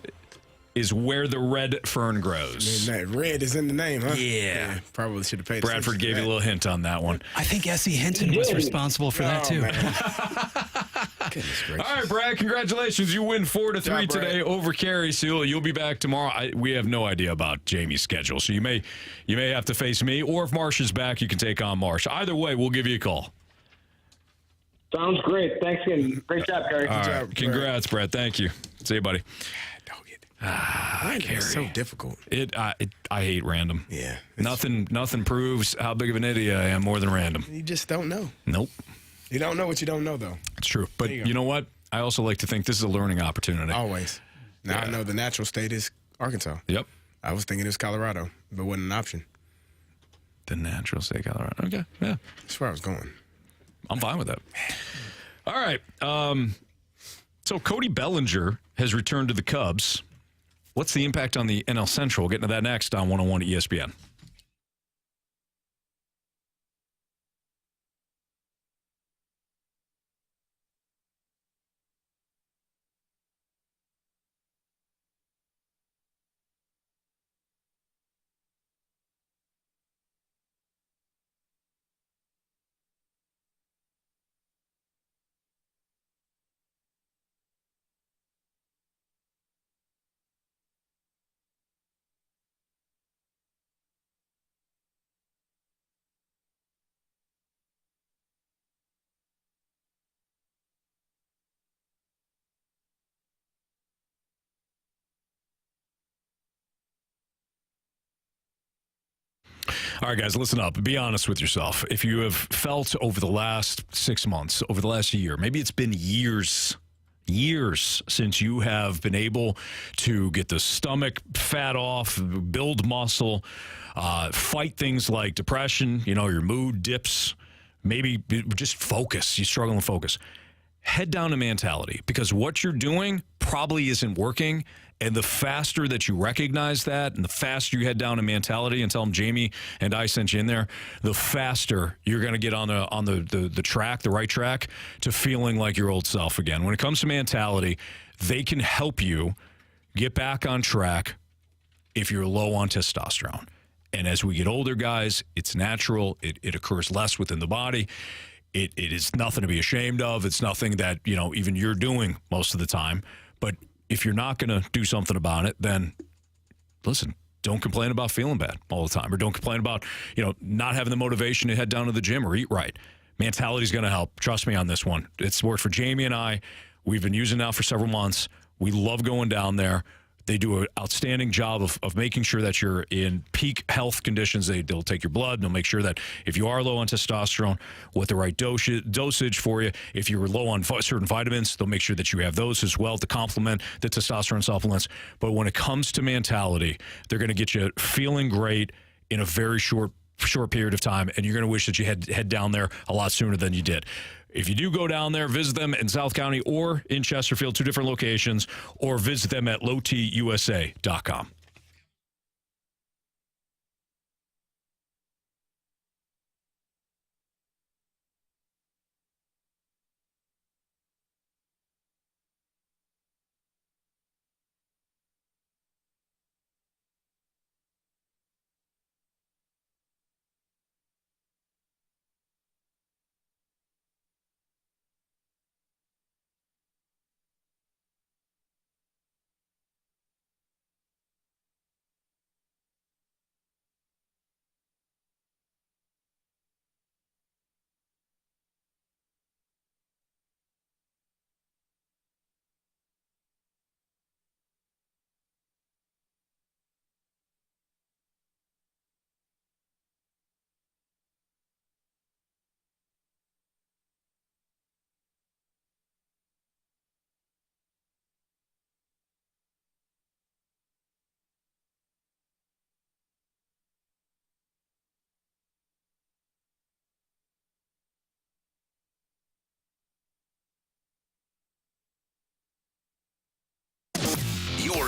is Where the Red Fern Grows. Man, that red is in the name, huh? Yeah. Probably should have paid Bradford gave you a little hint on that one. I think S.E. Hinton was responsible for that, too. Goodness gracious. All right, Brad, congratulations. You win 4-3 today over Carey. So you'll be back tomorrow. We have no idea about Jamie's schedule, so you may have to face me, or if Marsh is back, you can take on Marsh. Either way, we'll give you a call. Sounds great. Thanks again. Great job, Carey. All right. Congrats, Brad. Thank you. See you, buddy. Carey. It's so difficult. I hate random. Yeah. Nothing proves how big of an idiot I am more than random. You just don't know. Nope. You don't know what you don't know, though. It's true. But you know what? I also like to think this is a learning opportunity. Always. Now I know the natural state is Arkansas. Yep. I was thinking it was Colorado, but it wasn't an option. The natural state, Colorado. Okay. Yeah. That's where I was going. I'm fine with that. All right. So Cody Bellinger has returned to the Cubs. What's the impact on the NL Central? We'll get into that next on 101 ESPN. All right, guys, listen up. Be honest with yourself. If you have felt over the last 6 months, over the last year, maybe it's been years since you have been able to get the stomach fat off, build muscle, fight things like depression, your mood dips, maybe just focus. You struggle to focus. Head down to mentality, because what you're doing probably isn't working. And the faster that you recognize that, and the faster you head down to mentality and tell them Jamie and I sent you in there, the faster you're going to get on the track, the right track, to feeling like your old self again. When it comes to mentality, they can help you get back on track if you're low on testosterone. And as we get older, guys, it's natural. It occurs less within the body. It is nothing to be ashamed of. It's nothing that, even you're doing most of the time. But if you're not going to do something about it, then listen, don't complain about feeling bad all the time, or don't complain about, not having the motivation to head down to the gym or eat right. Mentality is going to help. Trust me on this one. It's worked for Jamie and I. We've been using it now for several months. We love going down there. They do an outstanding job of making sure that you're in peak health conditions. They'll take your blood, and they'll make sure that if you are low on testosterone, what the right dosage for you. If you're low on certain vitamins, they'll make sure that you have those as well to complement the testosterone supplements. But when it comes to mentality, they're going to get you feeling great in a very short period of time, and you're going to wish that you had head down there a lot sooner than you did. If you do go down there, visit them in South County or in Chesterfield, 2 different locations, or visit them at lowtusa.com.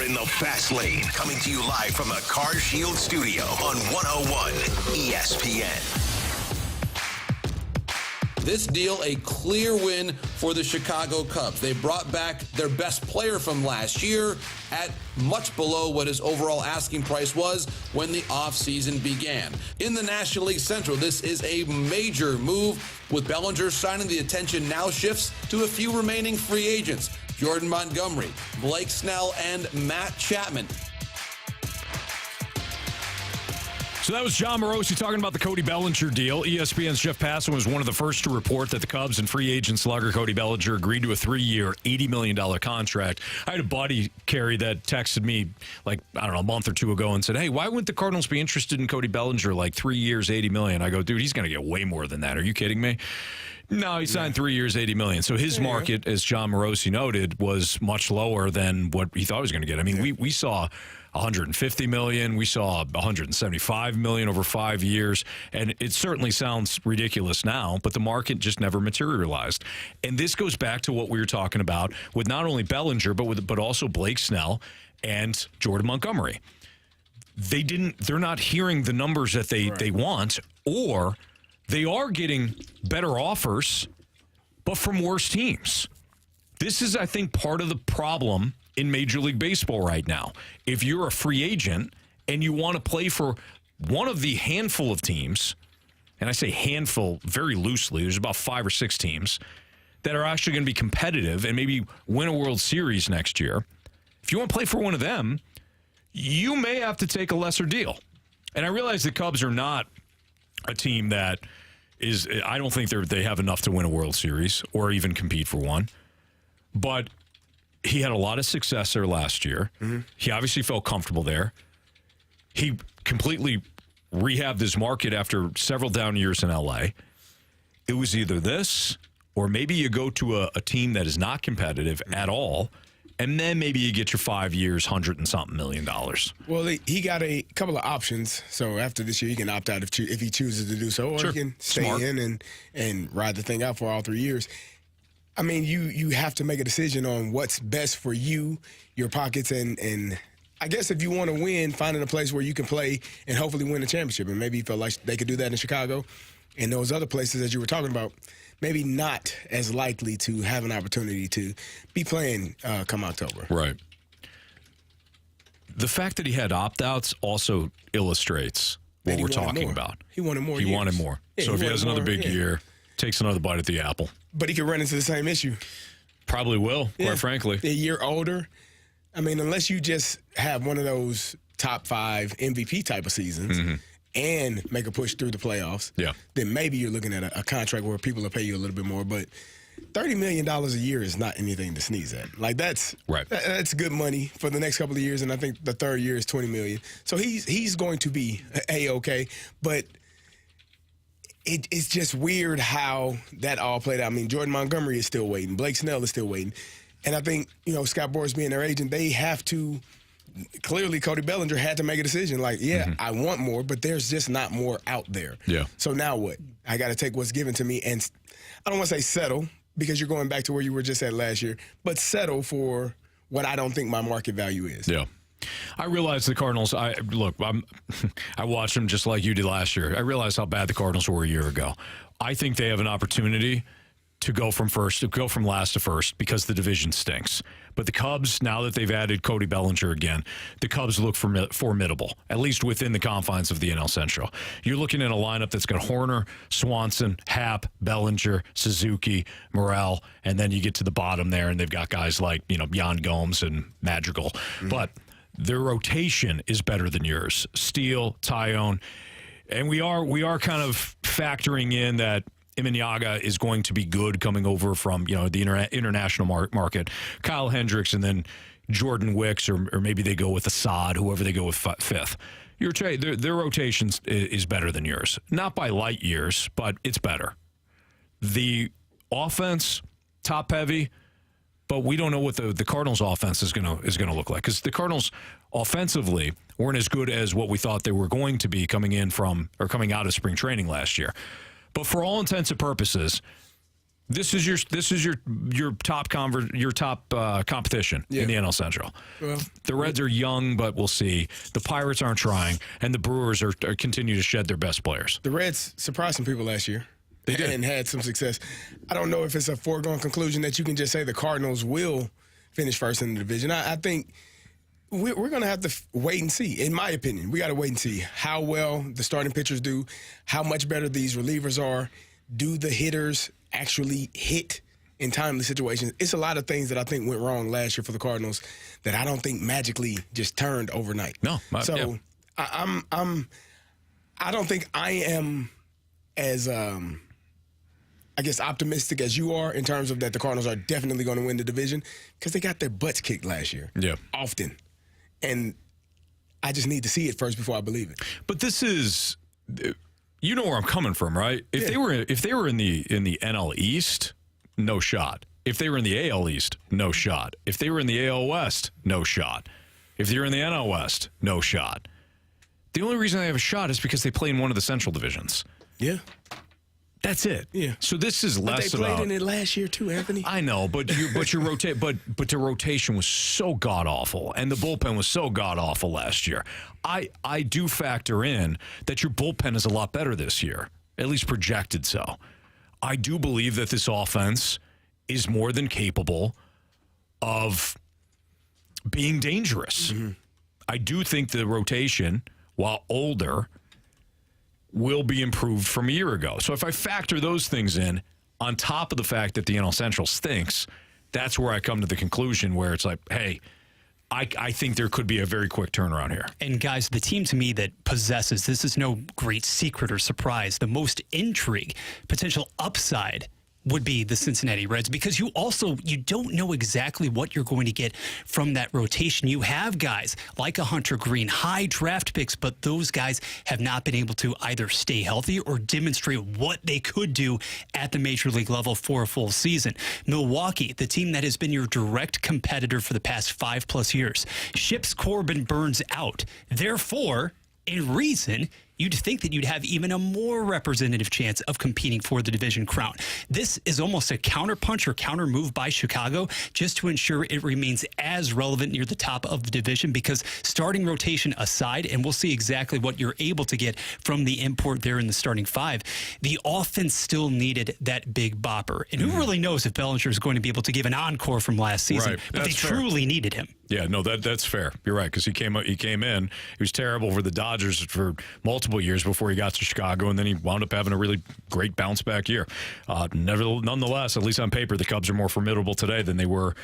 in the fast lane. Coming to you live from the Car Shield studio on 101 ESPN. This deal, a clear win for the Chicago Cubs. They brought back their best player from last year at much below what his overall asking price was when the offseason began. In the National League Central, this is a major move. With Bellinger signing, the attention now shifts to a few remaining free agents: Jordan Montgomery, Blake Snell, and Matt Chapman. So that was John Morosi talking about the Cody Bellinger deal. ESPN's Jeff Passan was one of the first to report that the Cubs and free agent slugger Cody Bellinger agreed to a 3-year, $80 million contract. I had a buddy, Carey, that texted me a month or two ago and said, hey, why wouldn't the Cardinals be interested in Cody Bellinger? 3 years, $80 million. I go, dude, he's going to get way more than that. Are you kidding me? No, he signed 3 years, $80 million. So his market, as John Morosi noted, was much lower than what he thought he was going to get. I mean, we saw $150 million. We saw $175 million over 5 years. And it certainly sounds ridiculous now, but the market just never materialized. And this goes back to what we were talking about with not only Bellinger, but also Blake Snell and Jordan Montgomery. They're not hearing the numbers that they want, or they are getting better offers, but from worse teams. This is, I think, part of the problem in Major League Baseball right now. If you're a free agent and you want to play for one of the handful of teams, and I say handful very loosely, there's about 5 or 6 teams that are actually going to be competitive and maybe win a World Series next year. If you want to play for one of them, you may have to take a lesser deal. And I realize the Cubs are not a team that is, I don't think they have enough to win a World Series or even compete for one. But he had a lot of success there last year. Mm-hmm. He obviously felt comfortable there. He completely rehabbed his market after several down years in L.A. It was either this or maybe you go to a team that is not competitive at all, and then maybe you get your 5 years, $100-and-something million. Well, he got a couple of options. So after this year, he can opt out if he chooses to do so, or he can stay in and ride the thing out for all 3 years. I mean, you have to make a decision on what's best for you, your pockets, and I guess if you want to win, finding a place where you can play and hopefully win a championship. And maybe you felt like they could do that in Chicago. And those other places that you were talking about, maybe not as likely to have an opportunity to be playing come October. Right. The fact that he had opt-outs also illustrates what we're talking about. He wanted more. He wanted more. Yeah, so if he has another big year, takes another bite at the apple. But he could run into the same issue. Probably will, quite frankly. A year older. I mean, unless you just have one of those top 5 MVP type of seasons and make a push through the playoffs, then maybe you're looking at a contract where people will pay you a little bit more. But $30 million a year is not anything to sneeze at. That's good money for the next couple of years, and I think the third year is $20 million. So he's going to be A-okay, but it's just weird how that all played out. I mean, Jordan Montgomery is still waiting. Blake Snell is still waiting. And I think, Scott Boras being their agent, they have to – clearly Cody Bellinger had to make a decision. I want more, but there's just not more out there. Yeah. So now what? I got to take what's given to me and I don't want to say settle because you're going back to where you were just at last year, but settle for what I don't think my market value is. Yeah. I realize the Cardinals. I watched them just like you did last year. I realize how bad the Cardinals were a year ago. I think they have an opportunity to go from last to first because the division stinks. But the Cubs, now that they've added Cody Bellinger again, the Cubs look formidable, at least within the confines of the NL Central. You're looking at a lineup that's got Horner, Swanson, Happ, Bellinger, Suzuki, Morel, and then you get to the bottom there, and they've got guys like Yan Gomes and Madrigal. But their rotation is better than yours. Steele, Tyone, and we are kind of factoring in that Imanyaga is going to be good coming over from the international market. Kyle Hendricks and then Jordan Wicks, or maybe they go with Assad, whoever they go with fifth. Their rotation is better than yours, not by light years, but it's better. The offense, top heavy. But we don't know what the Cardinals' offense is going to look like, because the Cardinals offensively weren't as good as what we thought they were going to be coming out of spring training last year. But for all intents and purposes, This is your top competition in the NL Central. Well, the Reds are young, but we'll see. The Pirates aren't trying, and the Brewers are continue to shed their best players. The Reds surprised some people last year. They did. And had some success. I don't know if it's a foregone conclusion that you can just say the Cardinals will finish first in the division. I think we're going to have to wait and see. In my opinion, we got to wait and see how well the starting pitchers do, how much better these relievers are. Do the hitters actually hit in timely situations? It's a lot of things that I think went wrong last year for the Cardinals that I don't think magically just turned overnight. No. So I don't think I am as I guess optimistic as you are in terms of that the Cardinals are definitely going to win the division because they got their butts kicked last year. Yeah. Often. And I just need to see it first before I believe it. But this is, you know where I'm coming from, right? If they were in the NL East, no shot. If they were in the AL East, no shot. If they were in the AL West, no shot. If you're in the NL West, no shot. The only reason they have a shot is because they play in one of the Central divisions. Yeah. That's it. Yeah. So this is less they played about. in it last year too, Anthony. I know, but the rotation was so god awful, and the bullpen was so god awful last year. I do factor in that your bullpen is a lot better this year, at least projected so. I do believe that this offense is more than capable of being dangerous. Mm-hmm. I do think the rotation, while older, will be improved from a year ago. So if I factor those things in, on top of the fact that the NL Central stinks, that's where I come to the conclusion where it's like, hey, I think there could be a very quick turnaround here. And guys, the team to me that possesses, this is no great secret or surprise, the most intrigue, potential upside would be the Cincinnati Reds, because you don't know exactly what you're going to get from that rotation. You have guys like a Hunter Green, high draft picks, but those guys have not been able to either stay healthy or demonstrate what they could do at the major league level for a full season. Milwaukee, the team that has been your direct competitor for the past 5+ years, ships Corbin Burns out. Therefore, in reason, you'd think that you'd have even a more representative chance of competing for the division crown. This is almost a counterpunch or counter move by Chicago just to ensure it remains as relevant near the top of the division, because starting rotation aside, and we'll see exactly what you're able to get from the import there in the starting five, the offense still needed that big bopper. And who really knows if Bellinger is going to be able to give an encore from last season, Right. but That's they fair. truly needed him. Yeah, no, that's fair. You're right, because he came in. He was terrible for the Dodgers for multiple years before he got to Chicago, and then he wound up having a really great bounce back year. Nonetheless, at least on paper, the Cubs are more formidable today than they were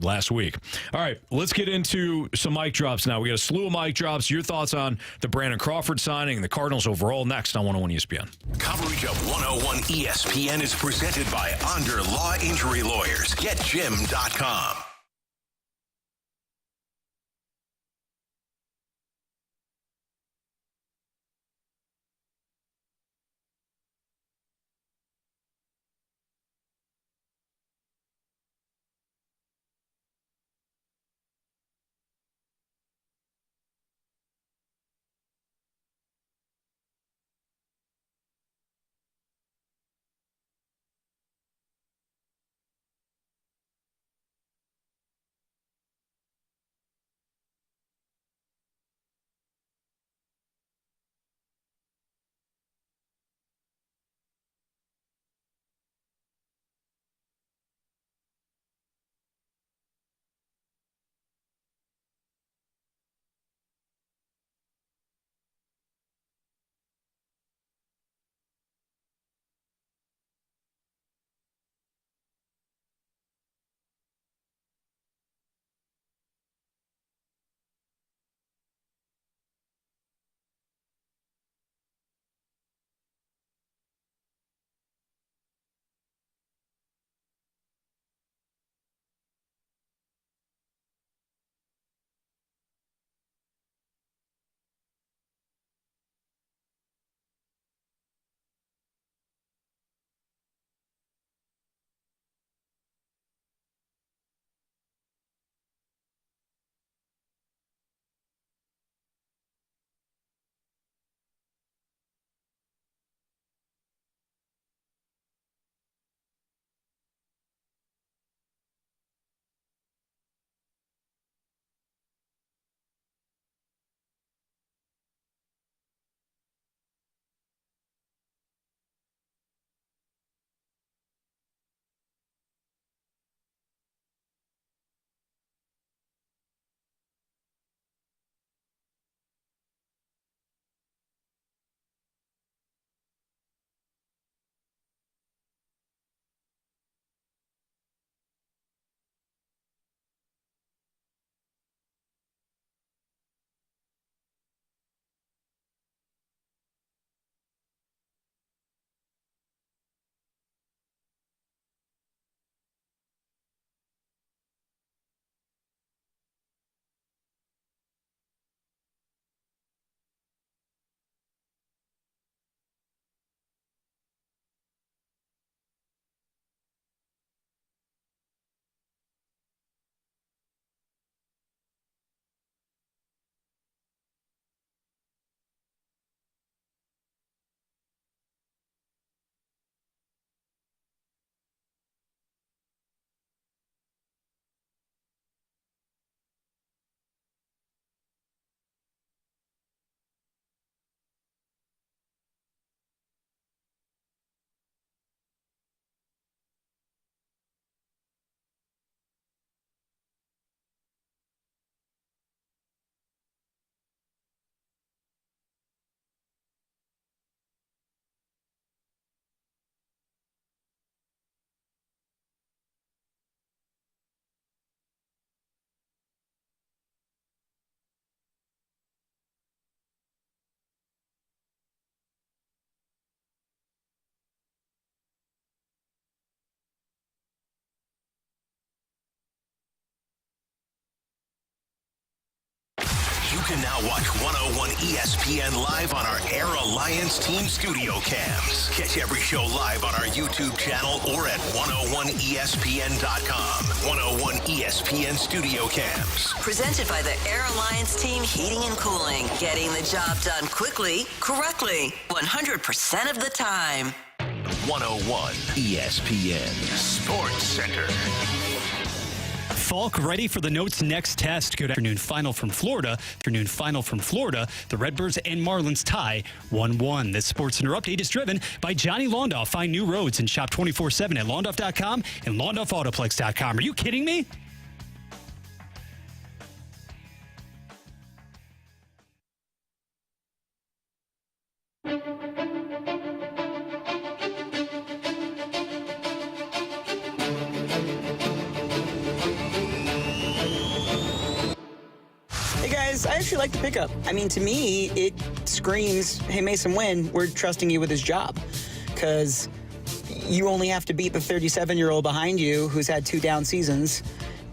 last week. All right, let's get into some mic drops now. We got a slew of mic drops. Your thoughts on the Brandon Crawford signing and the Cardinals overall next on 101 ESPN. Coverage of 101 ESPN is presented by Under Law Injury Lawyers. GetJim.com. can now watch 101 ESPN live on our Air Alliance Team Studio Cams. Catch every show live on our YouTube channel or at 101ESPN.com. 101 ESPN Studio Cams. Presented by the Air Alliance Team Heating and Cooling. Getting the job done quickly, correctly, 100% of the time. 101 ESPN Sports Center. Falk ready for the Notes next test. Good afternoon. Final from Florida. The Redbirds and Marlins tie 1-1. This Sports Center update is driven by Johnny Londoff. Find new roads and shop 24/7 at Londoff.com and LondoffAutoplex.com. Are you kidding me? I actually like the pickup. I mean, to me, it screams, hey, Masyn Winn, we're trusting you with his job. Because you only have to beat the 37-year-old behind you who's had 2 down seasons,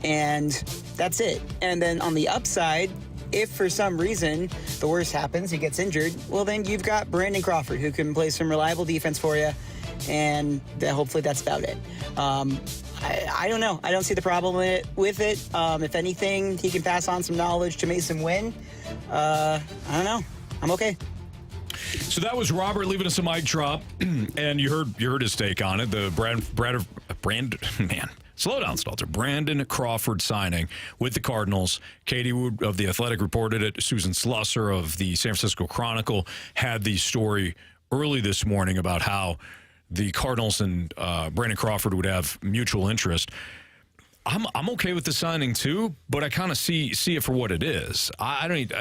and that's it. And then on the upside, if for some reason the worst happens, he gets injured, well, then you've got Brandon Crawford, who can play some reliable defense for you, and hopefully that's about it. I don't know. I don't see the problem with it. If anything, he can pass on some knowledge to Masyn Winn. I don't know. I'm okay. So that was Robert leaving us a mic drop, and you heard his take on it. The slow down, Stalter. Brandon Crawford signing with the Cardinals. Katie Wood of The Athletic reported it. Susan Slusser of the San Francisco Chronicle had the story early this morning about how the Cardinals and Brandon Crawford would have mutual interest. I'm okay with the signing too, but I kind of see it for what it is. I don't,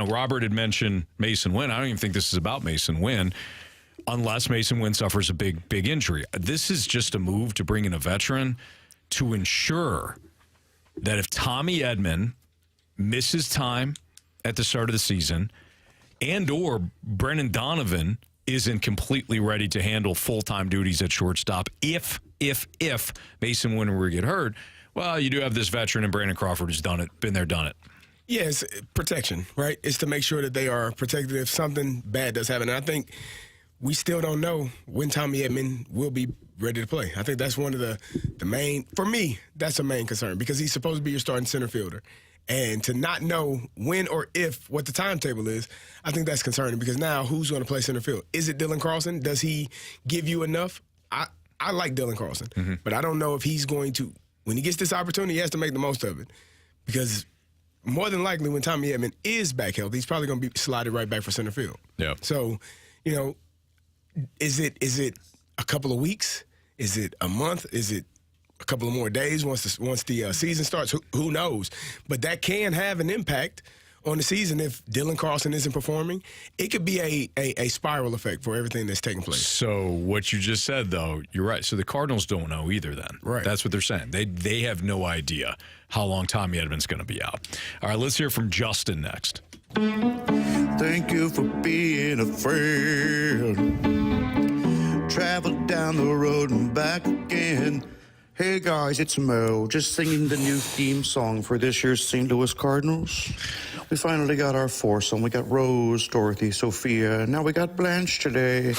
Robert had mentioned Masyn Winn. I don't even think this is about Masyn Winn, unless Masyn Winn suffers a big injury. This is just a move to bring in a veteran to ensure that if Tommy Edman misses time at the start of the season, and or Brendan Donovan isn't completely ready to handle full-time duties at shortstop, if Masyn Winn were to get hurt, well, you do have this veteran in Brandon Crawford who's done it, been there, done it. Yeah, it's protection, right? It's to make sure that they are protected if something bad does happen. And I think we still don't know when Tommy Edman will be ready to play. I think that's one of the main, for me, that's a main concern because he's supposed to be your starting center fielder. And to not know when or if what the timetable is, I think that's concerning because now who's going to play center field? Is it Dylan Carlson? Does he give you enough? I like Dylan Carlson, but I don't know if he's going to, when he gets this opportunity, he has to make the most of it because more than likely when Tommy Edman is back healthy, he's probably going to be slided right back for center field. Yeah. So, is it a couple of weeks? Is it a month? Is it a couple of more days once the season starts? Who knows? But that can have an impact on the season if Dylan Carlson isn't performing. It could be a spiral effect for everything that's taking place. So what you just said, though, you're right. So the Cardinals don't know either then. Right. That's what they're saying. They have no idea how long Tommy Edman's going to be out. All right, let's hear from Justin next. Thank you for being a friend. Travel down the road and back again. Hey guys, it's Mo, just singing the new theme song for this year's St. Louis Cardinals. We finally got our foursome. We got Rose, Dorothy, Sophia. Now we got Blanche today.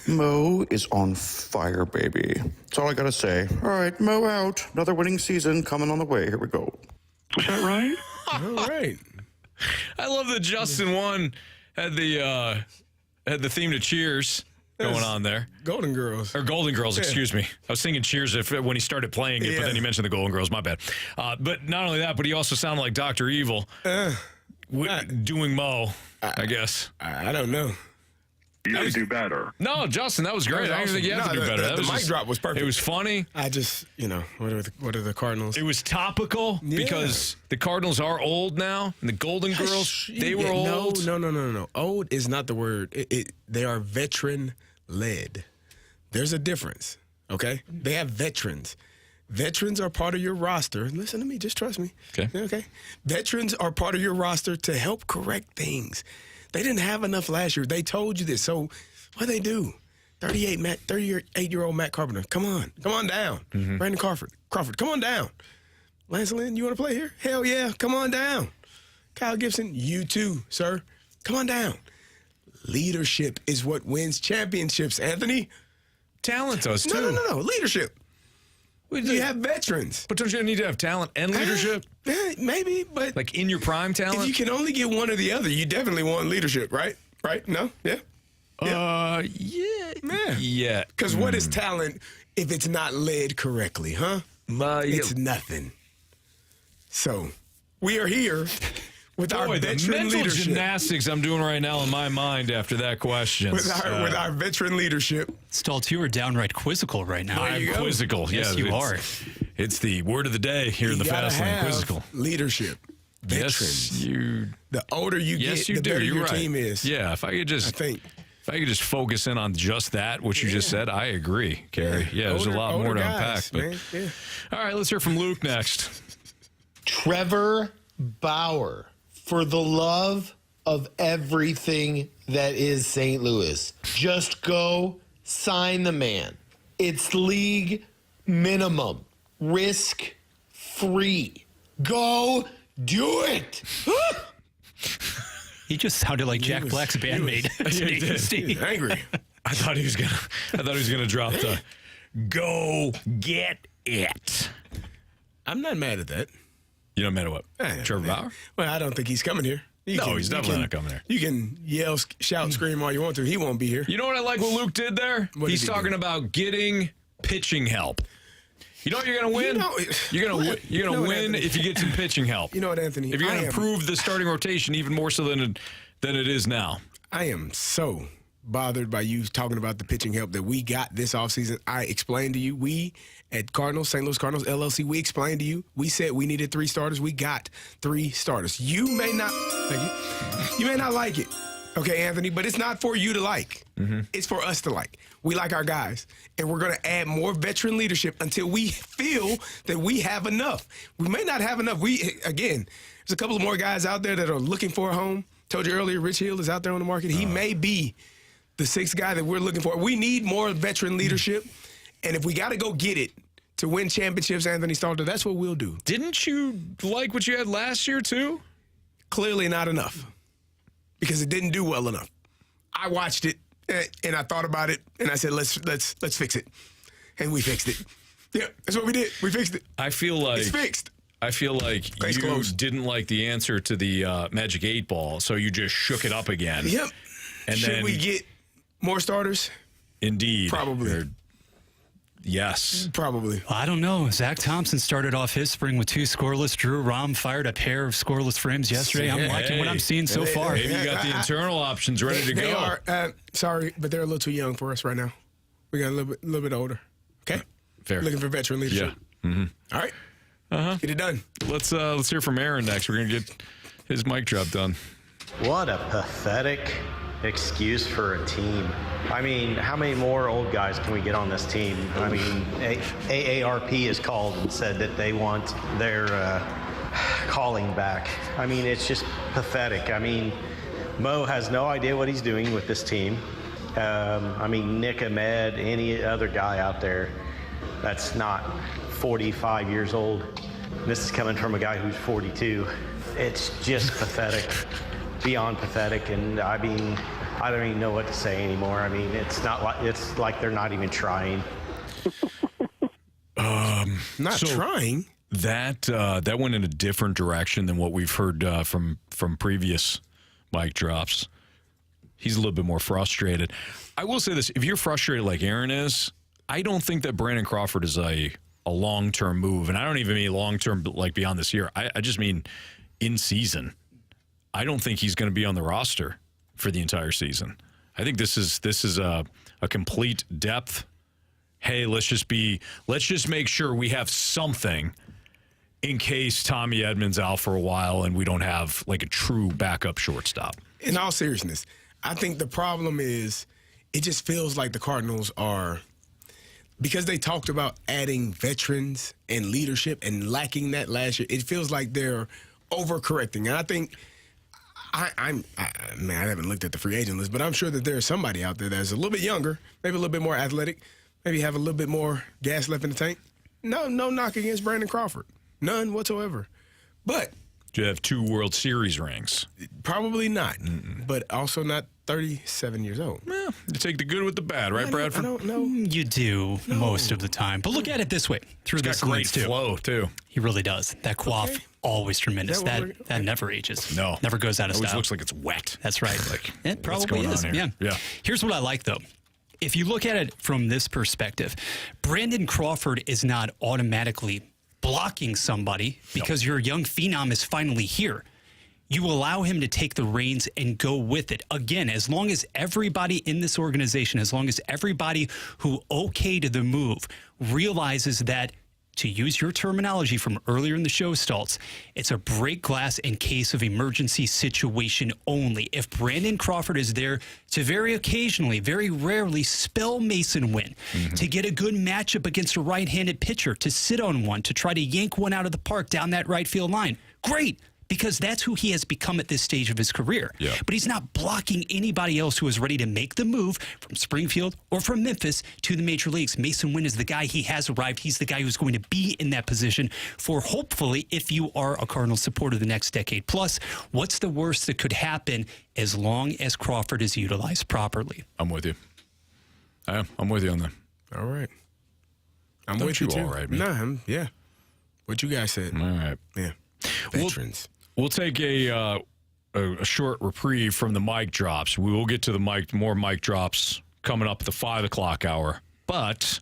Mo is on fire, baby. That's all I gotta say. All right, Mo out. Another winning season coming on the way. Here we go. Is that right? All right. I love that Justin Winn had the theme to Cheers going on there. Golden Girls. Or Golden Girls, excuse me. I was singing Cheers when he started playing it, but then he mentioned the Golden Girls. My bad. But not only that, but he also sounded like Dr. Evil doing Mo, I guess. I don't know. You gotta do better. No, Justin, that was great. I didn't think you had to do better. The mic drop was perfect. It was funny. I just, what are the Cardinals? It was topical because the Cardinals are old now, and the Golden Girls, they were old. No. Old is not the word. They are veteran-led. There's a difference, okay? They have veterans. Veterans are part of your roster. Listen to me. Just trust me. Okay? Veterans are part of your roster to help correct things. They didn't have enough last year. They told you this. So what they do? 38-year-old Matt Carpenter. Come on down. Brandon Crawford, come on down. Lance Lynn, you want to play here? Hell yeah, come on down. Kyle Gibson, you too, sir. Come on down. Leadership is what wins championships, Anthony. Talent does, too. No. Leadership. You have veterans. But don't you need to have talent and leadership? Maybe, but... Like in your prime talent? If you can only get one or the other, you definitely want leadership, right? Right? No? Yeah? Yeah. Because what is talent if it's not led correctly, huh? It's nothing. So, we are here with our the veteran mental leadership. gymnastics I'm doing right now in my mind after that question. With our veteran leadership. Stalter, you are downright quizzical right now. I'm quizzical. Yes, yeah, you are. It's the word of the day here in the Fast Lane, quizzical. Leadership. Veterans. Yes, the older you get, the better your team is. Yeah, if I could just focus in on just that, what you just said, I agree, Carey. Yeah, there's a lot more to unpack. But, all right, let's hear from Luke next. Trevor Bauer, for the love of everything that is St. Louis, just go sign the man. It's league minimum, risk free. Go do it. He just sounded like Jack Black's bandmate. He's angry. I thought he was gonna drop the go get it. I'm not mad at that. You not mad at what? Trevor Bauer? Well, I don't think he's coming here. He's definitely not coming here. You can yell, shout, scream all you want to. He won't be here. You know what I like what Luke did there? He's talking about getting pitching help. You know what you're going to win? You're going to win if you get some pitching help. You know what, Anthony? If you're going to improve the starting rotation even more so than it is now. I am so bothered by you talking about the pitching help that we got this offseason. I explained to you, we at Cardinals, St. Louis Cardinals, LLC, we explained to you, we said we needed 3 starters. We got 3 starters. You may not like it, okay, Anthony, but it's not for you to like. Mm-hmm. It's for us to like. We like our guys, and we're going to add more veteran leadership until we feel that we have enough. We may not have enough. There's a couple of more guys out there that are looking for a home. Told you earlier, Rich Hill is out there on the market. He may be the 6th guy that we're looking for. We need more veteran leadership, and if we got to go get it to win championships, Anthony Stalter, that's what we'll do. Didn't you like what you had last year, too? Clearly not enough, because it didn't do well enough. I watched it, and I thought about it, and I said, let's fix it. And we fixed it. Yeah, that's what we did. We fixed it. I feel like it's fixed. I feel like you didn't like the answer to the Magic 8 Ball, so you just shook it up again. Yep. And Should we get more starters? Indeed. Probably. Yes. Probably. Well, I don't know. Zach Thompson started off his spring with 2 scoreless. Drew Rom fired a pair of scoreless frames yesterday. I'm liking what I'm seeing so far. Maybe you got the internal options ready to go. They are. Sorry, but they're a little too young for us right now. We got a little bit older. Okay? Fair. Looking for veteran leadership. Yeah. Mm-hmm. All right. Get it done. Let's hear from Aaron next. We're going to get his mic drop done. What a pathetic excuse for a team. I mean, how many more old guys can we get on this team? I mean, AARP has called and said that they want their calling back. I mean, it's just pathetic. I mean, Mo has no idea what he's doing with this team. I mean, Nick Ahmed, any other guy out there that's not 45 years old. This is coming from a guy who's 42. It's just pathetic, beyond pathetic, and I mean, I don't even know what to say anymore. I mean, it's like they're not even trying. Trying. That went in a different direction than what we've heard from previous mic drops. He's a little bit more frustrated. I will say this: if you're frustrated like Aaron is, I don't think that Brandon Crawford is a long-term move, and I don't even mean long-term like beyond this year. I just mean in season. I don't think he's going to be on the roster for the entire season. I think this is a complete depth. Hey, let's just make sure we have something in case Tommy Edmonds out for a while and we don't have like a true backup shortstop. In all seriousness, I think the problem is it just feels like the Cardinals are, because they talked about adding veterans and leadership and lacking that last year, it feels like they're overcorrecting. And I think I haven't looked at the free agent list, but I'm sure that there's somebody out there that's a little bit younger, maybe a little bit more athletic, maybe have a little bit more gas left in the tank. No knock against Brandon Crawford. None whatsoever. But Do you have 2 World Series rings? Probably not, but also not 37 years old. Well, you take the good with the bad, right, Bradford? I don't know. You do most of the time. But look at it this way. Through He's this got great lens, too. flow, too. He really does. That quaff, always tremendous. That never ages. No. Never goes out of Always style. looks like it's wet. That's right. Like, it what's probably going is. on here? Yeah. Here's what I like, though. If you look at it from this perspective, Brandon Crawford is not automatically blocking somebody because your young phenom is finally here. You allow him to take the reins and go with it. Again, as long as everybody in this organization, as long as everybody who okayed the move realizes that, to use your terminology from earlier in the show, Staltz, it's a break glass in case of emergency situation only. If Brandon Crawford is there to very occasionally, very rarely spell Masyn Winn, to get a good matchup against a right-handed pitcher, to sit on one, to try to yank one out of the park down that right field line, great. Because that's who he has become at this stage of his career. Yeah. But he's not blocking anybody else who is ready to make the move from Springfield or from Memphis to the major leagues. Masyn Winn is the guy. He has arrived. He's the guy who's going to be in that position for, hopefully, if you are a Cardinals supporter, the next decade. Plus, what's the worst that could happen as long as Crawford is utilized properly? I'm with you. I'm with you on that. All right. I'm Don't with you you, too. all right, man? Nah, yeah. What you guys said. All right. Yeah. Veterans. We'll take a short reprieve from the mic drops. We will get to the more mic drops coming up at the 5 o'clock hour. But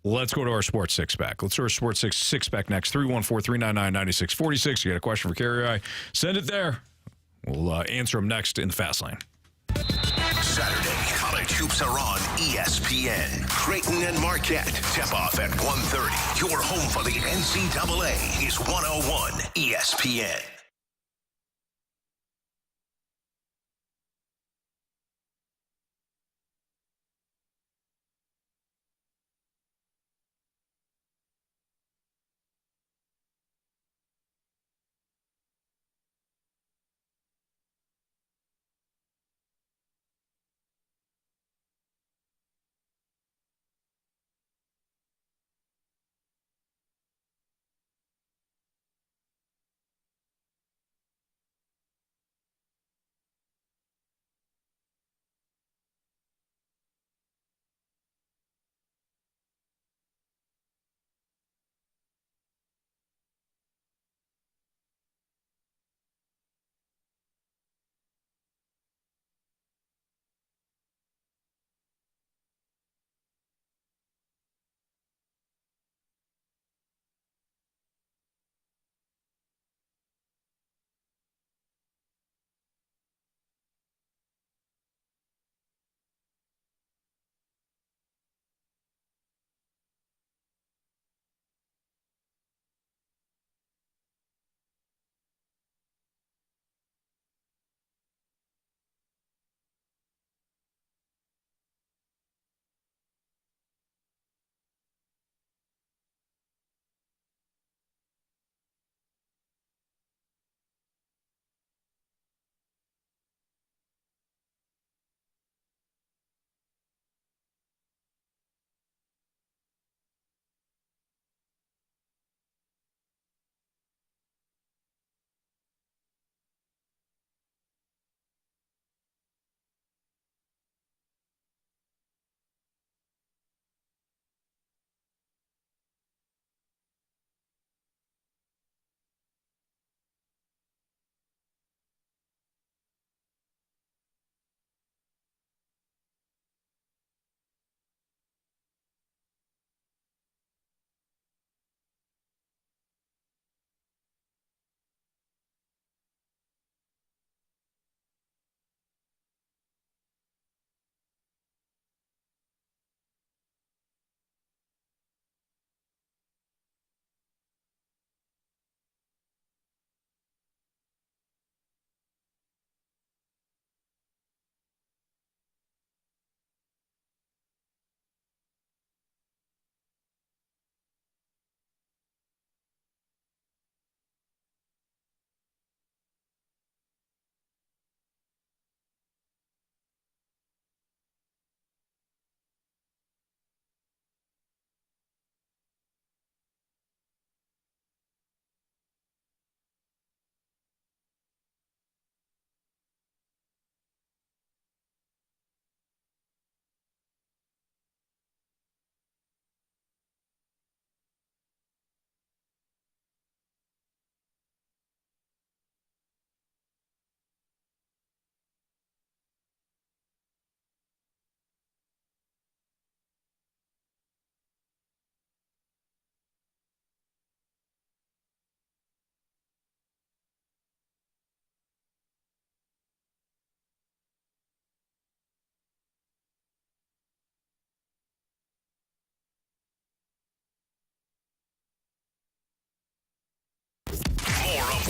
let's go to our Sports Six-Pack. Let's do our Sports Six-Pack next. 314-399-9646. You got a question for Carey? Send it there. We'll answer them next in the Fast Lane. Saturday, college hoops are on ESPN. Creighton and Marquette tip off at 1:30. Your home for the NCAA is 101 ESPN.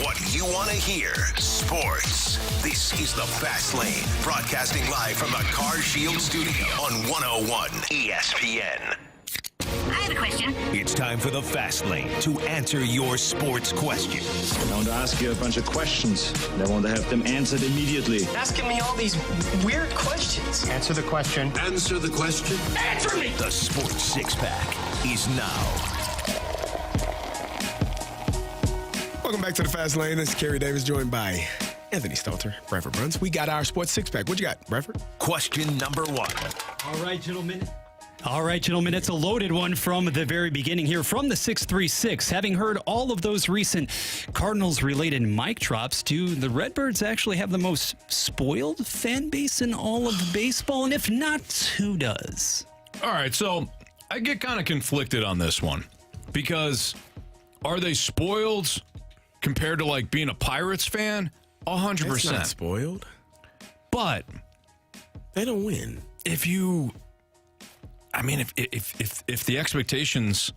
what you want to hear. Sports. This is the Fast Lane, broadcasting live from the Car Shield studio on 101 ESPN. I have a question. It's time for the Fast Lane to answer your sports questions. They want to ask you a bunch of questions. They want to have them answered immediately. Asking me all these weird questions. Answer the question. Answer the question. Answer me! The Sports Six-Pack is now. Welcome back to the Fast Lane. This is Carey Davis, joined by Anthony Stalter, Bradford Bruns. We got our Sports Six-Pack. What you got, Bradford? Question number 1. All right, gentlemen. It's a loaded one from the very beginning here from the 636. Having heard all of those recent Cardinals-related mic drops, do the Redbirds actually have the most spoiled fan base in all of baseball? And if not, who does? All right, so I get kind of conflicted on this one because are they spoiled compared to like being a Pirates fan? 100%. It's not spoiled. But they don't win. If the expectations,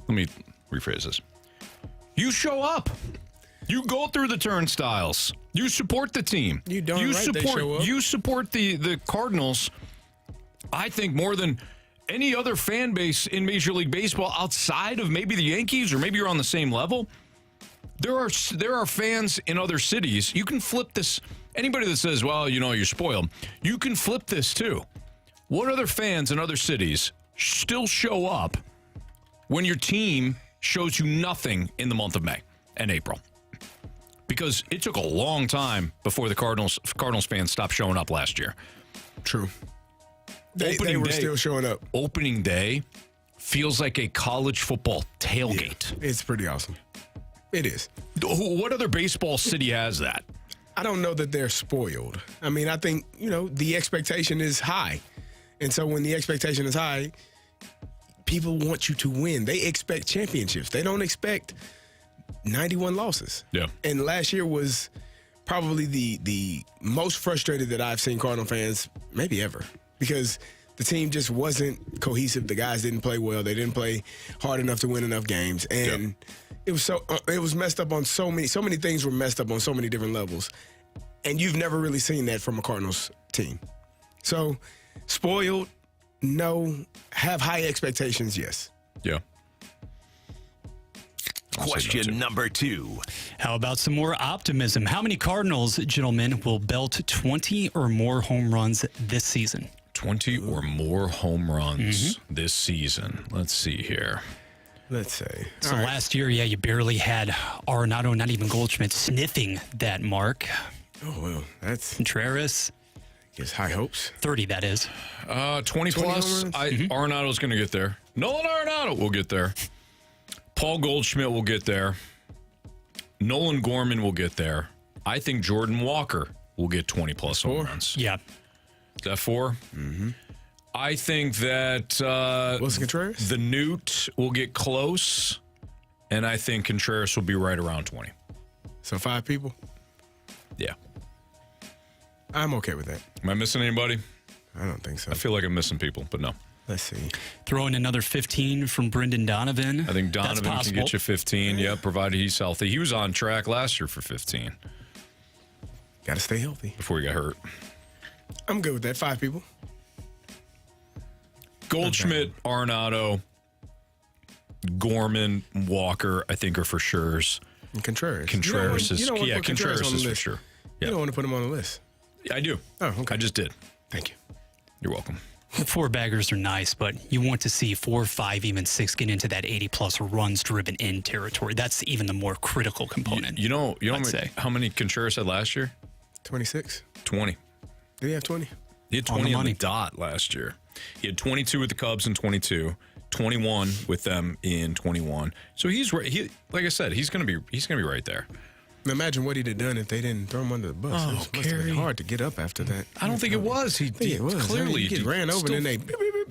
let me rephrase this. You show up. You go through the turnstiles. You support the team. You don't they show up. You support the Cardinals, I think, more than any other fan base in Major League Baseball outside of maybe the Yankees, or maybe you're on the same level. There are fans in other cities. You can flip this. Anybody that says, well, you're spoiled, you can flip this too. What other fans in other cities still show up when your team shows you nothing in the month of May and April? Because it took a long time before the Cardinals fans stopped showing up last year. True. They were still showing up. Opening day feels like a college football tailgate. Yeah, it's pretty awesome. It is. What other baseball city has that? I don't know that they're spoiled. I mean, I think, the expectation is high. And so when the expectation is high, people want you to win. They expect championships. They don't expect 91 losses. Yeah. And last year was probably the most frustrated that I've seen Cardinal fans maybe ever, because the team just wasn't cohesive. The guys didn't play well. They didn't play hard enough to win enough games. And it was messed up on so many things were messed up on so many different levels. And you've never really seen that from a Cardinals team. So spoiled, no. Have high expectations, yes. Yeah. Question number 2. How about some more optimism? How many Cardinals, gentlemen, will belt 20 or more home runs this season? 20 or more home runs this season. Let's see here. Let's say. So last year, you barely had Arenado, not even Goldschmidt, sniffing that mark. Oh, well, that's... Contreras. Guess high hopes. 30, that is. 20 plus. Arenado's going to get there. Nolan Arenado will get there. Paul Goldschmidt will get there. Nolan Gorman will get there. I think Jordan Walker will get 20 plus home runs. Yeah. Is that 4? Mm-hmm. I think that Wilson Contreras? The Newt will get close, and I think Contreras will be right around 20. So 5 people? Yeah. I'm okay with that. Am I missing anybody? I don't think so. I feel like I'm missing people, but no. Let's see. Throw in another 15 from Brendan Donovan. I think Donovan can get you 15, provided he's healthy. He was on track last year for 15. Got to stay healthy. Before he got hurt. I'm good with that. 5 people. Goldschmidt, Arenado, Gorman, Walker, I think are for sures. And Contreras. Contreras is Contreras for sure. You don't want to put him on the list. I do. Oh, okay. I just did. Thank you. You're welcome. 4 baggers are nice, but you want to see 4, 5, even 6 get into that 80-plus runs-driven in territory. That's even the more critical component. You know how many Contreras had last year? 26. 20. Did he have 20? He had 20 on the dot last year. He had 22 with the Cubs in 22, 21 with them in 21. So he's right. Like I said, he's gonna be right there. Imagine what he'd have done if they didn't throw him under the bus. It must have been hard to get up after that. I don't think it was. It was clearly he ran over and then they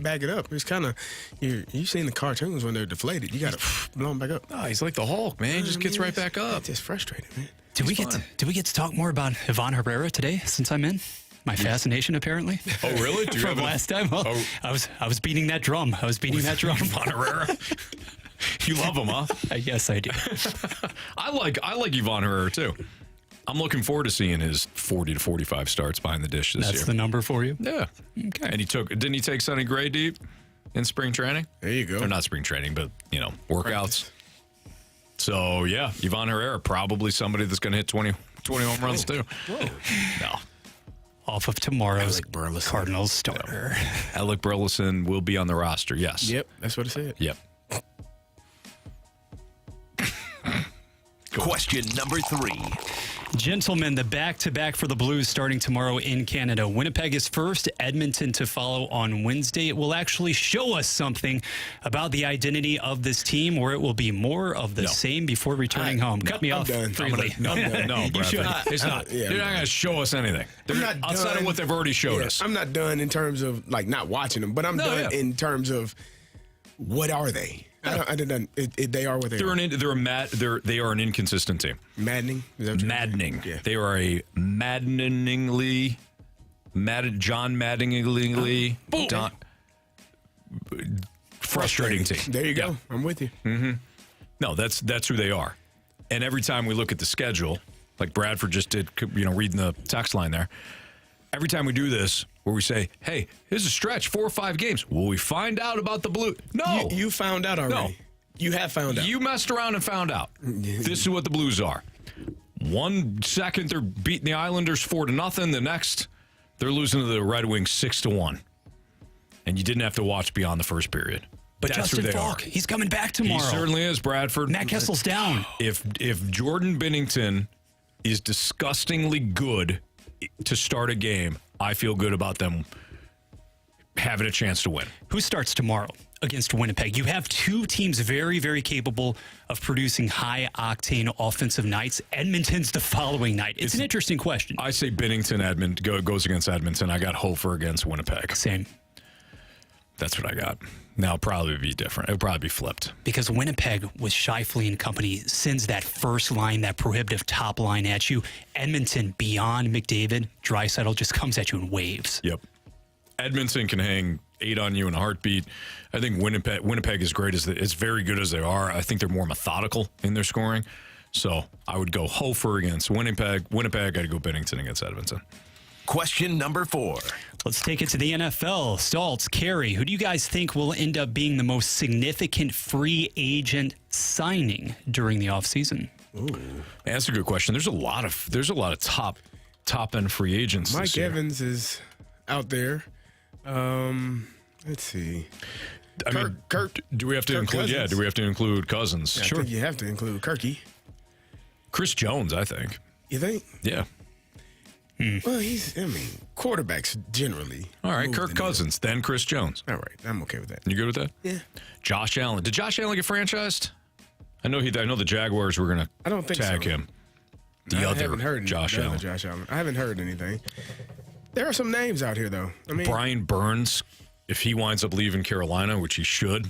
back it up. It's kind of you've seen the cartoons when they're deflated. You got to blow them back up. Oh, he's like the Hulk, man. He just gets right back up. It's just frustrating, man. Did we get to talk more about Ivan Herrera today since I'm in? My fascination, apparently. Oh, really? Do you From last time? Well, I was beating that drum. Ivan Herrera. You love him, huh? Yes, I do. I like Yvonne Herrera too. I'm looking forward to seeing his 40 to 45 starts behind the dish this year. That's the number for you? Yeah. Okay. And didn't he take Sonny Gray deep in spring training? There you go. Or not spring training, but, workouts. Practice. So, yeah, Yvonne Herrera, probably somebody that's going to hit 20 home runs too. Whoa. No. Off of tomorrow's Cardinals starter. Alec Burleson will be on the roster, yes. Yep, that's what it said. Yep. Question number 3. Gentlemen, the back-to-back for the Blues starting tomorrow in Canada. Winnipeg is first, Edmonton to follow on Wednesday. It will actually show us something about the identity of this team, or it will be more of the same before returning home. Cut me off freely. No, You should. It's not. They're not going to show us anything. They're outside of what they've already showed us. I'm not done in terms of, not watching them, but I'm done in terms of what are they? They are what they are. They are an inconsistent team. Maddening? Maddening. Yeah. They are a maddeningly frustrating team. There you go. I'm with you. Mm-hmm. No, that's who they are. And every time we look at the schedule, like Bradford just did, reading the text line there, every time we do this, where we say, hey, here's a stretch, 4 or 5 games. Will we find out about the Blue? No. You found out already. No. You have found out. You messed around and found out. This is what the Blues are. 1 second, they're beating the Islanders 4-0. The next, they're losing to the Red Wings 6-1. And you didn't have to watch beyond the first period. But that's Justin who they Falk, are. he's coming back tomorrow. He certainly is, Bradford. Matt Kessel's down. If Jordan Binnington is disgustingly good to start a game, I feel good about them having a chance to win. Who starts tomorrow against Winnipeg? You have 2 teams very, very capable of producing high-octane offensive nights. Edmonton's the following night. It's an interesting question. I say Binnington goes against Edmonton. I got Hofer against Winnipeg. Same. That's what I got. Now, it'll probably be different. It'll probably be flipped. Because Winnipeg with Scheifele and company sends that first line, that prohibitive top line at you. Edmonton, beyond McDavid, Draisaitl just comes at you in waves. Yep. Edmonton can hang 8 on you in a heartbeat. I think Winnipeg is great as very good as they are. I think they're more methodical in their scoring. So I would go Hofer against Winnipeg. Winnipeg, I'd go Binnington against Edmonton. Question number 4. Let's take it to the NFL. Stalter, Carey, who do you guys think will end up being the most significant free agent signing during the offseason? That's a good question. There's a lot of top end free agents. Mike Evans is out there. Let's see. Kirk. Do we have to include? Cousins. Yeah. Do we have to include Cousins? Yeah, I think you have to include Kirky. Chris Jones, I think. You think? Yeah. Well, quarterbacks generally. All right, Kirk Cousins, then Chris Jones. All right, I'm okay with that. You good with that? Yeah. Josh Allen. Did Josh Allen get franchised? I know the Jaguars were going to tag him. I haven't heard Josh Allen. Josh Allen. I haven't heard anything. There are some names out here, though. Brian Burns, if he winds up leaving Carolina, which he should.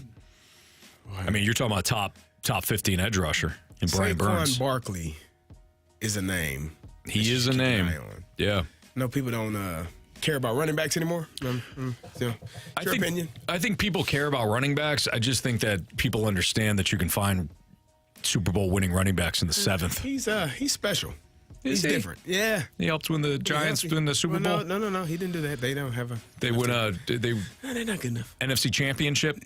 I mean, you're talking about top 15 edge rusher in Brian Burns. Saquon Barkley is a name. He is a name. Yeah. No, people don't care about running backs anymore. Opinion. I think people care about running backs. I just think that people understand that you can find Super Bowl winning running backs in the 7th. He's special. He's different. Yeah. He helped win the Giants win the Super Bowl. No. He didn't do that. They don't have a. They win No, they're not good enough. NFC Championship.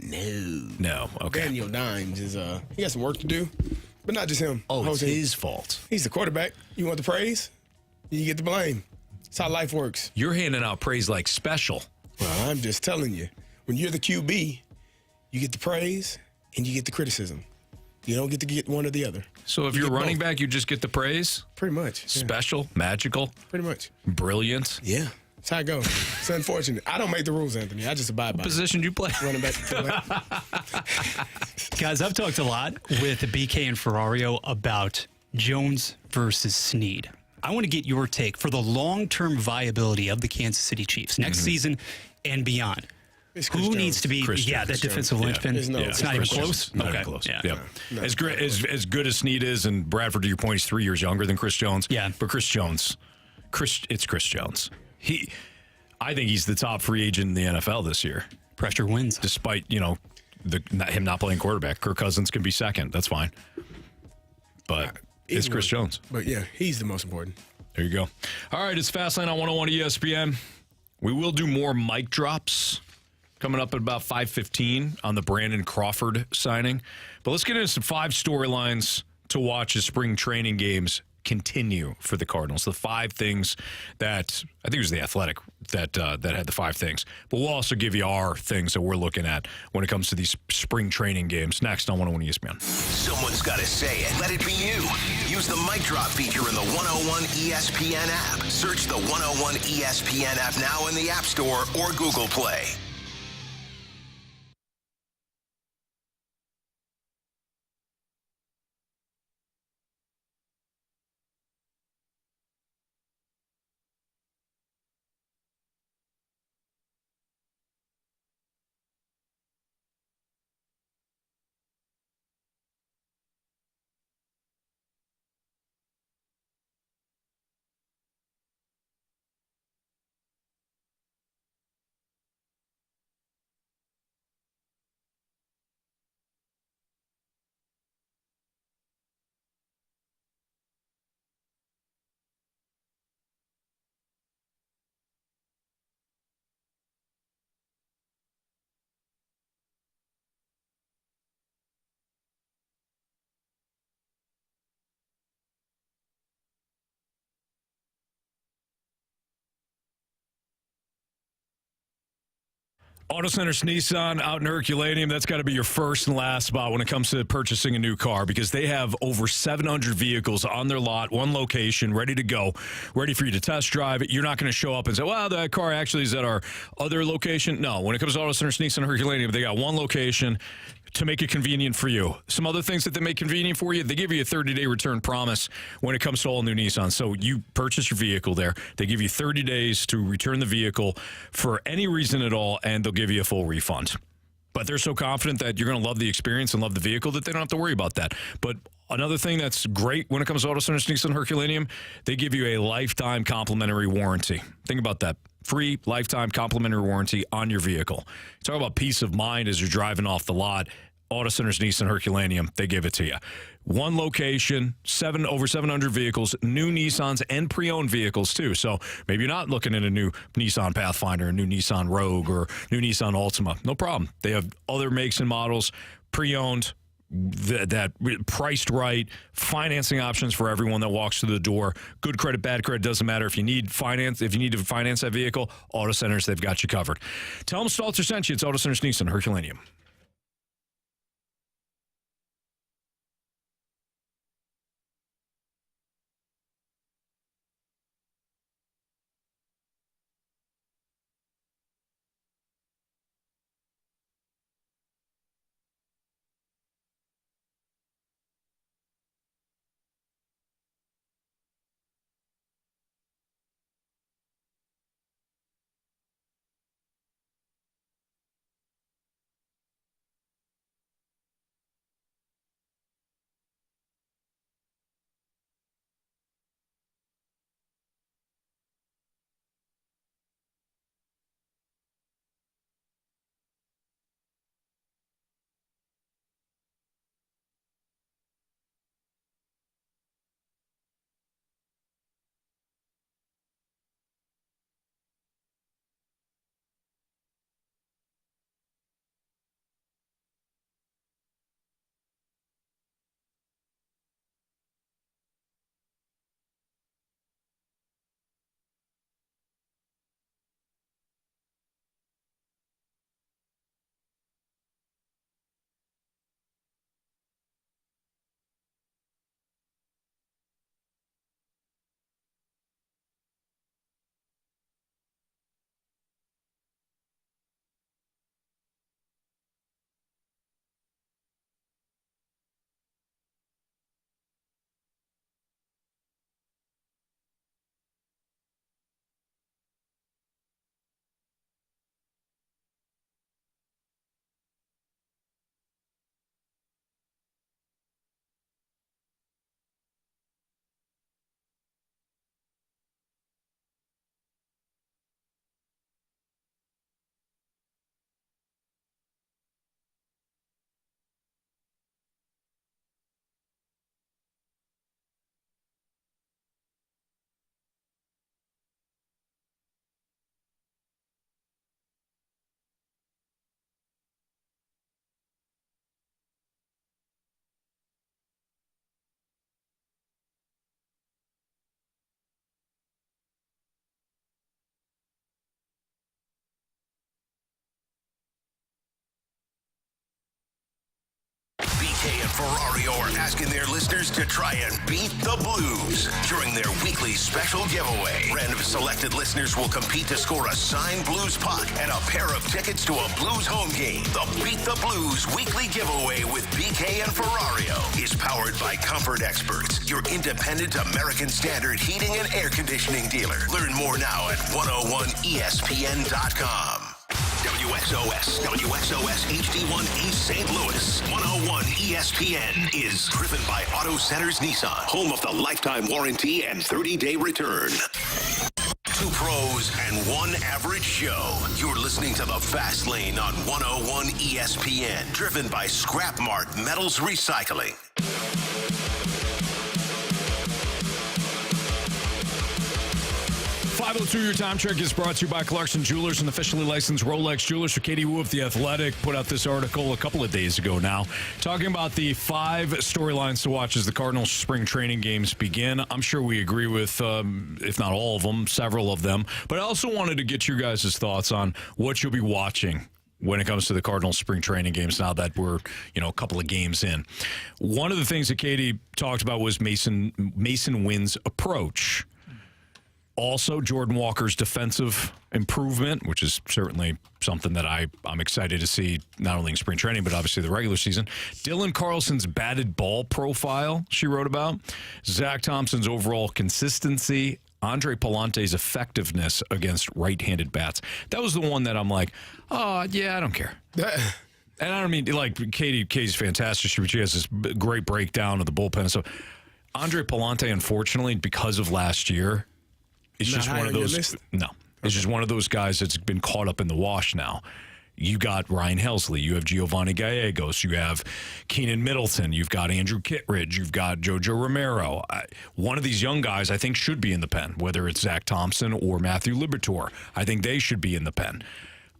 No. Okay. Daniel Dimes is he got some work to do, but not just him. Oh, it's his fault. He's the quarterback. You want the praise, you get the blame. That's how life works. You're handing out praise like special. Well, I'm just telling you, when you're the QB, you get the praise and you get the criticism. You don't get to get one or the other. So if you're running back, you just get the praise? Pretty much. Yeah. Special, magical. Pretty much. Brilliant. Yeah. That's how it goes. It's unfortunate. I don't make the rules, Anthony. I just abide by What position do you play? Running back. Guys, I've talked a lot with BK and Ferrario about Jones versus Snead. I want to get your take for the long-term viability of the Kansas City Chiefs next season and beyond. Who needs to be that defensive linchpin? It's not even close. Not even close. Yeah. As good as Snead is, and Bradford, to your point, he's 3 years younger than Chris Jones. Yeah. But Chris Jones, it's Chris Jones. I think he's the top free agent in the NFL this year. Pressure wins. Despite, him not playing quarterback. Kirk Cousins can be second. That's fine. But it's Chris Jones. But, yeah, he's the most important. There you go. All right, it's Fastlane on 101 ESPN. We will do more mic drops coming up at about 5:15 on the Brandon Crawford signing. But let's get into some 5 storylines to watch as spring training games continue for the Cardinals. The 5 things that, I think it was The Athletic that had the 5 things. But we'll also give you our things that we're looking at when it comes to these spring training games. Next on 101 ESPN. Someone's got to say it. Let it be you. Use the mic drop feature in the 101 ESPN app. Search the 101 ESPN app now in the App Store or Google Play. Auto Centers Nissan out in Herculaneum, that's got to be your first and last spot when it comes to purchasing a new car, because they have over 700 vehicles on their lot, one location, ready to go, ready for you to test drive it. You're not going to show up and say, well, that car actually is at our other location. No, when it comes to Auto Centers Nissan Herculaneum, they got one location to make it convenient for you. Some other things that they make convenient for you, they give you a 30-day return promise when it comes to all new Nissan. So you purchase your vehicle there. They give you 30 days to return the vehicle for any reason at all, and they'll give you a full refund. But they're so confident that you're going to love the experience and love the vehicle that they don't have to worry about that. But another thing that's great when it comes to Auto Centers Nissan Herculaneum, they give you a lifetime complimentary warranty. Think about that. Free lifetime complimentary warranty on your vehicle. Talk about peace of mind as you're driving off the lot. Auto Centers Nissan Herculaneum, they give it to you. One location, over 700 vehicles, new Nissans and pre-owned vehicles too. So maybe you're not looking at a new Nissan Pathfinder, a new Nissan Rogue, or new Nissan Altima. No problem. They have other makes and models, pre-owned, that priced right, financing options for everyone that walks through the door. Good credit, bad credit, doesn't matter. If you need to finance that vehicle, Auto Centers, they've got you covered. Tell them Stalter sent you. It's Auto Centers Nissan Herculaneum. Ferrario are asking their listeners to try and beat the Blues during their weekly special giveaway. Random selected listeners will compete to score a signed Blues puck and a pair of tickets to a Blues home game. The Beat the Blues weekly giveaway with BK and Ferrario is powered by Comfort Experts, your independent American Standard heating and air conditioning dealer. Learn more now at 101ESPN.com. WXOS HD1 East St. Louis. 101 ESPN is driven by Auto Centers Nissan, home of the lifetime warranty and 30-day return. Two pros and one average show. You're listening to the Fast Lane on 101 ESPN, driven by Scrap Mart Metals Recycling. 502, your time check is brought to you by Clarkson Jewelers, an officially licensed Rolex jeweler. So Katie Wu of The Athletic put out this article a couple of days ago now, talking about the 5 storylines to watch as the Cardinals spring training games begin. I'm sure we agree with, if not all of them, several of them. But I also wanted to get your guys' thoughts on what you'll be watching when it comes to the Cardinals spring training games now that we're, a couple of games in. One of the things that Katie talked about was Masyn Winn's approach. Also, Jordan Walker's defensive improvement, which is certainly something that I'm excited to see, not only in spring training, but obviously the regular season. Dylan Carlson's batted ball profile, she wrote about. Zach Thompson's overall consistency. Andre Palante's effectiveness against right-handed bats. That was the one that I'm like, oh, yeah, I don't care. And I don't mean, like, Katie's fantastic. She has this great breakdown of the bullpen. So Andre Palante, unfortunately, because of last year, it's just one of those. No, it's just one of those guys that's been caught up in the wash now. You got Ryan Helsley, you have Giovanni Gallegos, you have Keenan Middleton, you've got Andrew Kittredge, you've got Jojo Romero. One of these young guys, I think, should be in the pen, whether it's Zach Thompson or Matthew Liberatore. I think they should be in the pen.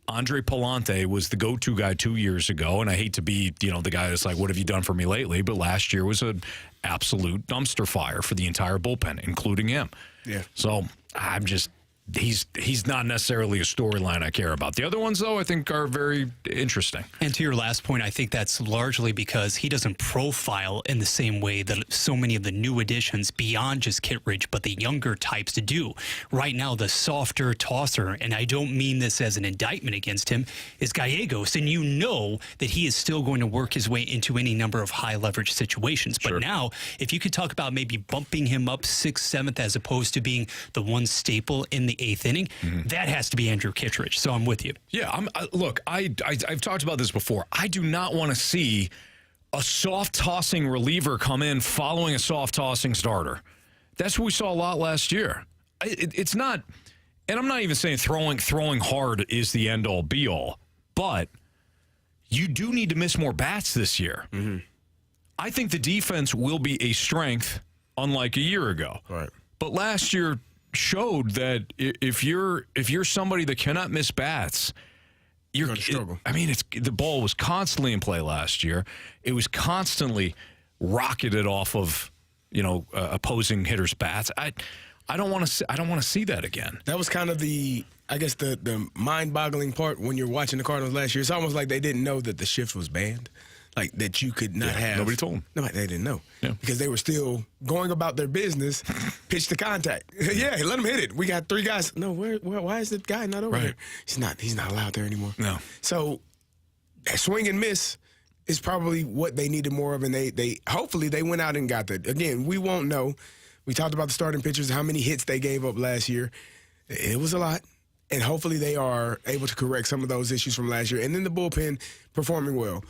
Andre Palante was the go-to guy 2 years ago, and I hate to be, the guy that's like, what have you done for me lately? But last year was an absolute dumpster fire for the entire bullpen, including him. Yeah. So I'm just, he's not necessarily a storyline I care about. The other ones, though, I think are very interesting. And to your last point, I think that's largely because he doesn't profile in the same way that so many of the new additions beyond just Kittredge, but the younger types do. Right now, the softer tosser, and I don't mean this as an indictment against him, is Gallegos. And you know that he is still going to work his way into any number of high leverage situations. But now, if you could talk about maybe bumping him up 6th, 7th, as opposed to being the one staple in the 8th inning, that has to be Andrew Kittredge. So I'm with you. Yeah, look, I've talked about this before. I do not want to see a soft tossing reliever come in following a soft tossing starter. That's what we saw a lot last year. It's not, and I'm not even saying throwing hard is the end all be all, but you do need to miss more bats this year. I think the defense will be a strength, unlike a year ago. Right. But last year showed that if you're somebody that cannot miss bats, you're going to struggle. The ball was constantly in play last year. It was constantly rocketed off of opposing hitters' bats. I don't want to see that again. That was kind of the mind-boggling part when you're watching the Cardinals last year. It's almost like they didn't know that the shift was banned. Like, that you could not have. Nobody told them. No, they didn't know. Yeah. Because they were still going about their business, pitch to contact. Yeah, let them hit it. We got 3 guys. No, why is the guy not over there? He's not allowed there anymore. No. So, that swing and miss is probably what they needed more of, and they hopefully they went out and got that. Again, we won't know. We talked about the starting pitchers, how many hits they gave up last year. It was a lot. And hopefully they are able to correct some of those issues from last year. And then the bullpen performing well.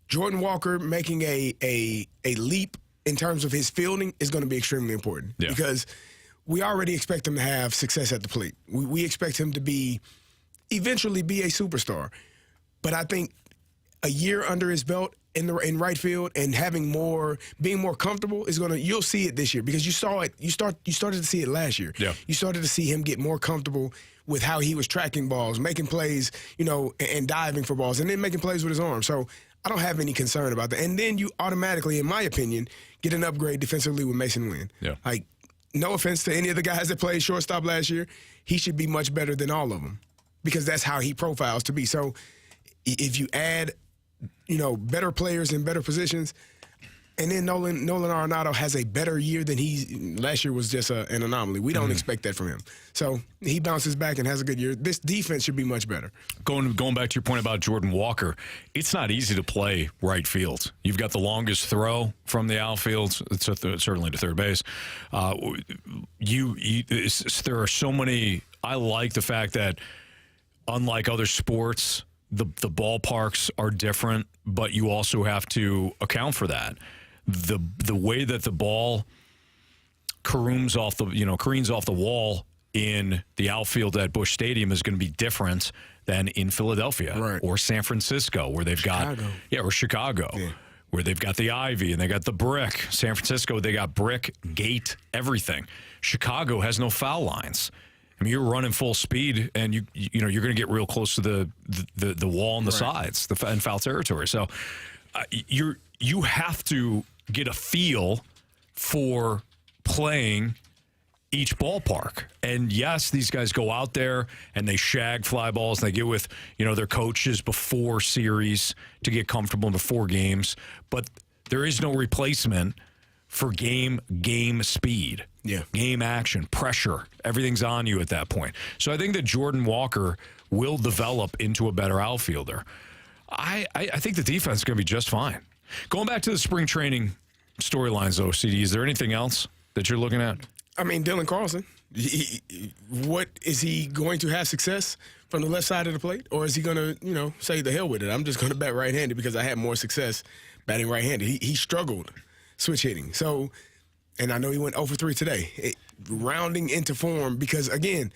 Jordan Walker making a leap in terms of his fielding is going to be extremely important because we already expect him to have success at the plate. We expect him to eventually be a superstar. But I think a year under his belt in right field and being more comfortable you'll see it this year because you saw it. You started to see it last year. Yeah. You started to see him get more comfortable with how he was tracking balls, making plays, and diving for balls, and then making plays with his arm. So I don't have any concern about that. And then you automatically, in my opinion, get an upgrade defensively with Masyn Winn. Yeah. Like, no offense to any of the guys that played shortstop last year, he should be much better than all of them because that's how he profiles to be. So if you add better players in better positions. And then Nolan Arenado has a better year than last year was just an anomaly. We don't expect that from him. So he bounces back and has a good year. This defense should be much better. Going back to your point about Jordan Walker, it's not easy to play right field. You've got the longest throw from the outfield, certainly to third base. There are so many. I like the fact that, unlike other sports, the ballparks are different, but you also have to account for that. The way that the ball careens off the wall in the outfield at Busch Stadium is going to be different than in Philadelphia or San Francisco, where they've got or Chicago, where they've got the ivy and they got the brick. San Francisco, they got brick, gate, everything. Chicago has no foul lines. I mean, you're running full speed, and you're going to get real close to the wall on the sides, and foul territory. So you have to get a feel for playing each ballpark. And yes, these guys go out there and they shag fly balls, and they get with their coaches before series to get comfortable before games. But there is no replacement for game speed. Yeah. Game action, pressure, everything's on you at that point. So I think that Jordan Walker will develop into a better outfielder. I think the defense is going to be just fine. Going back to the spring training storylines, though, CD, is there anything else that you're looking at? I mean, Dylan Carlson, what is he going to have success from the left side of the plate? Or is he going to, say the hell with it? I'm just going to bat right-handed because I had more success batting right-handed. He struggled switch hitting. So, and I know he went 0 for 3 today, rounding into form because, again,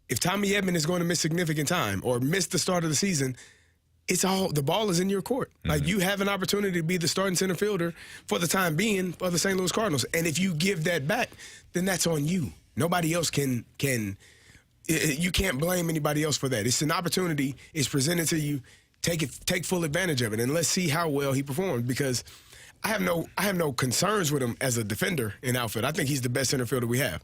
if Tommy Edman is going to miss significant time or miss the start of the season, the ball is in your court. Like, you have an opportunity to be the starting center fielder for the time being for the St. Louis Cardinals. And if you give that back, then that's on you. Nobody else can you can't blame anybody else for that. It's an opportunity. It's presented to you. Take full advantage of it. And let's see how well he performs, because I have no concerns with him as a defender in outfield. I think he's the best center fielder we have.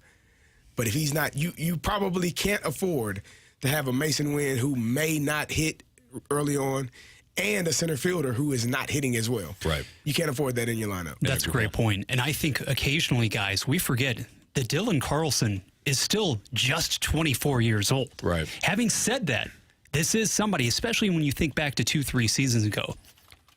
But if he's not, you probably can't afford to have a Masyn Winn who may not hit early on, and a center fielder who is not hitting as well. Right. You can't afford that in your lineup. That's a great point. And I think occasionally, guys, we forget that Dylan Carlson is still just 24 years old. Right. Having said that, this is somebody, especially when you think back to 2-3 seasons ago,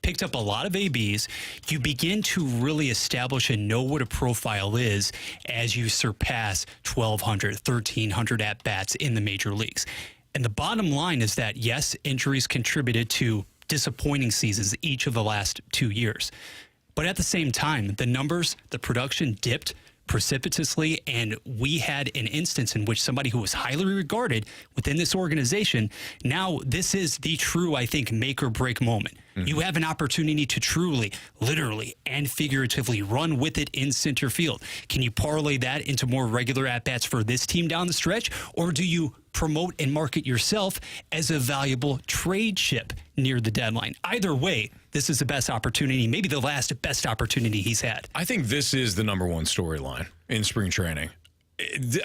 picked up a lot of ABs. You begin to really establish and know what a profile is as you surpass 1,200, 1,300 at-bats in the major leagues. And the bottom line is that, yes, injuries contributed to disappointing seasons each of the last 2 years. But at the same time, the numbers, the production dipped precipitously, and we had an instance in which somebody who was highly regarded within this organization, now this is the true, I think, make or break moment. Mm-hmm. You have an opportunity to truly, literally, and figuratively run with it in center field. Can you parlay that into more regular at-bats for this team down the stretch, or do you promote and market yourself as a valuable trade chip near the deadline? Either way, this is the best opportunity, maybe the last best opportunity he's had. I think this is the number one storyline in spring training.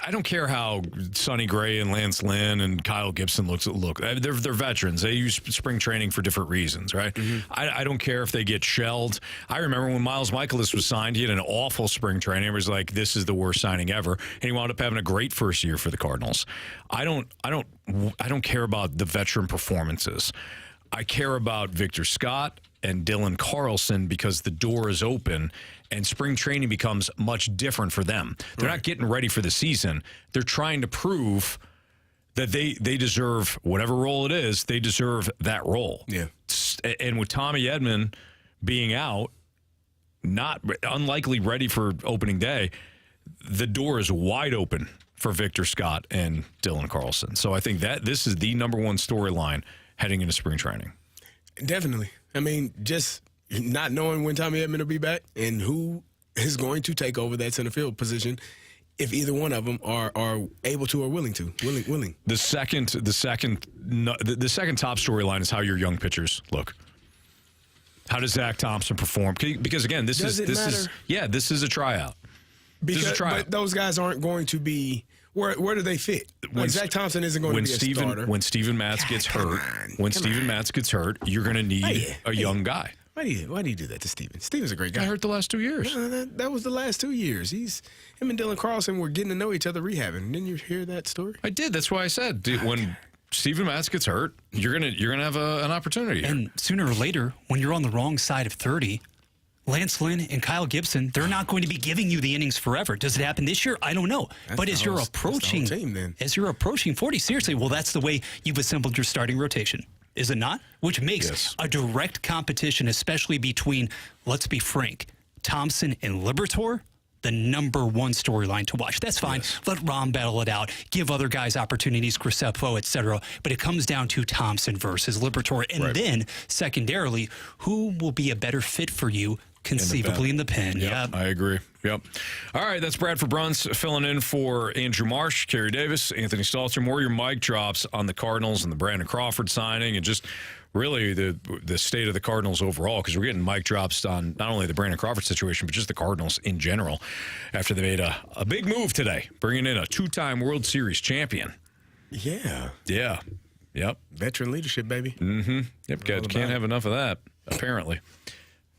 I don't care how Sonny Gray and Lance Lynn and Kyle Gibson look. They're veterans. They use spring training for different reasons, right? Mm-hmm. I don't care if they get shelled. I remember when Miles Michaelis was signed, he had an awful spring training. It was like, this is the worst signing ever, and he wound up having a great first year for the Cardinals. I don't care about the veteran performances. I care about Victor Scott and Dylan Carlson because the door is open and spring training becomes much different for them. They're not getting ready for the season. They're trying to prove that they deserve whatever role it is. They deserve that role. Yeah. And with Tommy Edman being out, not unlikely ready for opening day, the door is wide open for Victor Scott and Dylan Carlson. So I think that this is the number one storyline heading into spring training. Definitely. I mean, just not knowing when Tommy Edman will be back and who is going to take over that center field position, if either one of them are able to or willing to. Willing. The second top storyline is how your young pitchers look. How does Zach Thompson perform? Because again, this is a tryout. But those guys aren't going to be. Where do they fit? Zach Thompson isn't going to be a starter. When Steven Matz gets hurt, you're going to need a young guy. Why do you do that to Steven? Steven's a great guy. Got hurt the last 2 years. That was the last 2 years. Him and Dylan Carlson were getting to know each other rehabbing. Didn't you hear that story? I did. That's why I said when Steven Matz gets hurt, you're gonna have an opportunity. And sooner or later, when you're on the wrong side of 30, Lance Lynn and Kyle Gibson, they're not going to be giving you the innings forever. Does it happen this year? I don't know. But as you're approaching 40, seriously, well, that's the way you've assembled your starting rotation. Is it not? Which makes a direct competition, especially between, let's be frank, Thompson and Liberatore, the number one storyline to watch. That's fine. Let Rom battle it out. Give other guys opportunities, Griseppo, et cetera. But it comes down to Thompson versus Liberatore. And then, secondarily, who will be a better fit for you conceivably in the pen? Yep, I agree. Yep. All right, that's Bradford Bruns filling in for Andrew Marsh, Carey Davis, Anthony Stalter. More of your mic drops on the Cardinals and the Brandon Crawford signing and just really the state of the Cardinals overall, because we're getting mic drops on not only the Brandon Crawford situation, but just the Cardinals in general after they made a big move today, bringing in a two-time World Series champion. Yeah. Yeah. Yep. Veteran leadership, baby. Mm-hmm. Yep. Can't have enough of that, apparently.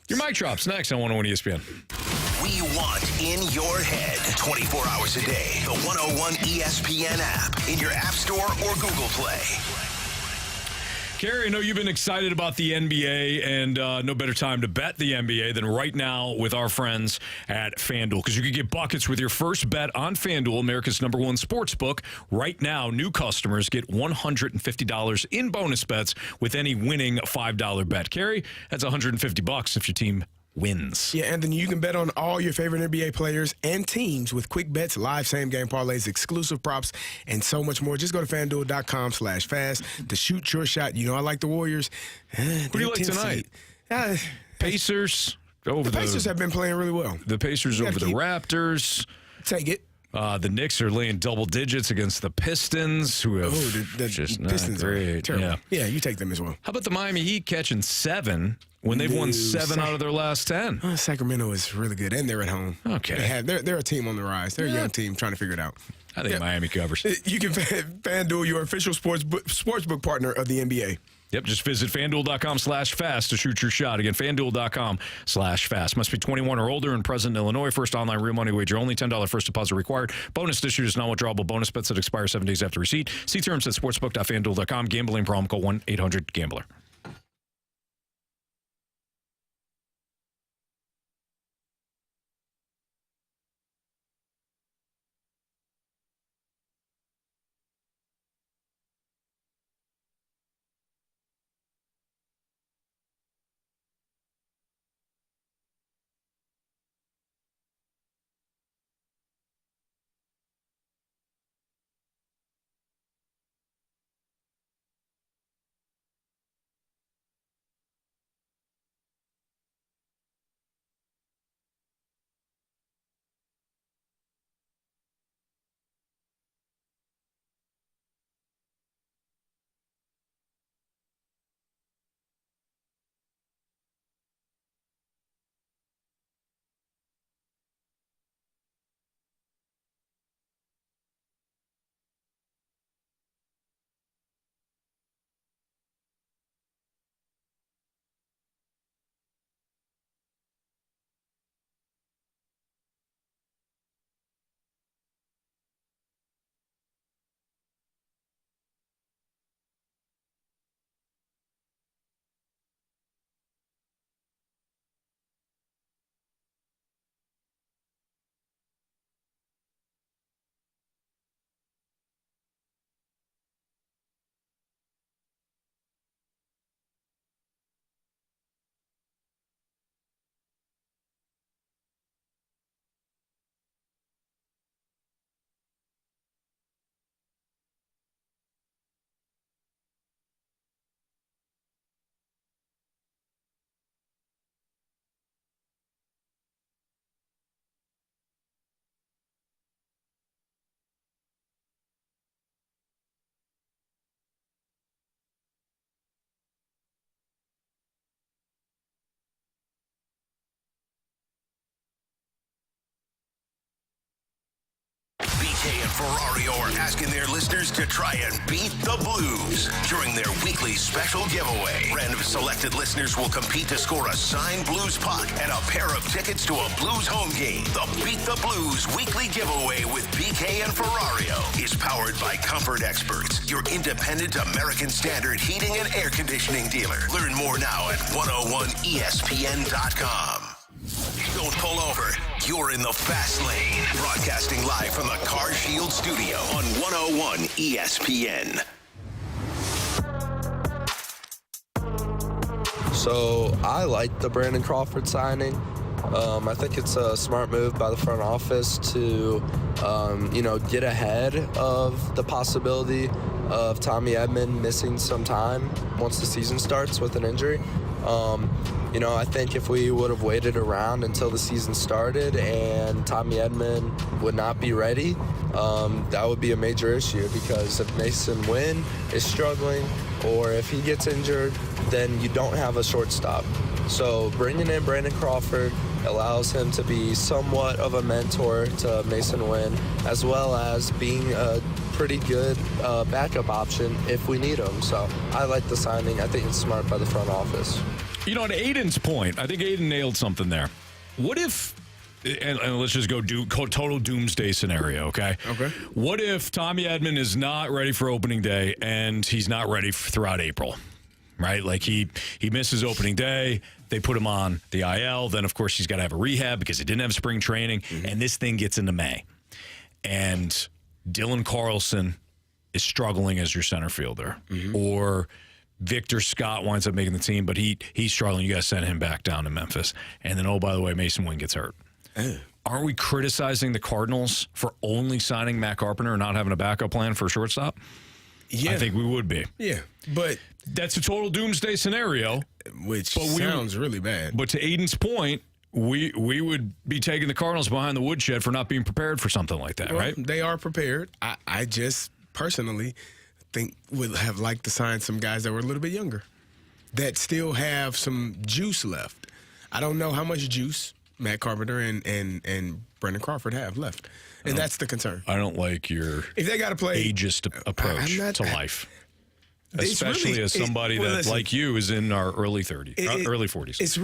Your mic drops next on 101 ESPN. We want in your head 24 hours a day. The 101 ESPN app in your App Store or Google Play. Carey, I know you've been excited about the NBA, and no better time to bet the NBA than right now with our friends at FanDuel, because you can get buckets with your first bet on FanDuel, America's #1 sports book. Right now, new customers get $150 in bonus bets with any winning $5 bet. Carey, that's $150 if your team wins. Yeah, Anthony, you can bet on all your favorite NBA players and teams with quick bets, live same-game parlays, exclusive props, and so much more. Just go to FanDuel.com/fast to shoot your shot. You know I like the Warriors. Who do you like tonight? Pacers. The Pacers have been playing really well. The Pacers over the Raptors. Take it. The Knicks are laying double digits against the Pistons, who have just not Pistons great. are terrible. Yeah, you take them as well. How about the Miami Heat catching 7 when they've won 7 out of their last 10? Sacramento is really good, and they're at home. Okay. They're a team on the rise. They're a young team trying to figure it out. I think Miami covers. You can FanDuel, your official sportsbook partner of the NBA. Yep, just visit FanDuel.com/fast to shoot your shot. Again, FanDuel.com/fast. Must be 21 or older and present in Illinois. First online real money wager only. $10 first deposit required. Bonus issued is non-withdrawable bonus bets that expire 7 days after receipt. See terms at sportsbook.fanduel.com. Gambling problem, call 1-800-GAMBLER. and Ferrario are asking their listeners to try and beat the Blues during their weekly special giveaway. Random selected listeners will compete to score a signed Blues puck and a pair of tickets to a Blues home game. The Beat the Blues weekly giveaway with BK and Ferrario is powered by Comfort Experts, your independent American Standard heating and air conditioning dealer. Learn more now at 101ESPN.com. Don't pull over. You're in the fast lane. Broadcasting live from the Car Shield studio on 101 ESPN. So I like the Brandon Crawford signing. I think it's a smart move by the front office to, get ahead of the possibility of Tommy Edman missing some time once the season starts with an injury. I think if we would have waited around until the season started and Tommy Edman would not be ready, that would be a major issue, because if Masyn Winn is struggling or if he gets injured, then you don't have a shortstop. So bringing in Brandon Crawford allows him to be somewhat of a mentor to Masyn Winn, as well as being a pretty good backup option if we need him. So I like the signing. I think it's smart by the front office. To Aiden's point, I think Aiden nailed something there. What if, and let's just go total doomsday scenario, okay? Okay. What if Tommy Edman is not ready for opening day and he's not ready throughout April, right? Like he misses opening day, they put him on the IL, then of course he's got to have a rehab because he didn't have spring training, and this thing gets into May. And Dylan Carlson is struggling as your center fielder, or Victor Scott winds up making the team, but he's struggling. You got to send him back down to Memphis. And then, by the way, Masyn Winn gets hurt. Aren't we criticizing the Cardinals for only signing Matt Carpenter and not having a backup plan for a shortstop? Yeah. I think we would be. Yeah, but that's a total doomsday scenario. Which sounds really bad. But to Aiden's point, we would be taking the Cardinals behind the woodshed for not being prepared for something like that, right? They are prepared. I just personally think would have liked to sign some guys that were a little bit younger that still have some juice left. I don't know how much juice Matt Carpenter and Brandon Crawford have left, and that's the concern. I don't like your if they got to play ageist approach to life, especially really, as somebody that like you is in our early 30s, early 40s. It's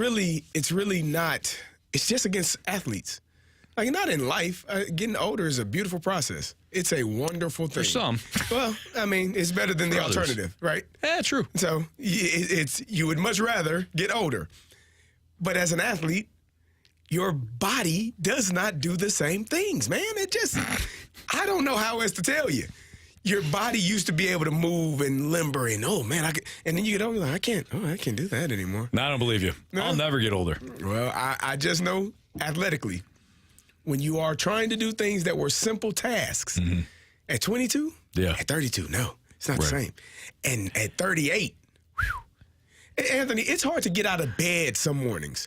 really not. It's just against athletes. Like, not in life. Getting older is a beautiful process. It's a wonderful thing. For some. Well, I mean, it's better than the alternative, right? Yeah, true. So you would much rather get older. But as an athlete, your body does not do the same things, man. It just, I don't know how else to tell you. Your body used to be able to move and limber and, oh, man, and then you get older, like, I can't do that anymore. No, I don't believe you. No. I'll never get older. Well, I just know athletically, when you are trying to do things that were simple tasks, at 22, at 32, no, it's not the same. And at 38, Anthony, it's hard to get out of bed some mornings.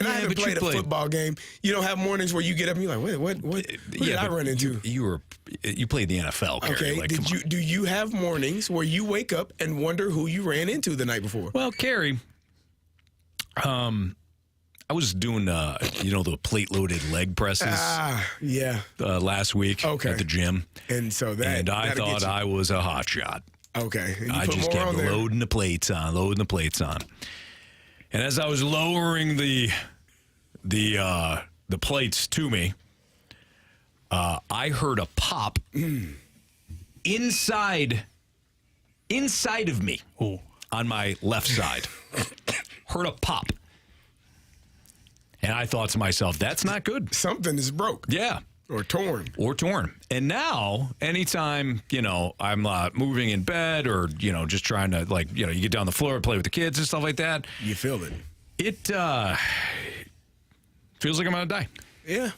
And I haven't played a football game. You don't have mornings where you get up and you're like, what did I run into? You played the NFL, Carey. Okay, do you have mornings where you wake up and wonder who you ran into the night before? Well, Carey, I was doing, the plate-loaded leg presses. Last week at the gym. And so I thought I was a hot shot. Okay. I just kept loading the plates on. And as I was lowering the plates to me, I heard a pop inside of me on my left side. Heard a pop. And I thought to myself, that's not good. Something is broke. Yeah. Or torn. And now, anytime, I'm moving in bed or, just trying to, you get down the floor and play with the kids and stuff like that. You feel it. It feels like I'm going to die. Yeah.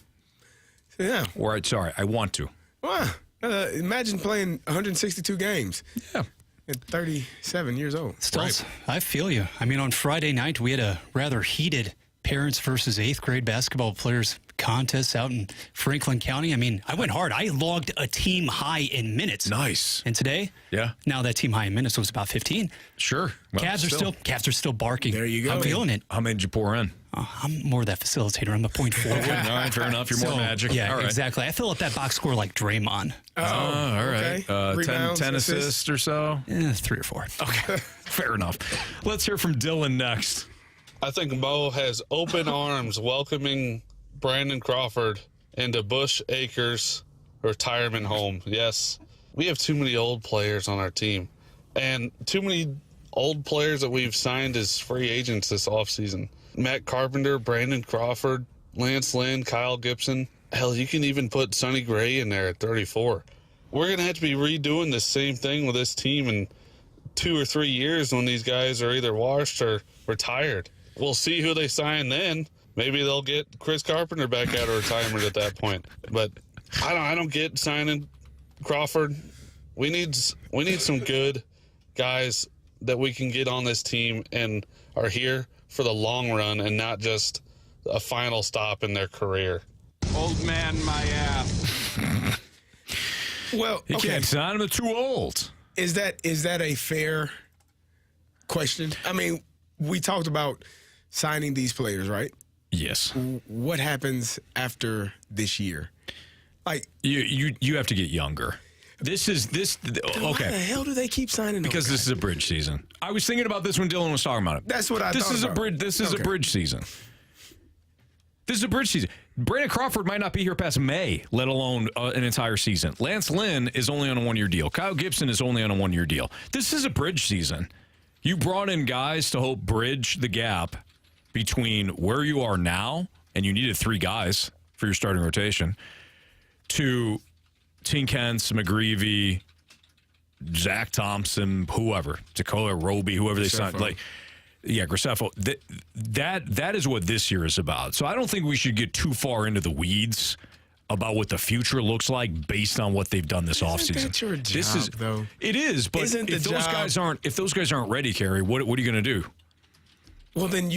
Yeah. Or, I want to. Wow. Imagine playing 162 games. Yeah. At 37 years old. Stilts, I feel you. I mean, on Friday night, we had a rather heated parents versus 8th grade basketball players contest out in Franklin County. I mean, I went hard. I logged a team high in minutes. Nice. And today, now that team high in minutes was about 15. Sure. Well, Cavs are still barking. There you go. I'm feeling it. How many did you pour in? I'm more that facilitator. I'm a point forward. All right, fair enough. You're more magic. Yeah, all right. exactly. I fill up that box score like Draymond. All right. Okay. 10 assists or so? 3 or 4. Okay, fair enough. Let's hear from Dylan next. I think Mo has open arms welcoming Brandon Crawford into Bush Acres retirement home. Yes, we have too many old players on our team and too many old players that we've signed as free agents this offseason. Matt Carpenter, Brandon Crawford, Lance Lynn, Kyle Gibson. Hell, you can even put Sonny Gray in there at 34. We're going to have to be redoing the same thing with this team in 2 or 3 years when these guys are either washed or retired. We'll see who they sign then. Maybe they'll get Chris Carpenter back out of retirement at that point. But I don't get signing Crawford. We need some good guys that we can get on this team and are here for the long run and not just a final stop in their career. Old man, my ass. Well, you can't sign them. They're too old. Is that a fair question? I mean, we talked about signing these players, right? Yes. What happens after this year? Like you have to get younger. This okay. Why the hell do they keep signing? Because this is a bridge season. I was thinking about this when Dylan was talking about it. That's what I thought. This is a bridge season. This is a bridge season. Brandon Crawford might not be here past May, let alone an entire season. Lance Lynn is only on a 1-year deal. Kyle Gibson is only on a 1-year deal. This is a bridge season. You brought in guys to help bridge the gap between where you are now, and you needed 3 guys for your starting rotation, to Tinkens, McGreevy, Zach Thompson, whoever, Dakota Roby, whoever they signed. Graceffo. That is what this year is about. So I don't think we should get too far into the weeds about what the future looks like based on what they've done this offseason. That's your job, though. It is, but if those guys aren't ready, Carey, what are you going to do? Well, then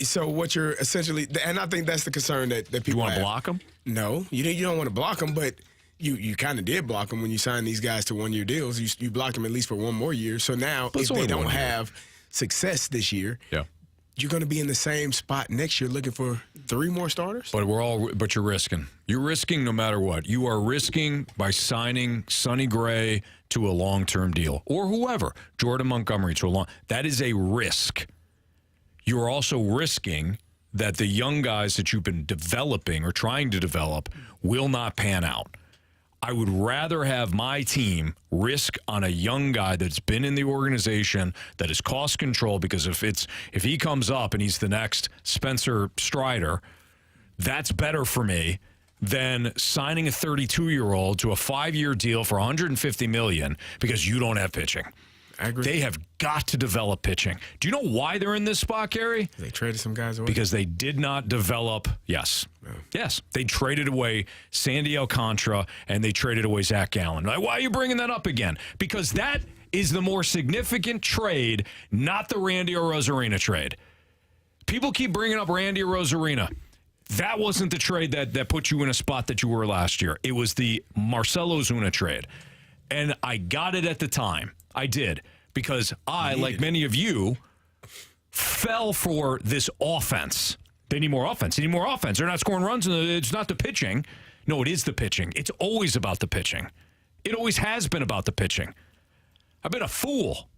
so what you're essentially, and I think that's the concern that people You want to have. block them? No, you don't want to block them, but you kind of did block them when you signed these guys to 1-year deals. You blocked them at least for 1 more year. So now, if they don't have success this year, you're going to be in the same spot next year looking for 3 more starters? But you're risking. You're risking no matter what. You are risking by signing Sonny Gray to a long-term deal or whoever, Jordan Montgomery to a long. That is a risk. You're also risking that the young guys that you've been developing or trying to develop will not pan out. I would rather have my team risk on a young guy that's been in the organization, that is cost control, because if he comes up and he's the next Spencer Strider, that's better for me than signing a 32-year-old to a 5-year deal for $150 million because you don't have pitching. I agree. They have got to develop pitching. Do you know why they're in this spot, Carey? They traded some guys away. Because they did not develop. Yes. They traded away Sandy Alcantara and they traded away Zach Gallen. Like, why are you bringing that up again? Because that is the more significant trade, not the Randy Arozarena trade. People keep bringing up Randy Arozarena. That wasn't the trade that put you in a spot that you were last year. It was the Marcell Ozuna trade. And I got it at the time. I did, because I, like many of you, fell for this offense. They need more offense. They need more offense. They're not scoring runs, and it's not the pitching. No, it is the pitching. It's always about the pitching. It always has been about the pitching. I've been a fool.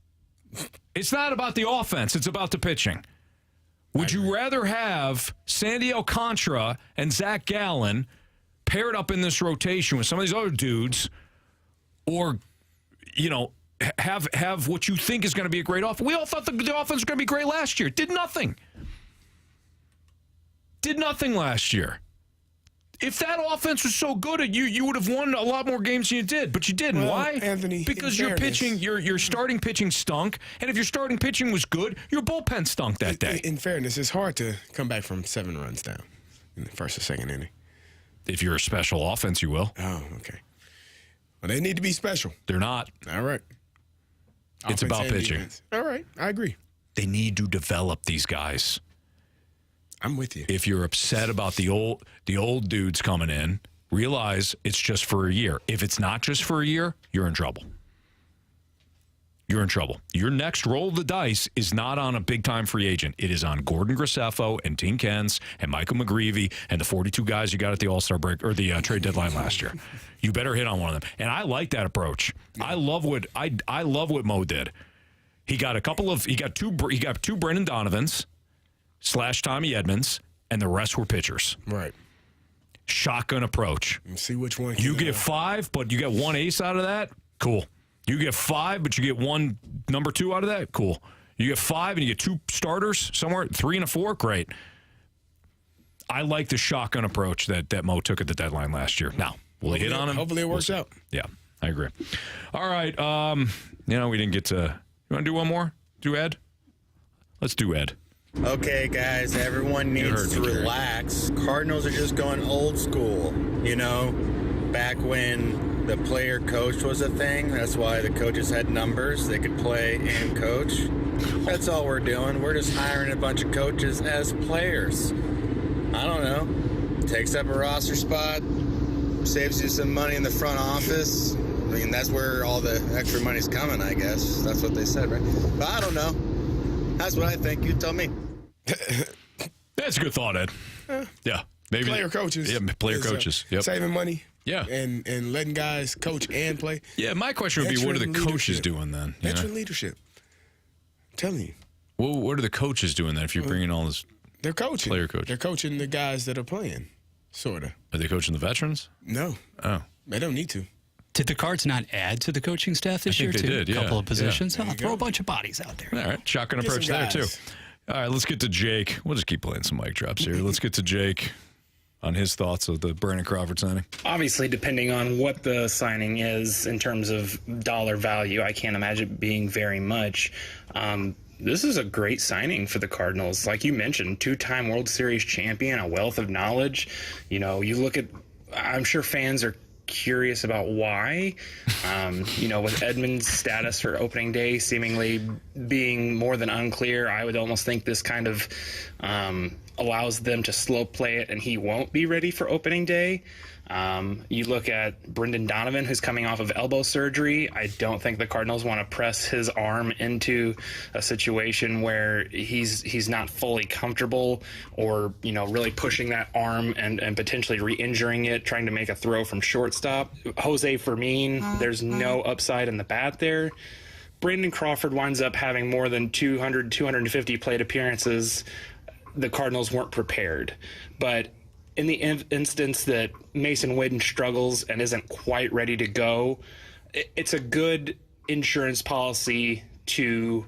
It's not about the offense. It's about the pitching. Would you rather have Sandy Alcantara and Zach Gallen paired up in this rotation with some of these other dudes, or, have what you think is going to be a great offense? We all thought the offense was going to be great last year. Did nothing. Did nothing last year. If that offense was so good, you would have won a lot more games than you did, but you didn't. Well, Why? Anthony, because your pitching, your starting pitching stunk, and if your starting pitching was good, your bullpen stunk that day. In fairness, it's hard to come back from 7 runs down in the first or second inning. If you're a special offense, you will. Oh, okay. Well, they need to be special. They're not. All right. It's about pitching. Defense. All right. I agree. They need to develop these guys. I'm with you. If you're upset about the old dudes coming in, realize it's just for a year. If it's not just for a year, you're in trouble. You're in trouble. Your next roll of the dice is not on a big-time free agent. It is on Gordon Graceffo and Tink Kens and Michael McGreevy and the 42 guys you got at the All-Star break or the trade deadline last year. You better hit on one of them. And I like that approach. I love what Mo did. He got two Brendan Donovans / Tommy Edmonds, and the rest were pitchers. Right. Shotgun approach. And see which one. You get 5, but you get 1 ace out of that. Cool. You get 5, but you get 1 number 2 out of that. Cool. You get 5 and you get 2 starters somewhere, 3 and a 4. Great. I like the shotgun approach that Mo took at the deadline last year. Now, will he hit on him? Hopefully it works out. Yeah, I agree. All right. We didn't get to. You want to do one more? Do Ed? Let's do Ed. Okay, guys, everyone needs to relax. Cardinals are just going old school, back when the player coach was a thing. That's why the coaches had numbers. They could play and coach. That's all we're doing. We're just hiring a bunch of coaches as players. I don't know. Takes up a roster spot, saves you some money in the front office. I mean, that's where all the extra money's coming, I guess. That's what they said, right? But I don't know. That's what I think. You tell me. That's a good thought, Ed. Yeah. Maybe player coaches. Yeah, player coaches. Yep. Saving money. Yeah. And letting guys coach and play. Yeah, my question would be, what are the coaches doing then? Veteran leadership. I'm telling you. Well, what are the coaches doing then if you're bringing all this? They're coaching. Player coach. They're coaching the guys that are playing, sort of. Are they coaching the veterans? No. Oh. They don't need to. Did the Cards not add to the coaching staff this year, they too? did, A couple of positions. Yeah. Throw a bunch of bodies out there. All right. Shotgun Get approach some there, too. guys. All right, let's get to Jake. We'll just keep playing some mic drops here. Let's get to Jake on his thoughts of the Brandon Crawford signing. Obviously, depending on what the signing is in terms of dollar value, I can't imagine it being very much. This is a great signing for the Cardinals. Like you mentioned, 2-time World Series champion, a wealth of knowledge. You look at, I'm sure fans are curious about why, with Edmonds' status for opening day seemingly being more than unclear. I would almost think this kind of allows them to slow play it and he won't be ready for opening day. You look at Brendan Donovan, who's coming off of elbow surgery. I don't think the Cardinals want to press his arm into a situation where he's not fully comfortable or, really pushing that arm and potentially re-injuring it, trying to make a throw from shortstop. Jose Fermin, there's no upside in the bat there. Brandon Crawford winds up having more than 200, 250 plate appearances. The Cardinals weren't prepared. But in the instance that Masyn Winn struggles and isn't quite ready to go, it's a good insurance policy to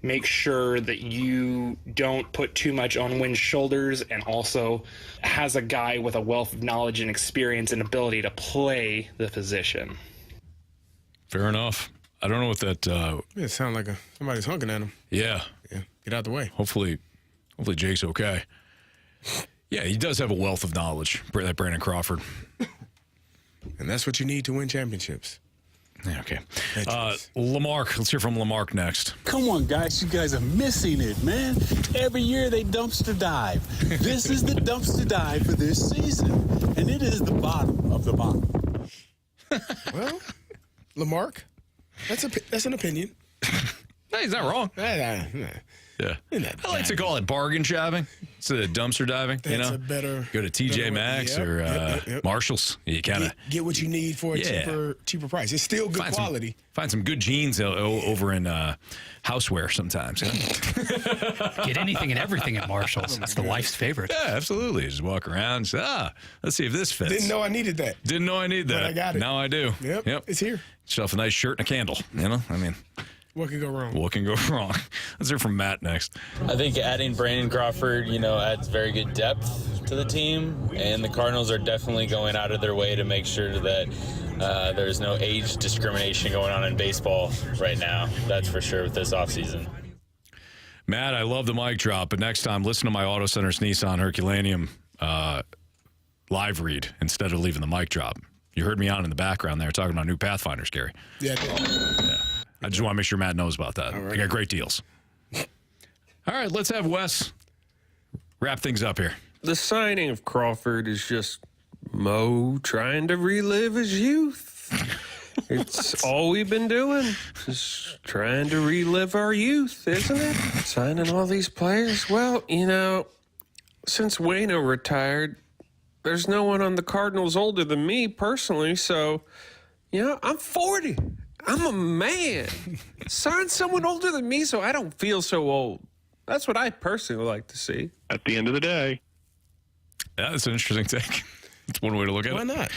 make sure that you don't put too much on Winn's shoulders, and also has a guy with a wealth of knowledge and experience and ability to play the position. Fair enough. I don't know what that... it sounds like somebody's honking at him. Yeah. Get out the way. Hopefully Jake's okay. Yeah, he does have a wealth of knowledge, that Brandon Crawford. And that's what you need to win championships. Yeah, okay. Lamarck. Let's hear from Lamarck next. Come on, guys. You guys are missing it, man. Every year they dumpster dive. This is the dumpster dive for this season. And it is the bottom of the bottom. Well, Lamarck, that's an opinion. No, he's not wrong. Yeah. I like to call it bargain shopping instead of dumpster diving. That's a better... Go to TJ Maxx or Marshall's. You kind of... Get what you need for a cheaper price. It's still good quality. Find some good jeans over in Houseware sometimes. Get anything and everything at Marshall's. That's the wife's favorite. Yeah, absolutely. Just walk around and say, let's see if this fits. Didn't know I needed that. Didn't know I needed that. But I got it. Now I do. Yep. It's here. Yourself a nice shirt and a candle. I mean... What could go wrong? What can go wrong? Let's hear from Matt next. I think adding Brandon Crawford, adds very good depth to the team, and the Cardinals are definitely going out of their way to make sure that there's no age discrimination going on in baseball right now. That's for sure with this offseason. Matt, I love the mic drop, but next time, listen to my Auto Center's Nissan Herculaneum live read instead of leaving the mic drop. You heard me out in the background there talking about new Pathfinders, Carey. Yeah. I just want to make sure Matt knows about that. I got great deals. All right, let's have Wes wrap things up here. The signing of Crawford is just Mo trying to relive his youth. It's all we've been doing, just trying to relive our youth, isn't it? Signing all these players. Well, since Wayno retired, there's no one on the Cardinals older than me personally, so, I'm 40. I'm a man. Sign someone older than me so I don't feel so old. That's what I personally like to see. At the end of the day. Yeah, that's an interesting take. It's one way to look at it. Why not?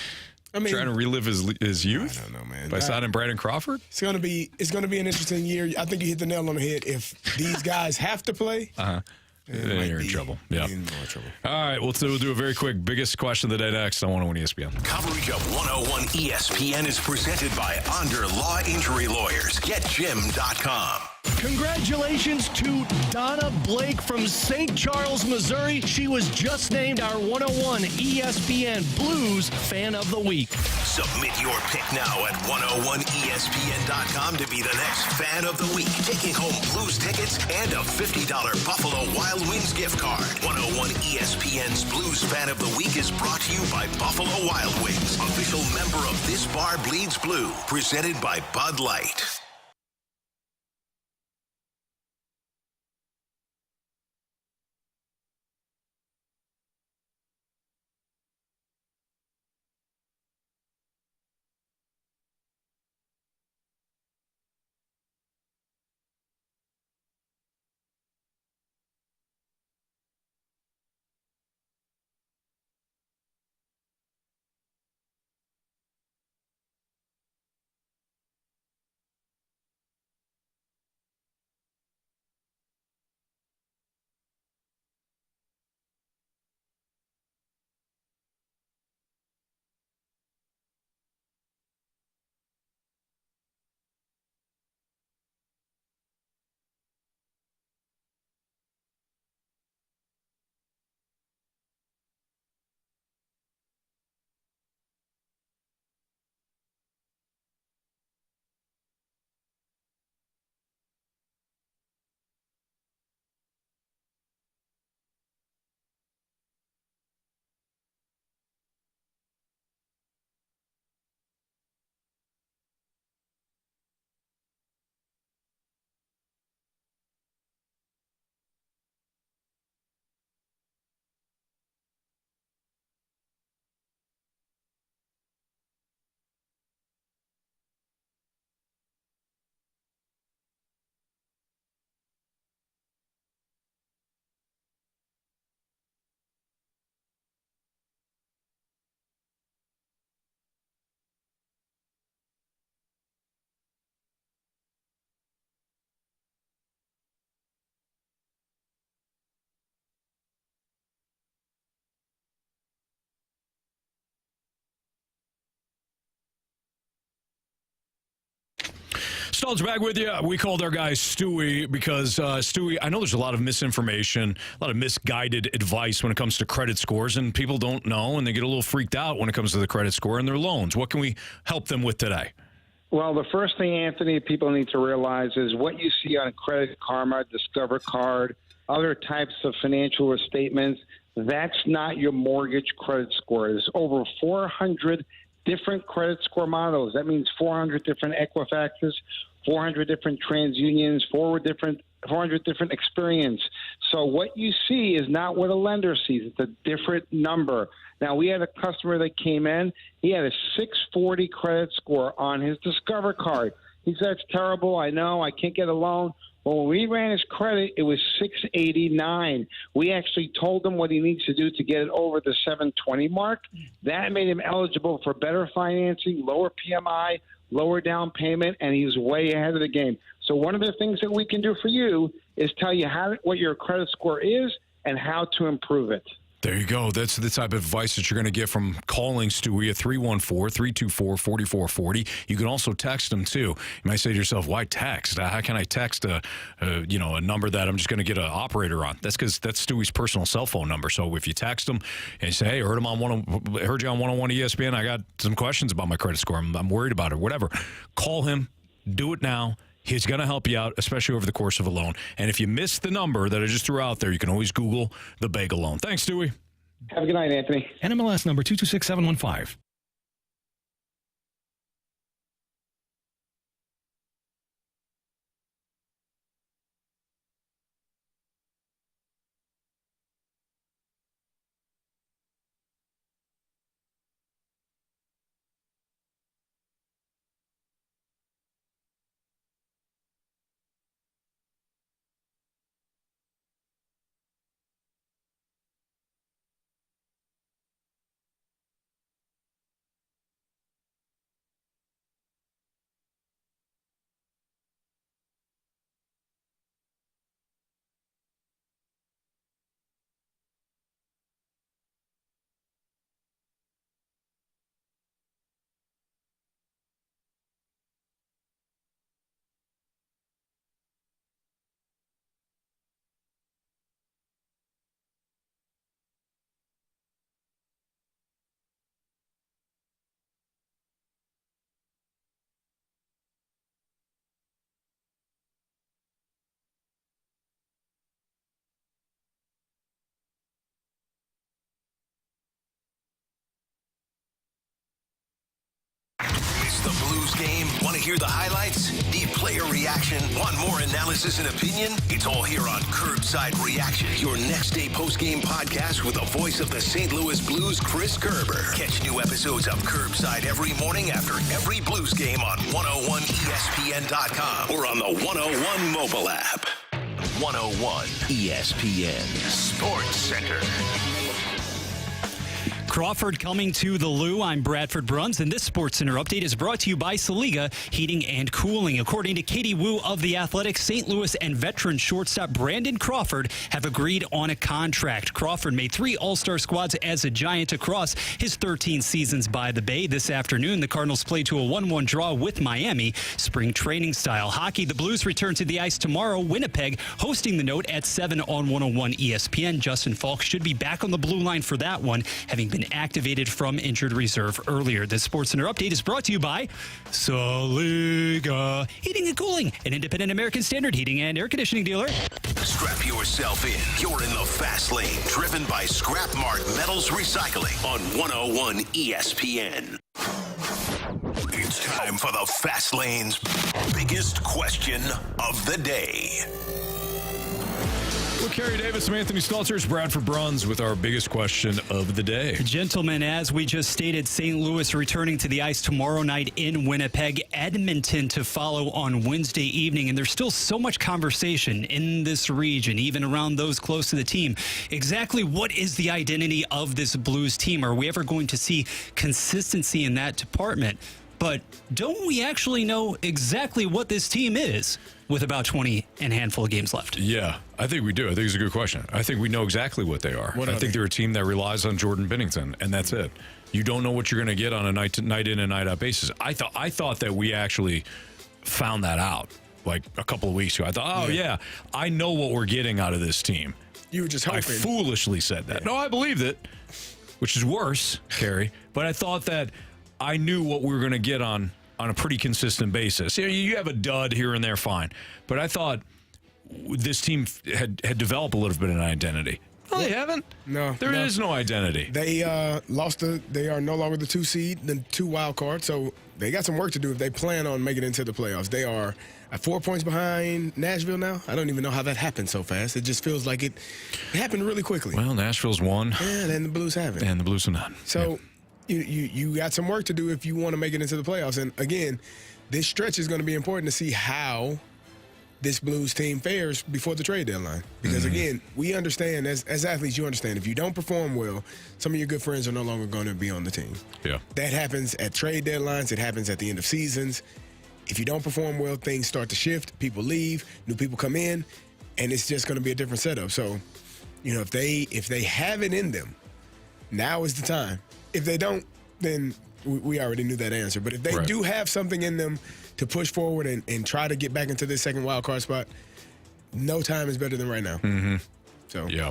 I mean, trying to relive his youth. I don't know, man. By signing Brandon Crawford. It's gonna be an interesting year. I think you hit the nail on the head. If these guys have to play, then you're in trouble. Yeah. In more trouble. All right, we'll do a very quick biggest question of the day next on 101 ESPN. Coverage of 101 ESPN is presented by Under Law Injury Lawyers. GetJim.com. Congratulations to Donna Blake from St. Charles, Missouri. She was just named our 101 ESPN Blues Fan of the Week. Submit your pick now at 101ESPN.com to be the next Fan of the Week. Taking home Blues tickets and a $50 Buffalo Wild Wings gift card. 101 ESPN's Blues Fan of the Week is brought to you by Buffalo Wild Wings, official member of This Bar Bleeds Blue, presented by Bud Light. Stalter back with you. We called our guy Stewie because, Stewie, I know there's a lot of misinformation, a lot of misguided advice when it comes to credit scores, and people don't know, and they get a little freaked out when it comes to the credit score and their loans. What can we help them with today? Well, the first thing, Anthony, people need to realize is what you see on Credit Karma, Discover Card, other types of financial statements, that's not your mortgage credit score. There's over 400 different credit score models. That means 400 different Equifaxes, 400 different TransUnions, 400 different experience. So what you see is not what a lender sees. It's a different number. Now, we had a customer that came in. He had a 640 credit score on his Discover card. He said, it's terrible. I know. I can't get a loan. Well, when we ran his credit, it was 689. We actually told him what he needs to do to get it over the 720 mark. That made him eligible for better financing, lower PMI, lower down payment, and he's way ahead of the game. So one of the things that we can do for you is tell you what your credit score is and how to improve it. There you go. That's the type of advice that you're going to get from calling Stewie at 314-324-4440. You can also text him, too. You might say to yourself, why text? How can I text a number that I'm just going to get an operator on? That's because that's Stewie's personal cell phone number. So if you text him and you say, hey, heard you on 101 ESPN, I got some questions about my credit score. I'm worried about it, whatever. Call him. Do it now. He's going to help you out, especially over the course of a loan. And if you missed the number that I just threw out there, you can always Google the Bagel loan. Thanks, Dewey. Have a good night, Anthony. NMLS number 226715. It's the Blues game. Want to hear the highlights? Need player reaction? Want more analysis and opinion? It's all here on Curbside Reaction, your next day post-game podcast with the voice of the St. Louis Blues, Chris Kerber. Catch new episodes of Curbside every morning after every Blues game on 101ESPN.com or on the 101 mobile app. 101 ESPN Sports Center. Crawford coming to the Lou. I'm Bradford Bruns, and this Sports Center update is brought to you by Saliga Heating and Cooling. According to Katie Wu of The Athletic, St. Louis and veteran shortstop Brandon Crawford have agreed on a contract. Crawford made 3 All-Star squads as a Giant across his 13 seasons by the Bay. This afternoon, the Cardinals play to a 1-1 draw with Miami, spring training style. Hockey, the Blues return to the ice tomorrow. Winnipeg hosting the Note at 7 on 101 ESPN. Justin Falk should be back on the blue line for that one, having been activated from injured reserve earlier. This Sports Center update is brought to you by Saliga Heating and Cooling, an independent American Standard heating and air conditioning dealer. Strap yourself in. You're in the fast lane, driven by Scrap Mart Metals Recycling on 101 ESPN. It's time for the Fast Lane's biggest question of the day. Well, Carey Davis, I'm Anthony Stalter, Bradford Bruns with our biggest question of the day. Gentlemen, as we just stated, St. Louis returning to the ice tomorrow night in Winnipeg, Edmonton to follow on Wednesday evening, and there's still so much conversation in this region, even around those close to the team. Exactly what is the identity of this Blues team? Are we ever going to see consistency in that department? But don't we actually know exactly what this team is with about 20 and a handful of games left? Yeah, I think we do. I think it's a good question. I think we know exactly what they are. I think they're a team that relies on Jordan Binnington, and that's it. You don't know what you're going to get on a night in and night out basis. I thought that we actually found that out like a couple of weeks ago. I thought, yeah, I know what we're getting out of this team. You were just hoping. I foolishly said that. No, I believed it, which is worse, Carey. But I thought that I knew what we were going to get on a pretty consistent basis. You have a dud here and there, fine. But I thought this team had developed a little bit of an identity. No, they haven't. No. There is no identity. They they are no longer the 2 seed, the 2 wild card, so they got some work to do if they plan on making it into the playoffs. They are at 4 points behind Nashville now. I don't even know how that happened so fast. It just feels like it happened really quickly. Well, Nashville's won. Yeah, and the Blues haven't. And the Blues have not. So... Yeah. You got some work to do if you want to make it into the playoffs. And, again, this stretch is going to be important to see how this Blues team fares before the trade deadline. Because, again, we understand, as athletes, you understand, if you don't perform well, some of your good friends are no longer going to be on the team. Yeah. That happens at trade deadlines. It happens at the end of seasons. If you don't perform well, things start to shift. People leave. New people come in. And it's just going to be a different setup. So, if they have it in them, now is the time. If they don't, then we already knew that answer. But if they do have something in them to push forward and try to get back into this second wild card spot, no time is better than right now. Mm-hmm. So yeah,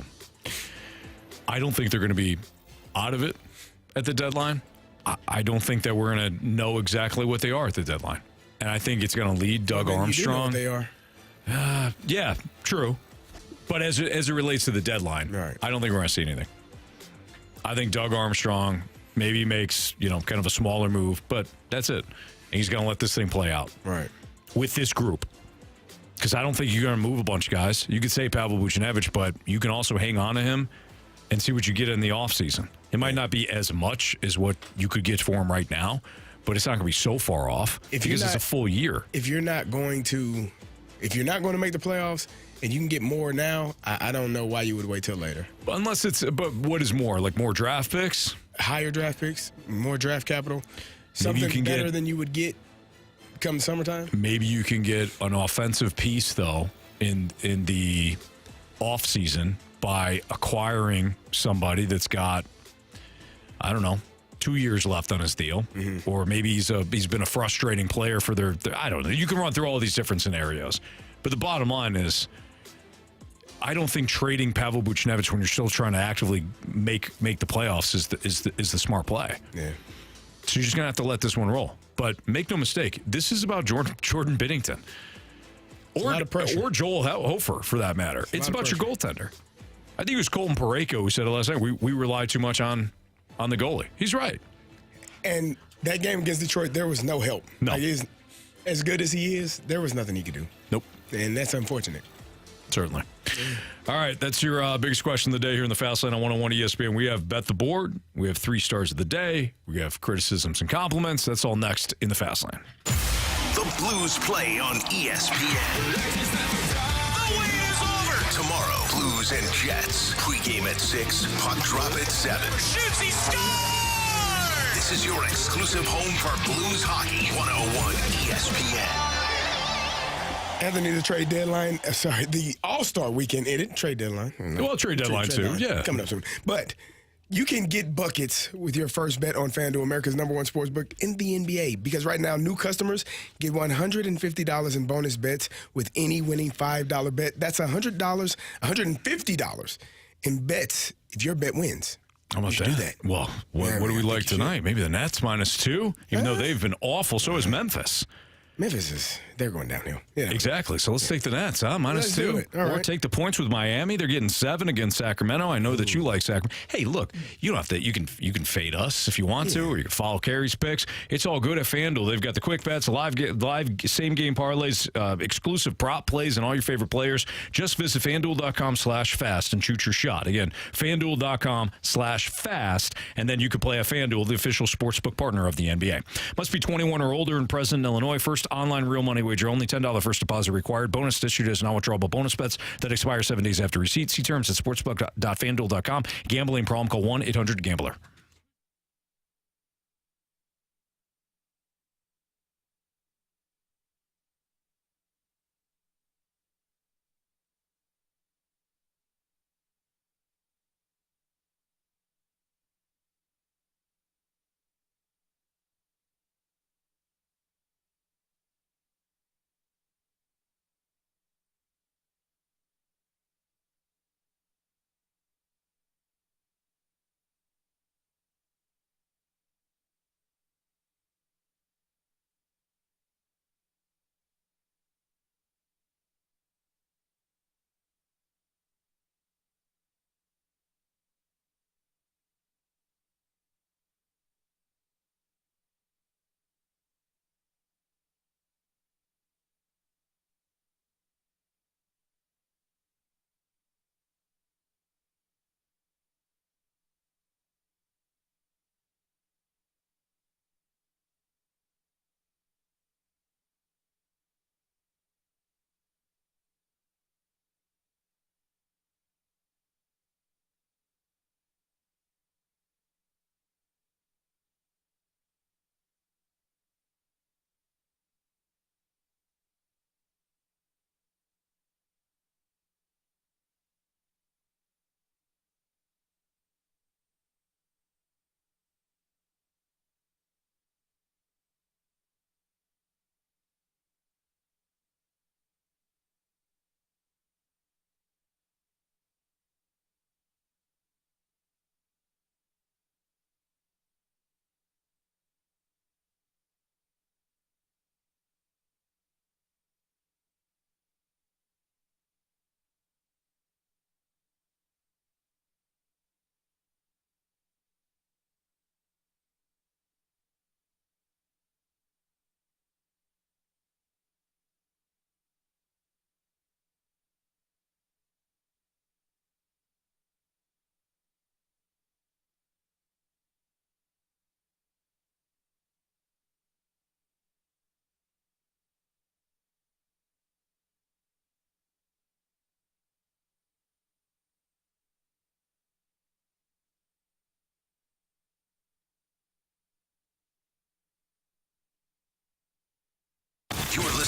I don't think they're going to be out of it at the deadline. I don't think that we're going to know exactly what they are at the deadline. and I think it's going to lead Doug Armstrong. You do know what they are. Yeah, true. But as it relates to the deadline, I don't think we're going to see anything. I think Doug Armstrong maybe makes, kind of a smaller move, but that's it. And he's going to let this thing play out. Right. With this group. Because I don't think you're going to move a bunch of guys. You could say Pavel Buchnevich, but you can also hang on to him and see what you get in the offseason. It might not be as much as what you could get for him right now, but it's not going to be so far off because it's a full year. If you're not going to make the playoffs and you can get more now, I don't know why you would wait till later. But what is more? Like more draft picks? Higher draft picks, more draft capital, something better than you would get come summertime. Maybe you can get an offensive piece, though, in the offseason by acquiring somebody that's got, I don't know, 2 years left on his deal, or maybe he's been a frustrating player for their I don't know. You can run through all these different scenarios, but the bottom line is, I don't think trading Pavel Buchnevich when you're still trying to actively make the playoffs is the smart play. Yeah. So you're just gonna have to let this one roll. But make no mistake, this is about Jordan Binnington, or Joel Hofer for that matter. It's about your goaltender. I think it was Colton Parayko who said it last night. We rely too much on the goalie. He's right. And that game against Detroit, there was no help. No. As good as he is, there was nothing he could do. Nope. And that's unfortunate. Certainly. All right, that's your biggest question of the day here in the Fast Lane on 101 ESPN. We have Bet the Board. We have 3 stars of the day. We have criticisms and compliments. That's all next in the Fast Lane. The Blues play on ESPN. The wait is over. Tomorrow, Blues and Jets. Pre-game at 6, puck drop at 7. Shoots, he scores! This is your exclusive home for Blues hockey. 101 ESPN. Anthony, the trade deadline, the All-Star weekend ended. Trade deadline. Well, trade deadline too, yeah. Coming up soon. But you can get buckets with your first bet on FanDuel, America's #1 sportsbook in the NBA. Because right now, new customers get $150 in bonus bets with any winning $5 bet. That's $100, $150 in bets if your bet wins. How about that? Do that? Well, what do we like tonight? Maybe the Nets -2, even though they've been awful. So is Memphis. Memphis they're going downhill. Yeah. Exactly. So let's take the Nets, huh? -2. Or take the points with Miami. They're getting 7 against Sacramento. I know that you like Sacramento. Hey, look, you don't have to. You can fade us if you want to, or you can follow Carey's picks. It's all good at FanDuel. They've got the quick bets, live same game parlays, exclusive prop plays, and all your favorite players. Just visit FanDuel.com/fast and shoot your shot. Again, FanDuel.com/fast, and then you can play at FanDuel, the official sportsbook partner of the NBA. Must be 21 or older and present in Illinois. First online real money wager only. $10 first deposit required. Bonus issued as non-withdrawable bonus bets that expire 7 days after receipt. See terms at sportsbook.fanduel.com. Gambling problem, call 1-800-GAMBLER.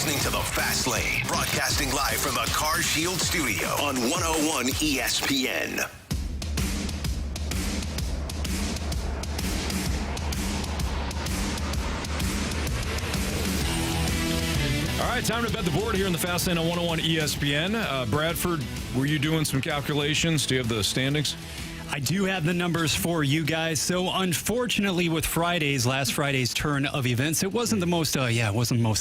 listening to The Fast Lane, broadcasting live from the Car Shield studio on 101 ESPN. All right, time to bet the board here in the Fast Lane on 101 ESPN. Bradford, were you doing some calculations? Do you have the standings? I do have the numbers for you guys. So unfortunately, with last Friday's turn of events, it wasn't the most,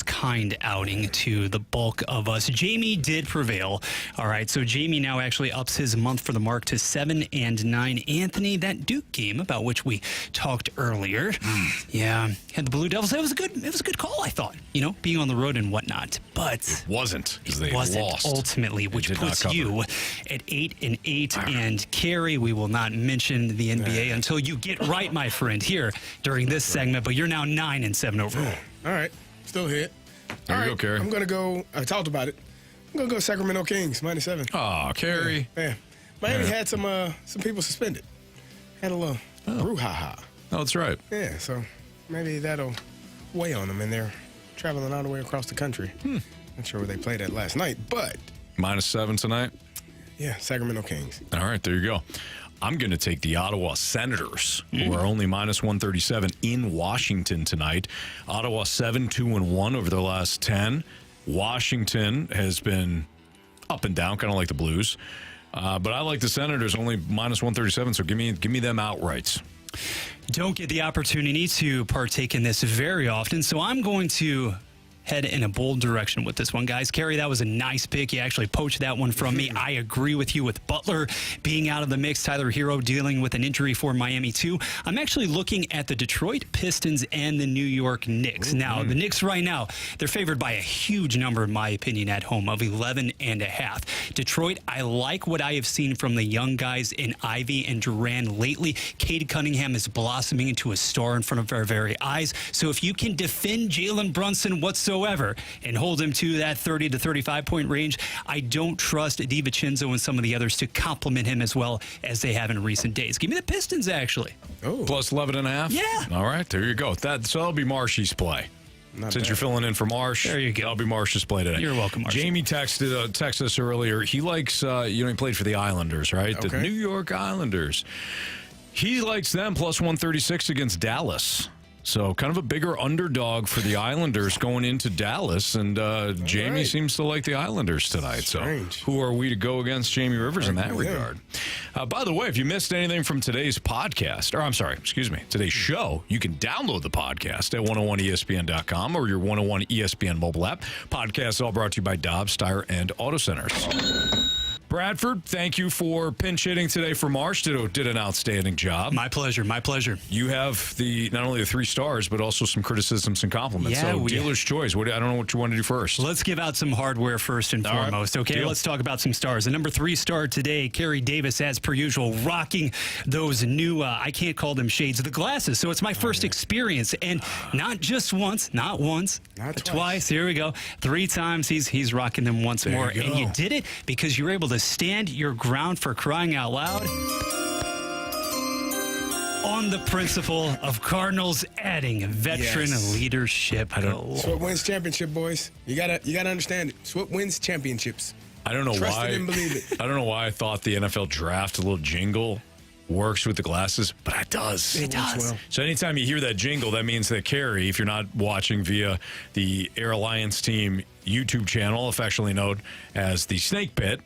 kind outing to the bulk of us. Jamie did prevail. All right, so Jamie now actually ups his month for the mark to 7-9. Anthony, that Duke game about which we talked earlier, had the Blue Devils. It was a good call, I thought. Being on the road and whatnot, but it wasn't because they wasn't lost ultimately, which puts you at 8-8. And Carey, we will not mention the NBA until you get right, my friend, here during this segment. But you're now 9-7 overall. All right, still hit. There you go, Carey. I'm gonna go. I talked about it. I'm gonna go Sacramento Kings -7. Oh, Carey. Yeah. Miami had some people suspended. Had a little brouhaha. Oh, that's right. Yeah, so maybe that'll weigh on them, and they're traveling all the way across the country. Not sure where they played at last night, but -7 tonight. Yeah, Sacramento Kings. All right, there you go. I'm going to take the Ottawa Senators, who are only -137 in Washington tonight. Ottawa 7-2-1 over their last 10. Washington has been up and down, kind of like the Blues. But I like the Senators, only -137, so give me them outrights. Don't get the opportunity to partake in this very often, so I'm going to head in a bold direction with this one, guys. Carey, that was a nice pick. You actually poached that one from me. I agree with you with Butler being out of the mix. Tyler Hero dealing with an injury for Miami, too. I'm actually looking at the Detroit Pistons and the New York Knicks. Now, the Knicks right now, they're favored by a huge number, in my opinion, at home of 11.5. Detroit, I like what I have seen from the young guys in Ivy and Duran lately. Cade Cunningham is blossoming into a star in front of our very eyes. So if you can defend Jalen Brunson whatsoever and hold him to that 30 to 35 point range, I don't trust DiVincenzo and some of the others to complement him as well as they have in recent days. Give me the Pistons, actually. Oh, plus 11.5? Yeah. All right, there you go. So that'll be Marshy's play. Since you're filling in for Marsh, there you go. That'll be Marsh's play today. You're welcome, Marsh. Jamie texted us earlier. He likes, he played for the Islanders, right? Okay. The New York Islanders. He likes them plus 136 against Dallas. So kind of a bigger underdog for the Islanders going into Dallas, and Jamie seems to like the Islanders tonight. Strange. So who are we to go against Jamie Rivers in that regard? By the way, if you missed anything from today's podcast, today's show, you can download the podcast at 101ESPN.com or your 101 ESPN mobile app. Podcast all brought to you by Dobbs Tire and Auto Centers. Bradford, thank you for pinch hitting today for Marsh. Did an outstanding job. My pleasure. You have not only the 3 stars, but also some criticisms and compliments. Yeah, so dealer's choice. I don't know what you want to do first. Let's give out some hardware first and foremost. Right. Okay, Deal. Let's talk about some stars. The number 3 star today, Carey Davis, as per usual, rocking those new, I can't call them shades, the glasses. So it's my first experience. And not just once, not twice. Here we go. 3 times he's rocking them once more. And you did it because you're able to stand your ground, for crying out loud, on the principle of Cardinals adding veteran leadership. Swip wins championship, boys. You gotta understand it. Swip wins championships. I don't know Trust why. it and believe it. I don't know why I thought the NFL draft little jingle works with the glasses, but it does. It does. Well. So anytime you hear that jingle, that means that Carey, if you're not watching via the Air Alliance Team YouTube channel, affectionately known as the Snake Pit,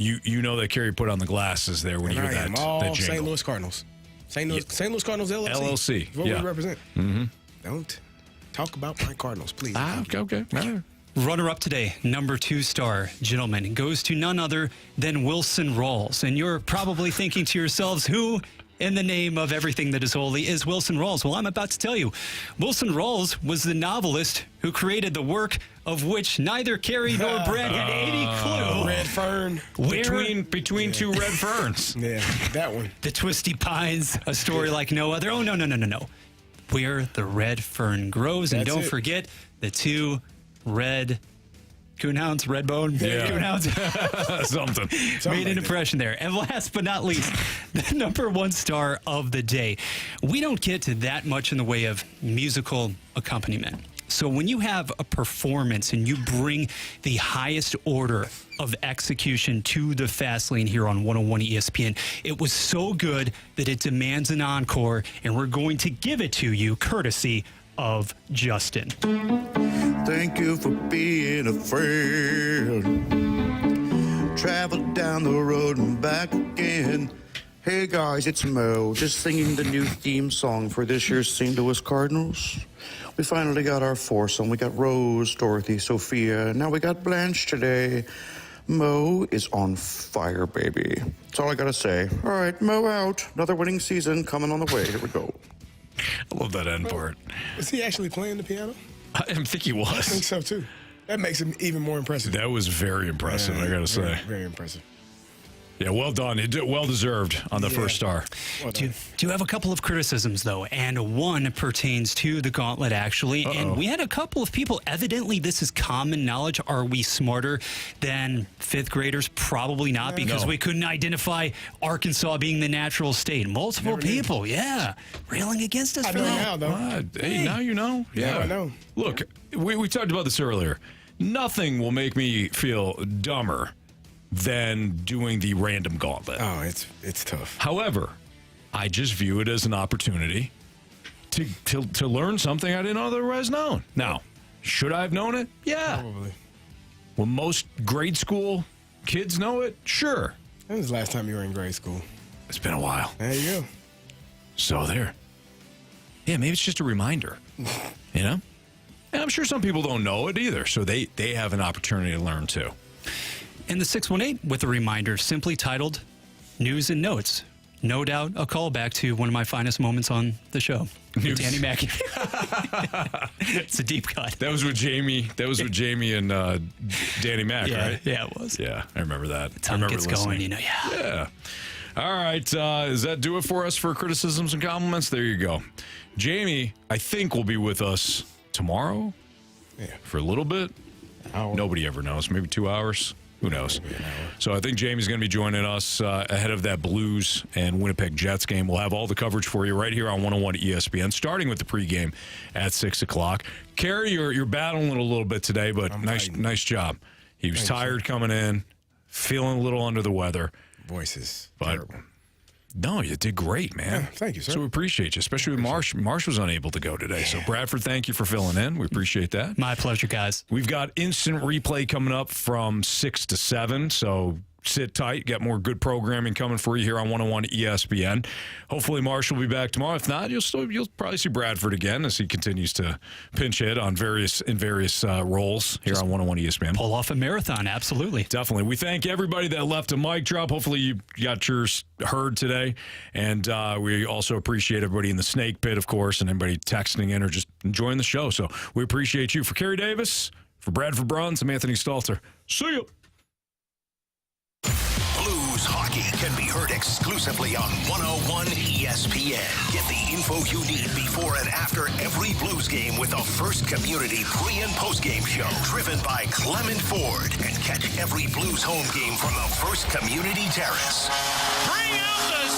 you know that Carey put on the glasses there when you hear that jingle. St. Louis Cardinals. St. Louis Cardinals LLC. LLC. Is what we represent. Mm-hmm. Don't talk about my Cardinals, please. Okay. Runner-up today, number 2 star, gentlemen, goes to none other than Wilson Rawls. And you're probably thinking to yourselves, who in the name of everything that is holy is Wilson Rawls? Well, I'm about to tell you. Wilson Rawls was the novelist who created the work of which neither Carey nor Brad had any clue. Red Fern. Between 2 red ferns. Yeah, that one. The Twisty Pines, a story like no other. Oh, no. Where the red fern grows. And don't forget the 2 red coonhounds, redbone, coonhounds. Something Made an impression there. And last but not least, the number 1 star of the day. We don't get to that much in the way of musical accompaniment. So when you have a performance and you bring the highest order of execution to the fast lane here on 101 ESPN, it was so good that it demands an encore, and we're going to give it to you courtesy of Justin. Thank you for being a friend. Traveled down the road and back again. Hey guys, it's Mo, just singing the new theme song for this year's St. Louis Cardinals. We finally got our foursome. We got Rose, Dorothy, Sophia. Now we got Blanche today. Mo is on fire, baby. That's all I gotta say. All right, Mo out. Another winning season coming on the way. Here we go. I love that end part. Is he actually playing the piano? I think he was. I think so, too. That makes him even more impressive. That was very impressive, I got to say. Very impressive. Yeah, well done. Well deserved on the first star. Do you have a couple of criticisms, though? And one pertains to the Gauntlet, actually. And we had a couple of people, evidently this is common knowledge. Are we smarter than fifth graders? Probably not, because we couldn't identify Arkansas being the natural state. Multiple people, railing against us for that. Now, though. Hey, now you know. Yeah, I know. Look, we talked about this earlier. Nothing will make me feel dumber than doing the random gauntlet. Oh, it's tough. However, I just view it as an opportunity to learn something I didn't otherwise know. Now, should I have known it? Yeah. Probably. Will most grade school kids know it? Sure. When was the last time you were in grade school? It's been a while. There you go. So there. Yeah, maybe it's just a reminder. You know? And I'm sure some people don't know it either, so they have an opportunity to learn too. And the 618 with a reminder simply titled News and Notes. No doubt a callback to one of my finest moments on the show. Danny Mack. It's a deep cut. That was with Jamie. That was with Jamie and Danny Mack, right? Yeah, it was. Yeah, I remember that. The tongue gets going, Yeah. All right. Does that do it for us for criticisms and compliments? There you go. Jamie, I think, will be with us tomorrow for a little bit. Nobody ever knows. Maybe 2 hours. Who knows? So I think Jamie's going to be joining us ahead of that Blues and Winnipeg Jets game. We'll have all the coverage for you right here on 101 ESPN, starting with the pregame at 6 o'clock. Carey, you're battling a little bit today, but nice job. He was tired coming in, feeling a little under the weather. Voice is terrible. No, you did great, man. Yeah, thank you, sir. So we appreciate you, especially with Marsh. Marsh was unable to go today. So, Bradford, thank you for filling in. We appreciate that. My pleasure, guys. We've got instant replay coming up from 6 to 7. So, sit tight. Got more good programming coming for you here on 101 ESPN. Hopefully, Marsh will be back tomorrow. If not, you'll probably see Bradford again as he continues to pinch hit on various roles here on 101 ESPN. Pull off a marathon, absolutely. Definitely. We thank everybody that left a mic drop. Hopefully, you got yours heard today. And we also appreciate everybody in the snake pit, of course, and everybody texting in or just enjoying the show. So we appreciate you. For Carey Davis, for Bradford Bruns, I'm Anthony Stalter. See you. Blues hockey can be heard exclusively on 101 ESPN. Get the info you need before and after every Blues game with the First Community pre- and post-game show driven by Clement Ford. And catch every Blues home game from the First Community Terrace. Bring out the